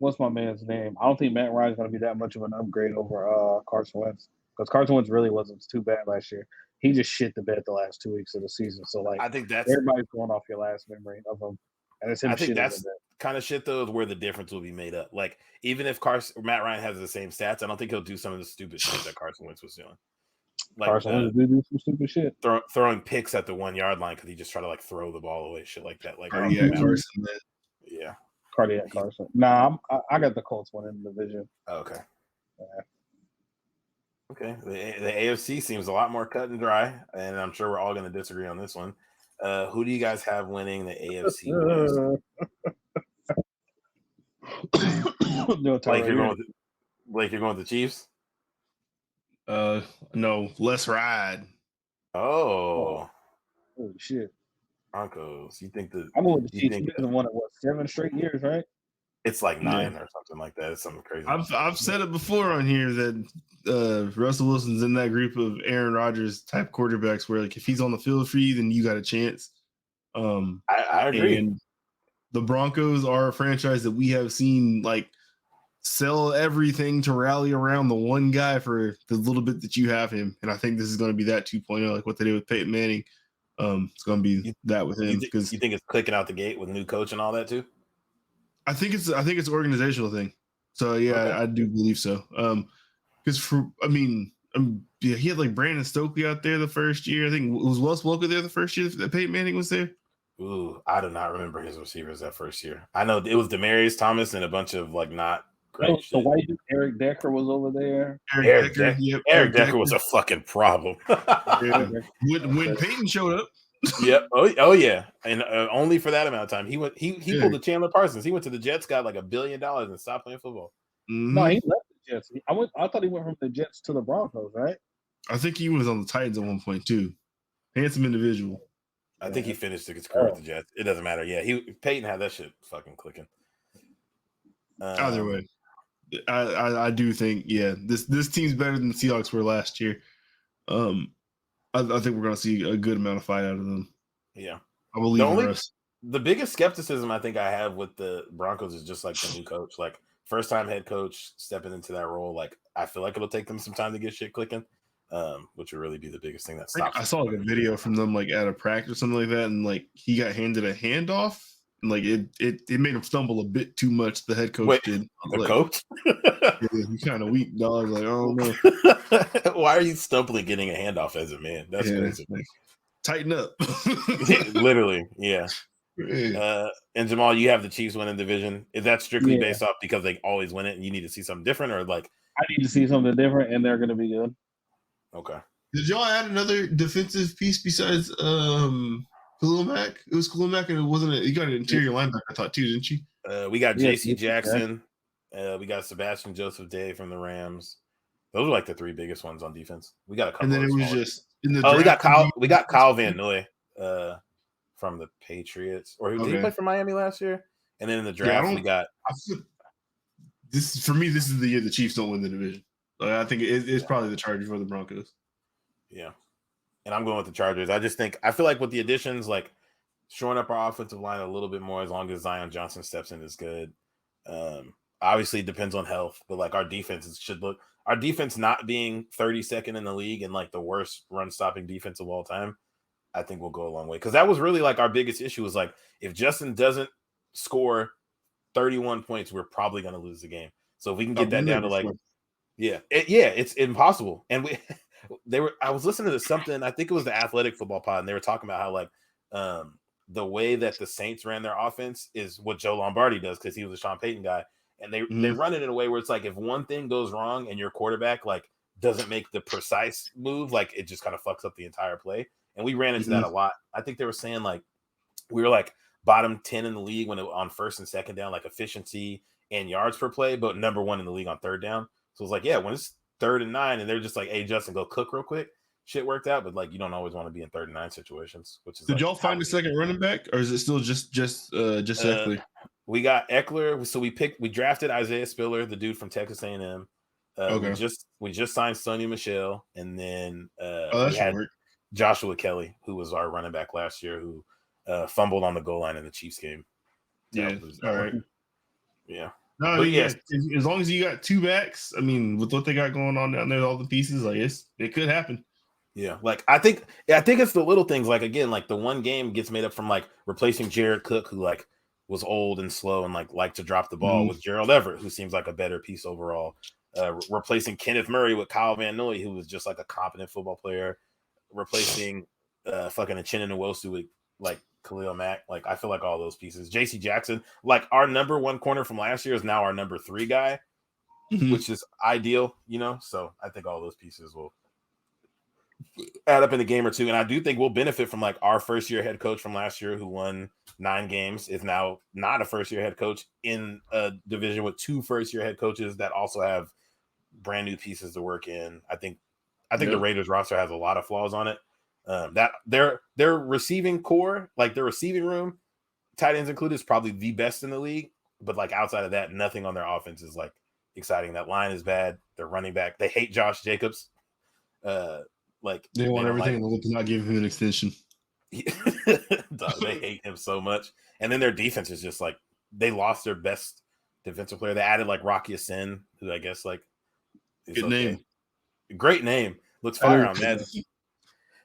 S2: what's my man's name? I don't think Matt Ryan's going to be that much of an upgrade over Carson Wentz, because Carson Wentz really wasn't too bad last year. He just shit the bed the last 2 weeks of the season. So
S3: I think that's
S2: everybody's going off your last memory of him, and it's him.
S3: I think that's kind of shit though, is where the difference will be made up. Like even if Matt Ryan has the same stats, I don't think he'll do some of the stupid shit that Carson Wentz was doing. Like
S2: Carson Wentz do some stupid shit,
S3: throwing picks at the 1 yard line because he just tried to throw the ball away, shit like that. Like
S1: Carson,
S3: yeah.
S2: Cardiac Carson. Nah, I got the Colts winning the division.
S3: Okay. Okay, the AFC seems a lot more cut and dry, and I'm sure we're all going to disagree on this one. Who do you guys have winning the AFC West?
S2: No,
S3: Blake, you're
S2: Tyrod,
S3: going with the Chiefs.
S1: No, let's ride.
S3: Oh,
S2: holy shit!
S3: Broncos. You think that?
S2: I'm going with the
S3: You
S2: Chiefs.
S3: think
S2: He hasn't won it 7 straight years, right?
S3: it's like 9
S1: Yeah.
S3: or something like that? It's something crazy.
S1: I've said it before on here that Russell Wilson's in that group of Aaron Rodgers type quarterbacks where like if he's on the field for you, then you got a chance.
S3: I agree.
S1: And the Broncos are a franchise that we have seen like sell everything to rally around the one guy for the little bit that you have him. And I think this is going to be that 2.0, like what they did with Peyton Manning. It's going to be that with him because
S3: you think it's clicking out the gate with new coach and all that too.
S1: I think it's an organizational thing. So yeah,
S3: Okay.
S1: I do believe so. Because he had like Brandon Stokely out there the first year. I think was Wes Welker there the first year that Peyton Manning was there.
S3: Ooh, I do not remember his receivers that first year. I know it was Demaryius Thomas and a bunch of like not great
S2: The
S3: shit.
S2: white dude, Eric Decker was over there.
S3: Eric Decker was a fucking problem.
S1: Yeah. When Peyton showed up.
S3: Yep. Oh yeah, and only for that amount of time. He went. He
S1: Yeah.
S3: pulled the Chandler Parsons. He went to the Jets, got like $1 billion, and stopped playing football.
S1: Mhm.
S2: No, he left the Jets. I thought he went from the Jets to the Broncos, right?
S1: I think he was on the Titans at one point too. Handsome individual.
S3: I think he finished his career with the Jets. It doesn't matter. Yeah, Peyton had that shit fucking clicking.
S1: Either way, I do think this team's better than the Seahawks were last year. I think we're going to see a good amount of fight out of them.
S3: Yeah,
S1: I believe in us.
S3: The biggest skepticism I think I have with the Broncos is just like the new coach, like first time head coach stepping into that role. Like I feel like it'll take them some time to get shit clicking, which would really be the biggest thing that stops.
S1: I saw like a video from them like at a practice or something like that, and like he got handed a handoff, and like it made him stumble a bit too much. The head coach did.
S3: The
S1: like,
S3: coach?
S1: Yeah, he's kind of weak, dog. Like I don't know.
S3: Why are you stumbling getting a handoff as a man? That's crazy.
S1: Like, tighten up.
S3: Literally, yeah. And Jamal, you have the Chiefs winning division. Is that strictly based off because they always win it and you need to see something different, or like
S2: I need to see something different, and they're going to be good.
S3: Okay.
S1: Did y'all add another defensive piece besides Khalil Mack? It was Khalil Mack, and it wasn't. You got an interior linebacker, I thought too, didn't you?
S3: We got J.C. Jackson. We got Sebastian Joseph Day from the Rams. Those are like the 3 biggest ones on defense. We got a couple.
S1: And then it was just in the.
S3: We got Kyle Van Noy from the Patriots, or did he play for Miami last year? And then in the draft, we got.
S1: This for me. This is the year the Chiefs don't win the division. I think it's probably the Chargers or the Broncos.
S3: Yeah, and I'm going with the Chargers. I feel like with the additions, like shoring up our offensive line a little bit more, as long as Zion Johnson steps in, is good. Obviously, it depends on health, but like our defense not being 32nd in the league and like the worst run stopping defense of all time, I think we'll go a long way. Because that was really like our biggest issue was like if Justin doesn't score 31 points, we're probably going to lose the game. So if we can get that down to like, it's impossible. And I was listening to something, I think it was the Athletic Football Pod, and they were talking about how like the way that the Saints ran their offense is what Joe Lombardi does because he was a Sean Payton guy. And they run it in a way where it's like if one thing goes wrong and your quarterback like doesn't make the precise move, like it just kind of fucks up the entire play. And we ran into that a lot. I think they were saying like we were like bottom 10 in the league on first and second down, like efficiency and yards per play, but number 1 in the league on third down. So it's like, yeah, when it's 3rd and 9 and they're just like, hey, Justin, go cook real quick. Shit worked out, but like you don't always want to be in 3rd and 9 situations. Which is
S1: did
S3: like,
S1: y'all find a second running back, or is it still just Eckler?
S3: We got Eckler, so we drafted Isaiah Spiller, the dude from Texas A&M. We just signed Sonny Michel, and then we had Joshua Kelly, who was our running back last year, who fumbled on the goal line in the Chiefs game.
S1: All right.
S3: Yeah.
S1: No, as long as you got 2 backs, I mean, with what they got going on down there, all the pieces, like it could happen.
S3: Yeah, like I think it's the little things. Like again, like the one game gets made up from like replacing Jared Cook, who like was old and slow and like liked to drop the ball, with Gerald Everett, who seems like a better piece overall. Replacing Kenneth Murray with Kyle Van Noy, who was just like a competent football player. Replacing fucking Uchenna Nwosu with like Khalil Mack. Like I feel like all those pieces. J.C. Jackson, like our number 1 corner from last year, is now our number 3 guy.
S1: Mhm.
S3: which is ideal, So I think all those pieces will add up in a game or two. And I do think we'll benefit from like our first year head coach from last year who won 9 games is now not a first year head coach in a division with 2 first year head coaches that also have brand new pieces to work in. I think the Raiders roster has a lot of flaws on it. That their receiving core, like their receiving room, tight ends included, is probably the best in the league. But like outside of that, nothing on their offense is like exciting. That line is bad. Their running back, they hate Josh Jacobs. Like
S1: They want
S3: don't
S1: everything
S3: like
S1: in the world to not give him an extension.
S3: they hate him so much. And then their defense is just like they lost their best defensive player. They added like Rocky Sin, who I guess like is
S1: Good name.
S3: Great name. Looks fire on Madden.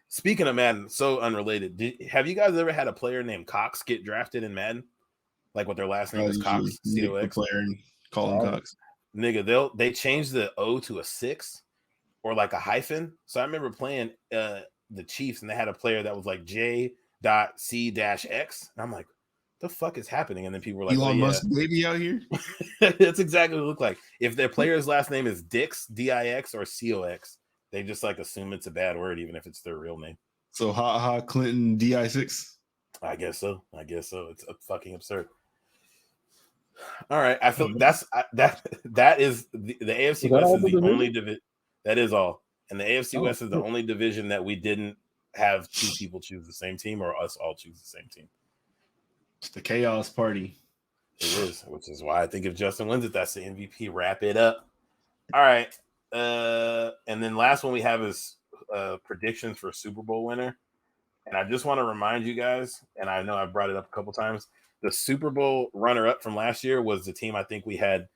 S3: Speaking of Madden, so unrelated. Have you guys ever had a player named Cox get drafted in Madden? Like what their last name is Cox, C-O-X?
S1: Player and call him Cox.
S3: Nigga, they changed the O to a 6 or like a hyphen. So I remember playing the Chiefs and they had a player that was like J.C-X. And I'm like, the fuck is happening? And then people were like,
S1: Elon Musk baby out here.
S3: That's exactly what it looked like. If their player's last name is Dix, D-I-X, or C-O-X, they just like assume it's a bad word, even if it's their real name.
S1: So Clinton DI6.
S3: I guess so. It's fucking absurd. All right, I feel that is the AFC West is the only division. That is all, and the AFC West is the only division that we didn't have 2 people choose the same team or us all choose the same team.
S1: It's the chaos party.
S3: It is, which is why I think if Justin wins it, that's the MVP. Wrap it up. All right, and then last one we have is predictions for Super Bowl winner, and I just want to remind you guys, and I know I brought it up a couple times. The Super Bowl runner-up from last year was the team I think we had.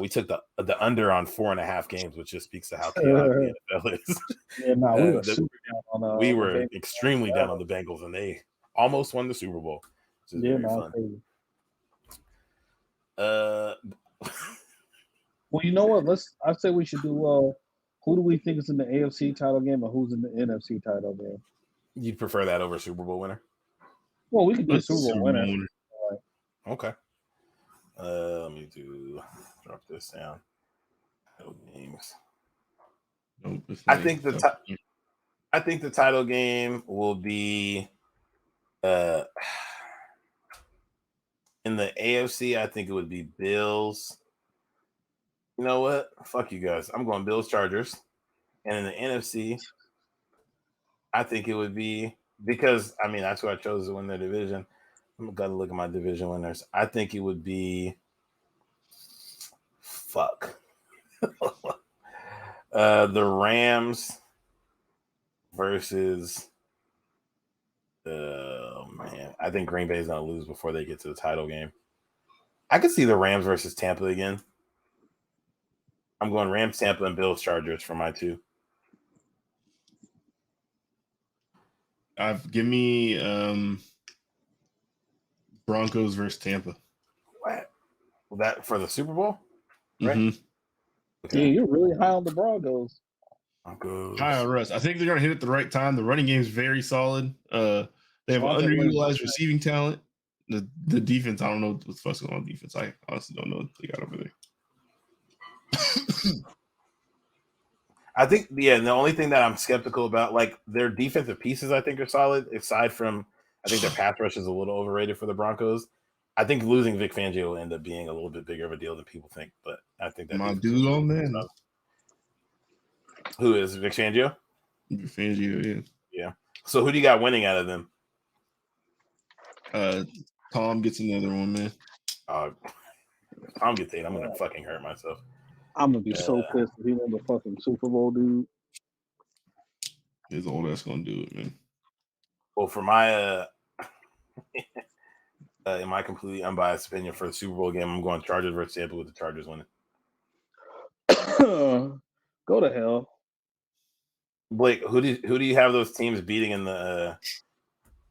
S3: We took the under on 4.5 games, which just speaks to how chaotic the NFL is.
S2: Yeah, no, we were super down on.
S3: We were extremely down on the Bengals, and they almost won the Super Bowl. Which is very fun.
S2: Well, you know what? I say we should do. Who do we think is in the AFC title game, and who's in the NFC title game?
S3: You'd prefer that over Super Bowl winner?
S2: Well, we could do Super Bowl winner.
S3: Okay. Let me drop this down. No games.
S1: Nope,
S3: I think the title game will be in the AFC. I think it would be Bills. You know what? Fuck you guys. I'm going Bills Chargers. And in the NFC, I think it would be because that's who I chose to win their division. I'm gonna look at my division winners. I think it would be the Rams versus I think Green Bay is gonna lose before they get to the title game. I could see the Rams versus Tampa again. I'm going Rams, Tampa, and Bills Chargers for my 2.
S1: Give me Broncos versus Tampa.
S3: What? That for the Super Bowl? Right?
S1: Mm-hmm.
S2: Okay. Yeah, you're really high on the Broncos.
S1: High on Russ. I think they're going to hit at the right time. The running game is very solid. They have underutilized receiving talent. The defense, I don't know what's fucking going on defense. I honestly don't know what they got over there.
S3: I think, the only thing that I'm skeptical about, like their defensive pieces, I think are solid. Aside from, I think their pass rush is a little overrated for the Broncos. I think losing Vic Fangio will end up being a little bit bigger of a deal than people think. But I think that
S1: my dude on man.
S3: Who is Vic Fangio?
S1: Vic Fangio, yeah.
S3: Yeah. So who do you got winning out of them?
S1: Tom gets another one, man.
S3: Tom gets 8. I'm gonna fucking hurt myself.
S2: I'm gonna be so pissed if he won the fucking Super Bowl, dude.
S1: His old ass gonna do it, man.
S3: Well, for my in my completely unbiased opinion for the Super Bowl game, I'm going Chargers versus Tampa with the Chargers winning.
S2: Go to hell.
S3: Blake, who do you have those teams beating in the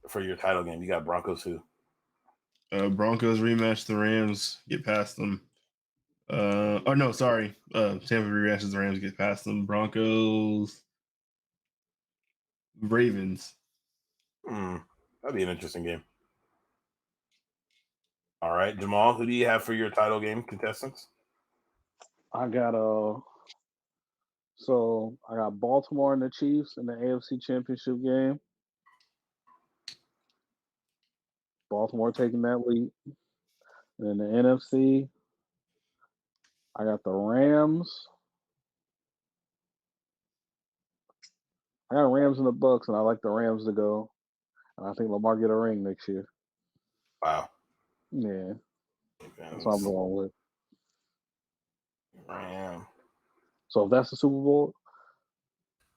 S3: for your title game? You got Broncos who?
S1: Broncos rematch the Rams, get past them. Tampa rematches the Rams, get past them. Broncos, Ravens.
S3: That'd be an interesting game. All right, Jamal, who do you have for your title game contestants?
S2: I got So I got Baltimore and the Chiefs in the AFC Championship game. Baltimore taking that lead. And in the NFC, I got the Rams. I got Rams and the Bucks, and I like the Rams to go. And I think Lamar get a ring next year.
S3: Wow.
S2: Yeah, that's what I'm going with.
S3: Ram.
S2: So if that's the Super Bowl,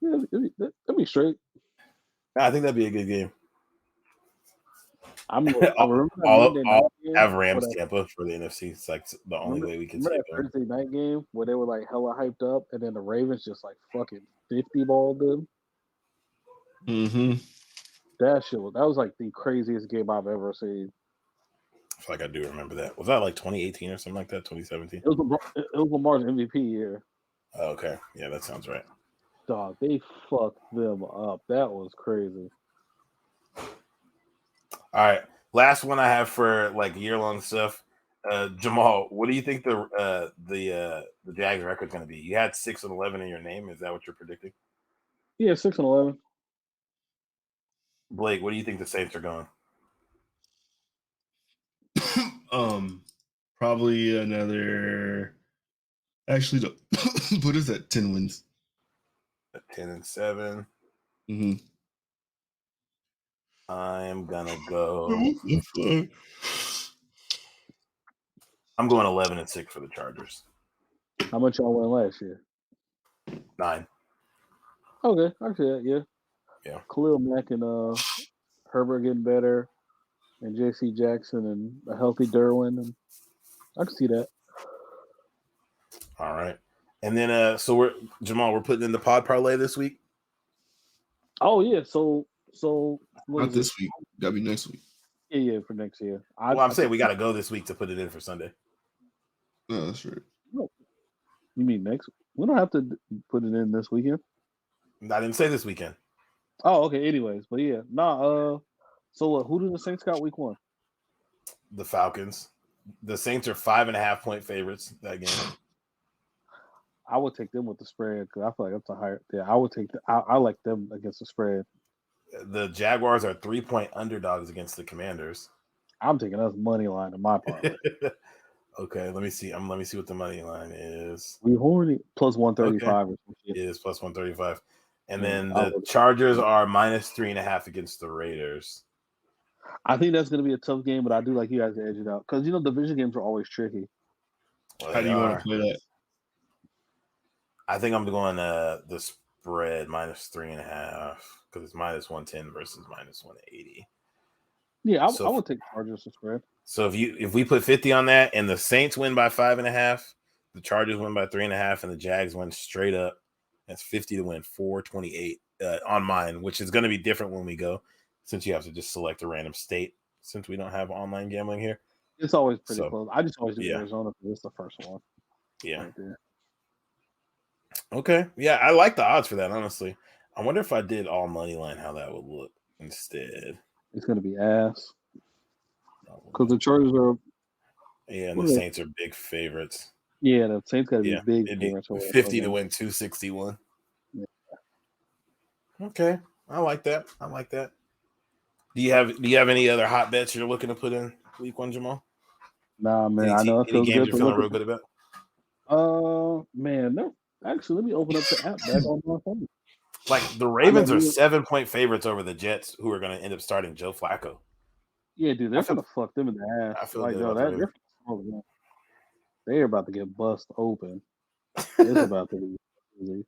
S2: yeah, it'll be straight.
S3: I think that'd be a good game.
S2: I remember that
S3: All
S2: Monday night game.
S3: have Rams Tampa for the NFC. It's like the only way we can
S2: Remember
S3: take
S2: that
S3: them.
S2: Thursday night game where they were like hella hyped up, and then the Ravens just like fucking 50 balled them.
S1: Mm-hmm.
S2: That was like the craziest game I've ever seen.
S3: I feel like I do remember that. Was that like 2018 or something like that? 2017?
S2: It was Lamar's MVP year.
S3: Oh, okay. Yeah, that sounds right.
S2: Dog, they fucked them up. That was crazy.
S3: All right. Last one I have for like year-long stuff. Jamal, what do you think the Jags record is going to be? You had 6-11 in your name. Is that what you're predicting?
S2: Yeah, 6-11.
S3: Blake, what do you think the Saints are going?
S1: Probably another. Actually, what is that? 10 wins.
S3: 10-7.
S1: Mm-hmm.
S3: I'm gonna go. I'm going 11-6 for the Chargers.
S2: How much y'all won last year?
S3: 9.
S2: Okay, I see that. Yeah.
S3: Yeah.
S2: Khalil Mack and Herbert getting better, and J.C. Jackson and a healthy Derwin, and I can see that.
S3: All right, and then so we're putting in the pod parlay this week.
S2: Oh yeah, so
S1: not this week. That'll be next week.
S2: Yeah, for next year.
S3: I'm saying we got to go this week to put it in for Sunday.
S1: No, that's right.
S2: You mean next? We don't have to put it in this weekend.
S3: I didn't say this weekend.
S2: Oh, okay. Anyways, but yeah, so who do the Saints got week 1?
S3: The Falcons. The Saints are 5.5-point favorites that game.
S2: I would take them with the spread because I feel like that's a higher. Yeah, I would take. I like them against the spread.
S3: The Jaguars are 3-point underdogs against the Commanders.
S2: I'm taking us money line in my part.
S3: Okay, let me see. Let me see what the money line is.
S2: We horny plus 135.
S3: Okay. It is plus 135. And
S2: Yeah,
S3: then the Chargers are minus 3.5 against the Raiders.
S2: I think that's going to be a tough game, but I do like you guys to edge it out because division games are always tricky.
S3: Well,
S1: how do you want to play that?
S3: I think I'm going the spread minus 3.5 because it's minus 110 versus minus 180.
S2: Yeah, I would take Chargers to spread.
S3: So if we put 50 on that and the Saints win by 5.5, the Chargers win by 3.5, and the Jags win straight up, that's 50 to win 428 on mine, which is going to be different when we go, since you have to just select a random state since we don't have online gambling here.
S2: It's always pretty close. I just always do
S3: yeah.
S2: Arizona because it's the first one.
S3: Yeah.
S2: Right there.
S3: Okay. Yeah, I like the odds for that, honestly. I wonder if I did all money line, how that would look instead.
S2: It's going to be ass. Because the Chargers are.
S3: Yeah, and the Saints are big favorites.
S2: Yeah, the Saints got to be big favorites.
S3: 50 to win 261.
S2: Yeah.
S3: Okay. I like that. Do you have any other hot bets you're looking to put in week 1, Jamal?
S2: Nah, man. I know it feels
S3: games
S2: good.
S3: You're feeling real good about?
S2: Man, no. Actually, let me open up the app back on my phone.
S3: Like the Ravens are 7-point favorites over the Jets, who are going to end up starting Joe Flacco.
S2: Yeah, dude, they're gonna fuck them in the ass.
S3: I feel
S2: like,
S3: good
S2: they're about to get bust open. It's about to be easy.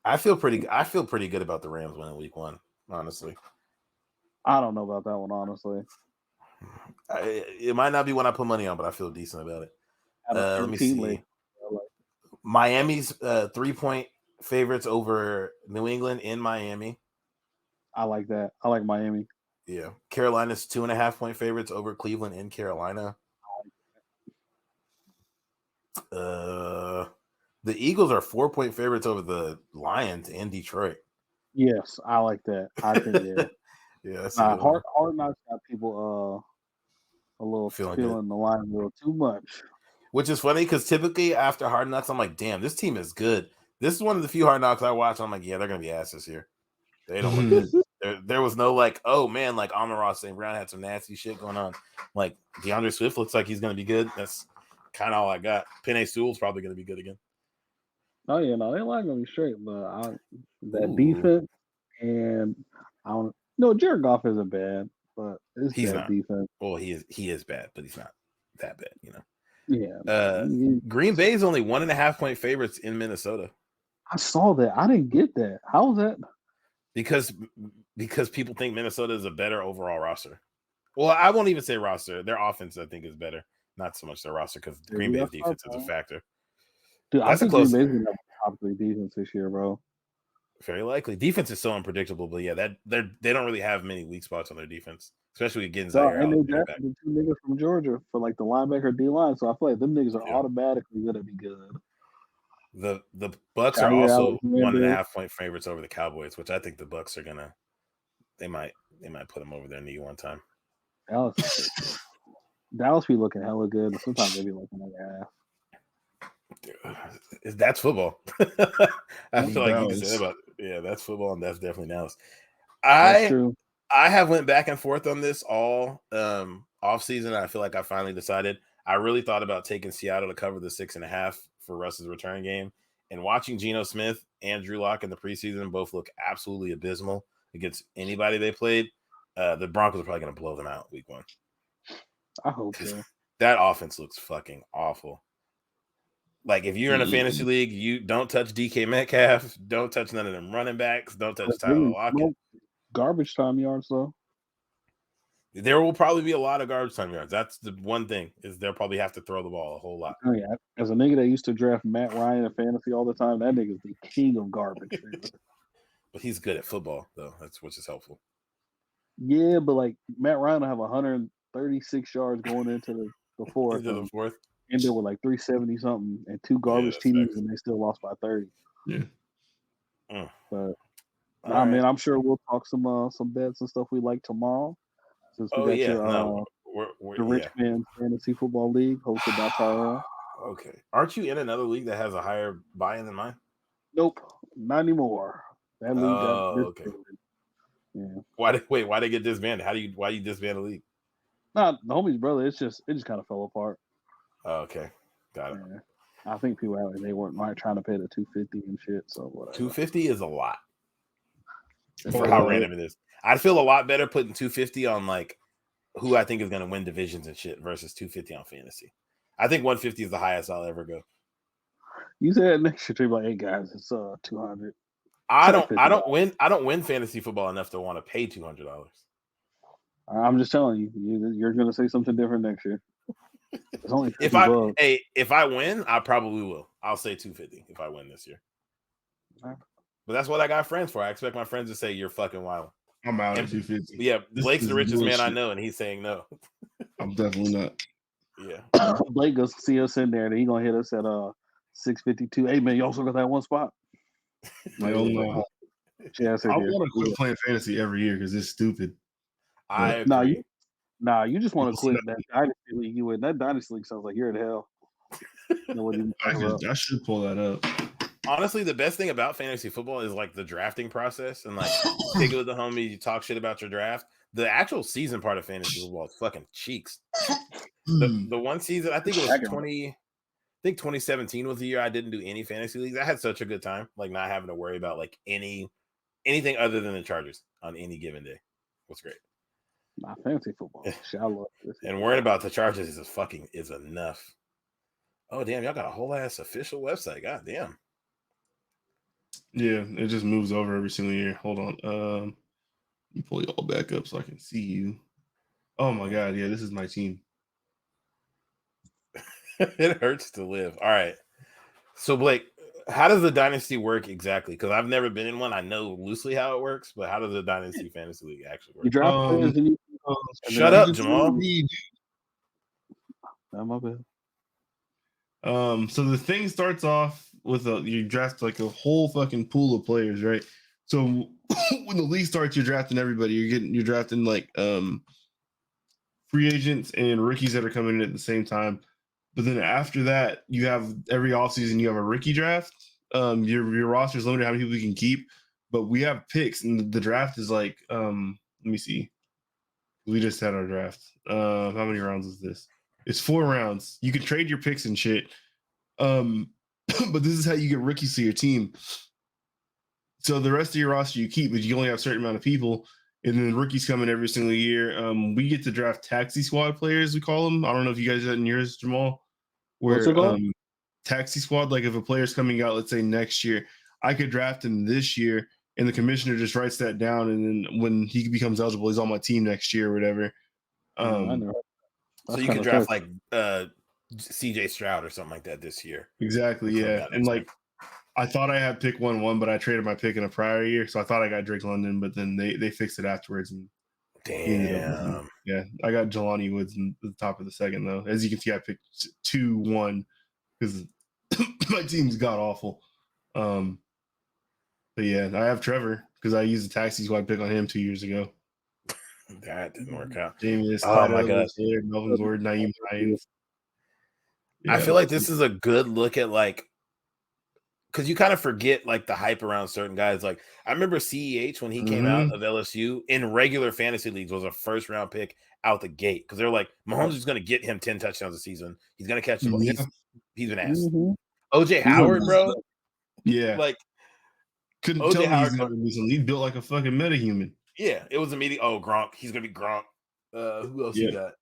S3: I feel pretty good about the Rams winning week 1, honestly.
S2: I don't know about that one, honestly.
S3: It might not be one I put money on, but I feel decent about it. Let me see. Miami's 3-point favorites over New England in Miami.
S2: I like that. I like Miami.
S3: Yeah. Carolina's 2.5-point favorites over Cleveland in Carolina. The Eagles are 4-point favorites over the Lions in Detroit.
S2: Yes, I like that. I think yeah.
S3: Yeah, that's
S2: hard knocks got people a little feeling the line a little too much.
S3: Which is funny because typically after Hard Knocks, I'm like, damn, this team is good. This is one of the few Hard Knocks I watch. I'm like, yeah, they're gonna be asses here. They don't look good. There was no like, oh man, like Amon-Ra St. Brown had some nasty shit going on. Like DeAndre Swift looks like he's gonna be good. That's kind of all I got. Penei Sewell's probably gonna be good again.
S2: Oh yeah, no, they're not gonna be straight, but that
S3: Ooh.
S2: defense and I don't. No, Jared Goff isn't bad, but it's
S3: He's
S2: bad
S3: not.
S2: defense.
S3: Well, he is bad, but he's not that bad, you know.
S2: Yeah,
S3: Green Bay's only 1.5-point favorites in Minnesota.
S2: I saw that. I didn't get that. How was that?
S3: Because people think Minnesota is a better overall roster. Well, I won't even say roster. Their offense, I think, is better. Not so much their roster because Green Bay's defense is a factor.
S2: Dude,
S3: That's
S2: I think
S3: a close.
S2: Green Bay's gonna have a top 3 defense this year, bro.
S3: Very likely. Defense is so unpredictable, but yeah, they don't really have many weak spots on their defense, especially again Zaire.
S2: And they drafted the 2 niggas from Georgia for like the linebacker D line, so I feel like them niggas are automatically gonna be good.
S3: The Bucks are also 1.5-point favorites over the Cowboys, which I think the Bucks are gonna. They might put them over their knee one time.
S2: Dallas be looking hella good, but sometimes they be looking like ass.
S3: That's football. I feel like you
S1: Dallas.
S3: said about that's football, and that's definitely Dallas.
S2: That's true.
S3: I have went back and forth on this all off season. I feel like I finally decided. I really thought about taking Seattle to cover the 6.5 for Russ's return game, and watching Geno Smith and Drew Lock in the preseason both look absolutely abysmal against anybody they played. The Broncos are probably going to blow them out week 1.
S2: I hope so.
S3: That offense looks fucking awful. Like, if you're in a fantasy league, you don't touch DK Metcalf, don't touch none of them running backs, don't touch Tyler Lockett.
S2: Garbage time yards, though.
S3: There will probably be a lot of garbage time yards. That's the one thing, is they'll probably have to throw the ball a whole lot.
S2: Oh, yeah. As a nigga that used to draft Matt Ryan in fantasy all the time, that nigga's the king of garbage.
S3: But he's good at football, though. That's which is helpful.
S2: Yeah, but like Matt Ryan will have 136 yards going into the fourth.
S3: Into the fourth.
S2: Ended with like 370 something and 2 garbage TDs, and they still lost by 30.
S1: Yeah.
S2: But man, I'm sure we'll talk some bets and stuff we like tomorrow. Since we got the Rich Man Fantasy Football League hosted by Tyrell.
S3: Okay. Aren't you in another league that has a higher buy-in than mine?
S2: Nope, not anymore. That league got
S3: okay.
S2: Yeah.
S3: Why they get disbanded? Why you disband the league?
S2: Nah, the homie's brother. It just kind of fell apart.
S3: Oh, okay, got it.
S2: Yeah. I think people they weren't trying to pay the $250 and shit. So whatever.
S3: $250 is a lot for how random it is. I'd feel a lot better putting $250 on like who I think is going to win divisions and shit versus $250 on fantasy. I think $150 is the highest I'll ever go.
S2: You said next year, like, hey guys, it's $200.
S3: I don't win fantasy football enough to want to pay $200.
S2: I'm just telling you, you're going to say something different next year. It's only
S3: if I win, I probably will. I'll say $250 if I win this year. Right. But that's what I got friends for. I expect my friends to say you're fucking wild.
S1: I'm out at $250.
S3: Yeah, Blake's the richest man I know, and he's saying no.
S1: I'm definitely not.
S3: Yeah.
S2: Blake goes see us in there, and he's gonna hit us at $652. Hey man, you also got that one spot.
S1: I don't know. I want to quit playing fantasy every year because it's stupid.
S3: I agree.
S2: You just want to quit that dynasty league you in. That dynasty league sounds like you're in hell.
S1: I should pull that up.
S3: Honestly, the best thing about fantasy football is like the drafting process and like kick it with the homie, you talk shit about your draft. The actual season part of fantasy football is fucking cheeks. The one season, I think it was 2017 was the year I didn't do any fantasy leagues. I had such a good time, like not having to worry about like anything other than the Chargers on any given day. It was great.
S2: My fantasy football. I love this.
S3: And worrying about the Chargers is enough. Oh damn, y'all got a whole ass official website. God damn.
S1: Yeah, it just moves over every single year. Hold on. Let me pull you all back up so I can see you. Oh my god, yeah, this is my team.
S3: It hurts to live. All right. So Blake, how does the dynasty work exactly? Because I've never been in one. I know loosely how it works, but how does the dynasty fantasy league actually work?
S2: You drop players and
S3: shut up, Jamal.
S2: My bad.
S1: So the thing starts off with you draft like a whole fucking pool of players, right? So when the league starts, you're drafting everybody. You're drafting like free agents and rookies that are coming in at the same time. But then after that, you have every offseason you have a rookie draft. Your roster is limited how many people you can keep, but we have picks, and the draft is like let me see. We just had our draft. How many rounds is this? It's 4 rounds. You can trade your picks and shit. But this is how you get rookies to your team. So the rest of your roster you keep, but you only have a certain amount of people. And then rookies come in every single year. We get to draft taxi squad players, we call them. I don't know if you guys had in yours, Jamal.
S2: What's it called?
S1: Taxi squad, like if a player's coming out, let's say next year, I could draft him this year, and the commissioner just writes that down, and then when he becomes eligible, he's on my team next year or whatever.
S2: I know.
S3: So you can draft like CJ Stroud or something like that this year.
S1: Exactly, yeah. And like I thought I had pick 1-1, but I traded my pick in a prior year, so I thought I got Drake London, but then they fixed it afterwards. And
S3: damn,
S1: yeah, I got Jelani Woods in the top of the second though. As you can see, I picked 2-1 because my team's god awful. But yeah, I have Trevor because I used a taxi squad pick on him 2 years ago.
S3: That didn't work out.
S1: Jameis,
S3: Oh my god,
S1: Melvin Gordon, Naeem Hines.
S3: I feel like this is a good look at like, because you kind of forget like the hype around certain guys. Like I remember CEH when he came out of LSU in regular fantasy leagues was a first round pick out the gate because they're like Mahomes is going to get him 10 touchdowns a season. He's going to catch the ball. He's been asked. OJ Howard, bro.
S1: Yeah,
S3: like
S1: couldn't
S3: OJ
S1: tell
S3: Howard
S1: he's going to be something. He built like a fucking metahuman.
S3: Yeah, it was immediate. Oh, Gronk. He's gonna be Gronk. Who else you got?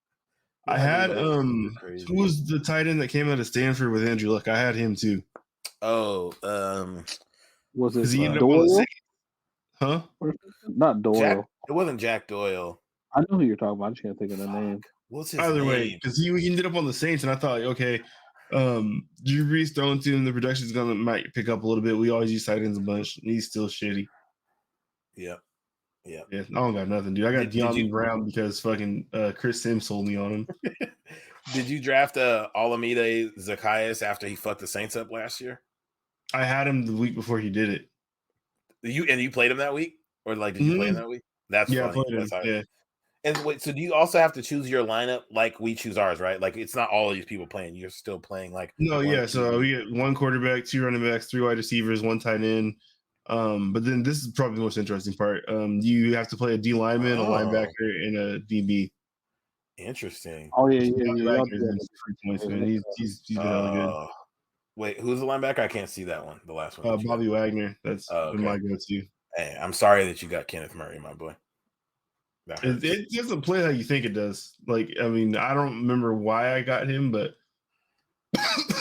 S1: I had who was the tight end that came out of Stanford with Andrew Luck? I had him too.
S3: Oh,
S2: was it
S1: he ended
S2: Doyle?
S1: Up huh?
S2: Not Doyle.
S3: It wasn't Jack Doyle.
S2: I know who you're talking about. I just can't think of the name.
S3: What's his
S1: Either
S3: name?
S1: way, because he ended up on the Saints, and I thought, okay, Drew Brees throwing to him, the production's might pick up a little bit. We always use tight ends a bunch. And he's still shitty.
S3: Yeah.
S1: Yeah, I don't got nothing, dude. I got De'Ami Brown because fucking Chris Sims sold me on him.
S3: Did you draft Olamide Zacchaeus after he fucked the Saints up last year?
S1: I had him the week before he did it.
S3: You played him that week, or like did you play him that week? That's
S1: yeah,
S3: funny.
S1: I played him. Yeah.
S3: And wait, so do you also have to choose your lineup like we choose ours, right? Like it's not all of these people playing. You're still playing like
S1: So we get 1 quarterback, 2 running backs, 3 wide receivers, 1 tight end. But then this is probably the most interesting part. You have to play a D lineman, a linebacker, and a DB.
S3: Interesting.
S2: Oh yeah.
S1: He's been really good.
S3: Wait, who's the linebacker? I can't see that one. The last one.
S1: Bobby Wagner. That's been my go-to.
S3: Hey, I'm sorry that you got Kenneth Murray, my boy.
S1: It doesn't play how you think it does. Like, I mean, I don't remember why I got him, but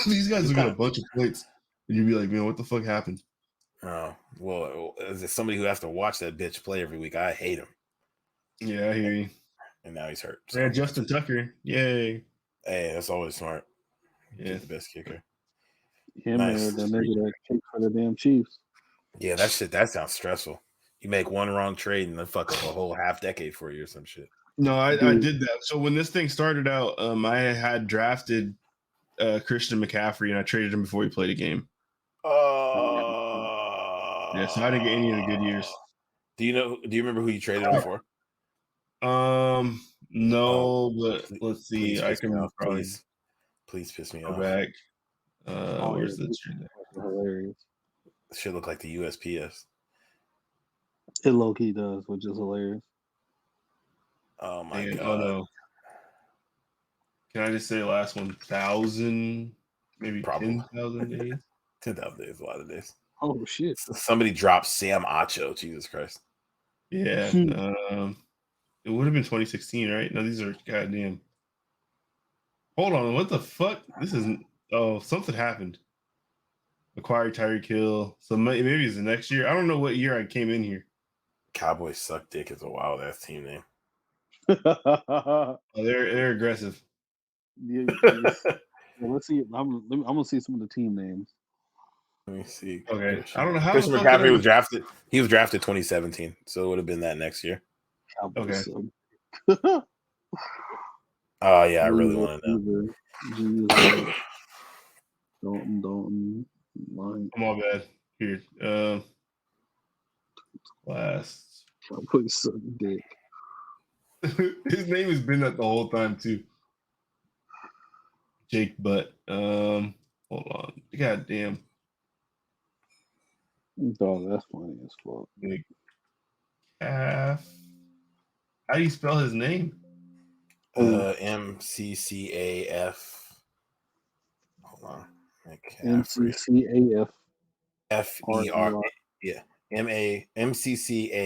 S1: these guys will get a bunch of points, and you'd be like, man, what the fuck happened?
S3: Oh, well, as somebody who has to watch that bitch play every week, I hate him.
S1: Yeah, I hear you.
S3: And now he's hurt. So.
S1: Yeah, Justin Tucker. Yay.
S3: Hey, that's always smart.
S1: Yeah,
S3: the best kicker.
S2: Him and the nigga that kicked for the damn Chiefs.
S3: Yeah, that sounds stressful. You make one wrong trade and then fuck up a whole half decade for you or some shit.
S1: No, I did that. So when this thing started out, I had drafted Christian McCaffrey and I traded him before he played a game. Yeah, so I didn't get any of the good years.
S3: Do you remember who you traded him for?
S1: No, but let's see. I can probably
S3: please piss me
S1: go
S3: off.
S1: back. Where's the trade?
S2: Hilarious.
S3: It should look like the USPS.
S2: It low key does, which is hilarious.
S3: Oh my god!
S1: Oh no! Can I just say last 1,000, maybe 10,000 days?
S3: 10,000 days, a lot of days.
S2: Oh shit!
S3: Somebody dropped Sam Acho. Jesus Christ!
S1: Yeah, it would have been 2016, right? No, these are goddamn. Hold on, what the fuck? This isn't. Oh, something happened. Acquired Tyreek Hill. So maybe it's the next year. I don't know what year I came in here.
S3: Cowboys suck dick is a wild ass team name.
S1: They're aggressive.
S2: Yeah, let's see. I'm gonna see some of the team names.
S3: Let me see.
S1: Okay, I don't know how
S3: Christian McCaffrey was drafted. He was drafted 2017, so it would have been that next year.
S2: Cowboys
S1: okay.
S3: Oh yeah, I really want to know.
S2: Don't mind.
S1: I'm all bad. Here. Last.
S2: Cowboys suck dick.
S1: His name has been that the whole time too. Jake Butt. Hold on. Goddamn.
S2: Dog, that's funny as fuck.
S1: Big calf. How do you spell his name?
S3: MCCAF. Hold on.
S2: MCCAF.
S3: FER. Yeah. MCCAFFERY.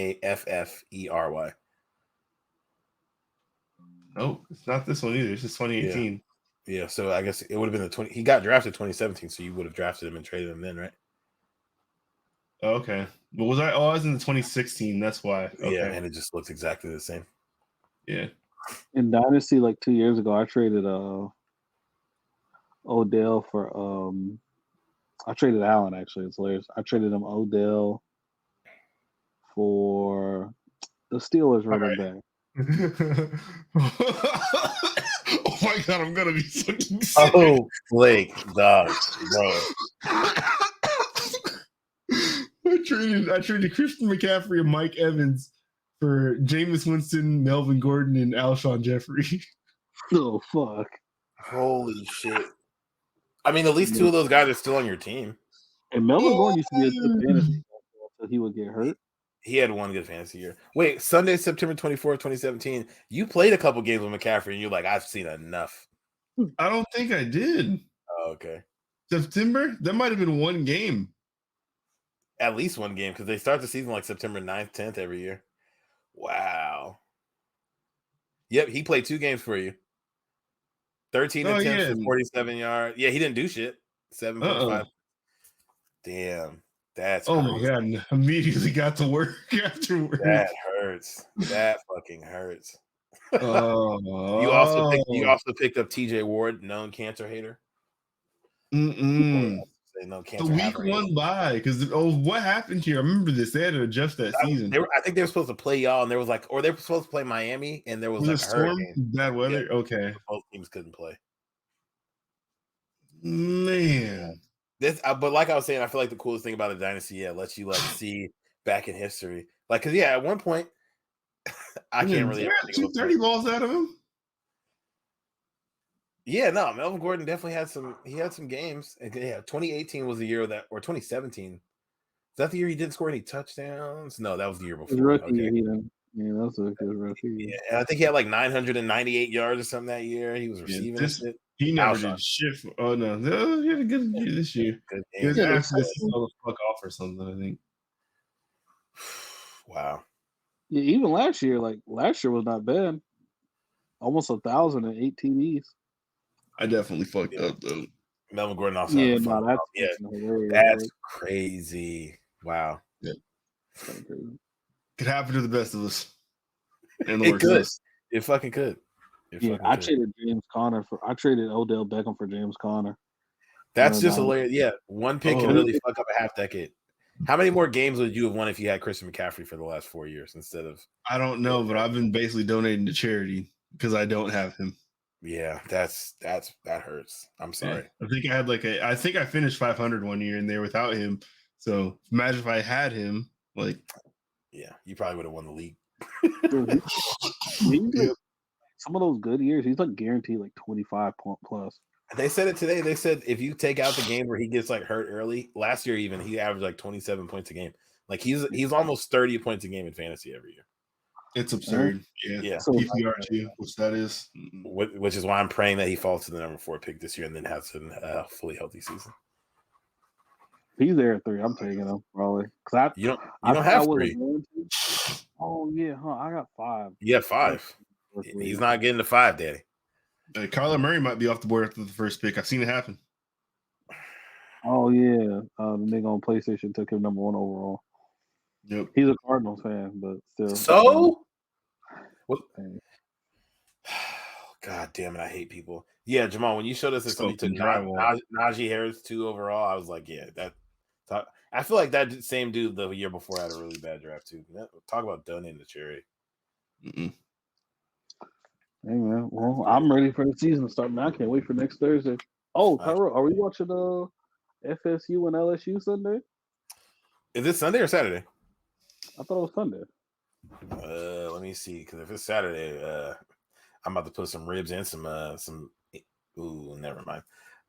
S1: No, it's not this one either. It's just 2018.
S3: Yeah, so I guess it would have been the 20. He got drafted 2017, so you would have drafted him and traded him then, right?
S1: Oh, okay. But was I? Oh, I was in the 2016. That's why. Okay.
S3: Yeah, and it just looks exactly the same.
S1: Yeah.
S2: In Dynasty, like 2 years ago, I traded Odell for I traded Allen actually. It's hilarious. I traded him Odell for the Steelers running back.
S1: Oh my god, I'm gonna be fucking sick.
S3: Oh, Blake, dog, bro.
S1: I traded Christian McCaffrey and Mike Evans for Jameis Winston, Melvin Gordon, and Alshon Jeffrey.
S2: Oh fuck!
S3: Holy shit! I mean, at least two of those guys are still on your team.
S2: And Melvin Gordon used to be a good fantasy, so he would get hurt.
S3: He had one good fantasy year. Wait, Sunday, September 24th, 2017. You played a couple games with McCaffrey, and you're like, I've seen enough.
S1: I don't think I did.
S3: Oh, okay.
S1: September? That might have been one game.
S3: At least one game, because they start the season like September 9th, 10th every year. Wow. Yep, he played 2 games for you. 13 attempts for 47 yards. Yeah, he didn't do shit. 7.5. Damn. That's
S1: crazy.
S3: My
S1: god! Immediately got to work afterwards.
S3: That hurts. That fucking hurts.
S1: Oh,
S3: you also picked up TJ Ward, known cancer hater.
S1: No
S3: cancer.
S1: The week one bye because what happened here? I remember this. They had to adjust that season.
S3: I think they were supposed to play y'all, and there was like, or they were supposed to play Miami, and there was like a
S1: storm, bad weather. Yeah, okay,
S3: both teams couldn't play.
S1: Man.
S3: But like I was saying, I feel like the coolest thing about a dynasty, lets you like see back in history. Like, because at one point, I can't really
S1: 230 balls out of him.
S3: Yeah, no, Melvin Gordon definitely had some. He had some games. And 2018 was the year that, or 2017. Is that the year he didn't score any touchdowns? No, that was the year before. Okay.
S2: Yeah, that's a good rookie.
S3: Yeah, and I think he had like 998 yards or something that year. He was receiving it.
S1: He never did shit. Oh no, he had a good year this year.
S3: Good
S1: he was after this, he fell the fuck off or something. I think.
S3: Wow.
S2: Yeah, even last year was not bad. Almost 1,000 and 8 TDs.
S1: I definitely fucked up though.
S3: Melvin Gordon also. That's crazy. Wow.
S1: Yeah. Could happen to the best of us.
S3: And it could. It fucking could.
S2: I traded I traded Odell Beckham for James Conner.
S3: That's just hilarious. Yeah, one pick can really fuck up a half decade. How many more games would you have won if you had Christian McCaffrey for the last 4 years instead of?
S1: I don't know, but I've been basically donating to charity because I don't have him.
S3: Yeah, that hurts. I'm sorry.
S1: Yeah. I think I finished 500 one year in there without him. So imagine if I had him, like.
S3: Yeah, you probably would have won the league.
S2: Some of those good years, he's like guaranteed like 25 plus.
S3: They said it today. They said if you take out the game where he gets like hurt early, last year even he averaged like 27 points a game. Like he's almost 30 points a game in fantasy every year.
S1: It's absurd. Yeah. So PPR too, which that is.
S3: Which is why I'm praying that he falls to the number 4 pick this year and then has a fully healthy season.
S2: He's there at 3. I'm taking him probably.
S3: You don't have 3.
S2: Oh yeah, I got 5.
S3: You have 5. He's not getting to 5, Daddy.
S1: Kyler Murray might be off the board after the first pick. I've seen it happen.
S2: Oh yeah, the nigga on PlayStation took him number 1 overall.
S1: Yep.
S2: He's a Cardinals fan, but still.
S3: So. God damn it! I hate people. Yeah, Jamal, when you showed us that somebody took Najee Harris 2 overall, I was like, yeah, that. I feel like that same dude the year before had a really bad draft too. Talk about donating to charity.
S1: Mm-mm.
S2: Hey man, well, I'm ready for the season to start. Man, I can't wait for next Thursday. Oh, Tyro, are we watching FSU and LSU Sunday?
S3: Is it Sunday or Saturday?
S2: I thought it was Sunday.
S3: Let me see, because if it's Saturday, I'm about to put some ribs and some Ooh, never mind.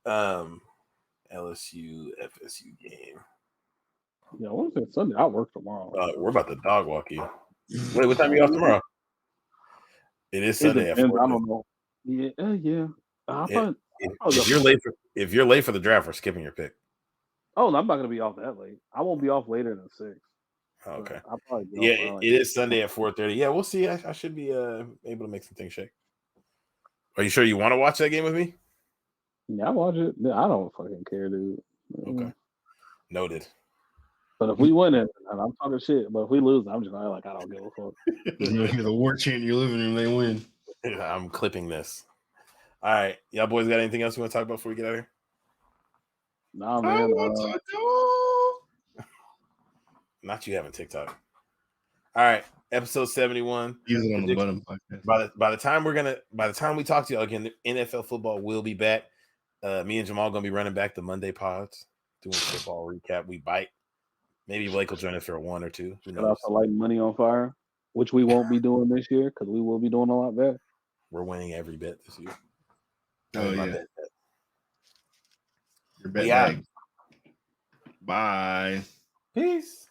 S3: LSU FSU game.
S2: Yeah, what is it? Sunday? I work tomorrow.
S3: We're about to dog walk you. Wait, what time are you off tomorrow? It is Sunday at 4.
S2: I don't know. Yeah, yeah.
S3: If you're late for the draft, we're skipping your pick.
S2: Oh, no, I'm not gonna be off that late. I won't be off later than 6.
S3: Okay.
S2: I'll probably be
S3: Yeah, it is Sunday at 4:30. Yeah, we'll see. I should be able to make some things shake. Are you sure you want to watch that game with me?
S2: Yeah, I watch it. Yeah, I don't fucking care, dude.
S3: Okay. Noted.
S2: But if we win it, and I'm talking shit. But if we lose, I'm just like, I don't give a fuck.
S1: You hear the war chant in your living room, they win.
S3: I'm clipping this. All right. Y'all boys got anything else you want to talk about before we get out of here?
S2: Nah, man.
S3: Not you having TikTok. All right. Episode 71.
S1: Use it on the bottom podcast.
S3: By the time we talk to y'all again, the NFL football will be back. Me and Jamal gonna be running back the Monday pods, doing football recap. We bite. Maybe Blake will join us for 1 or 2. Who
S2: Shout
S3: knows?
S2: out to Lighting Money on Fire, which we won't be doing this year because we will be doing a lot better.
S3: We're winning every bet this year.
S1: Oh,
S3: My
S1: yeah.
S3: bet.
S1: Your bet
S3: Yeah.
S1: bag. Bye.
S3: Peace.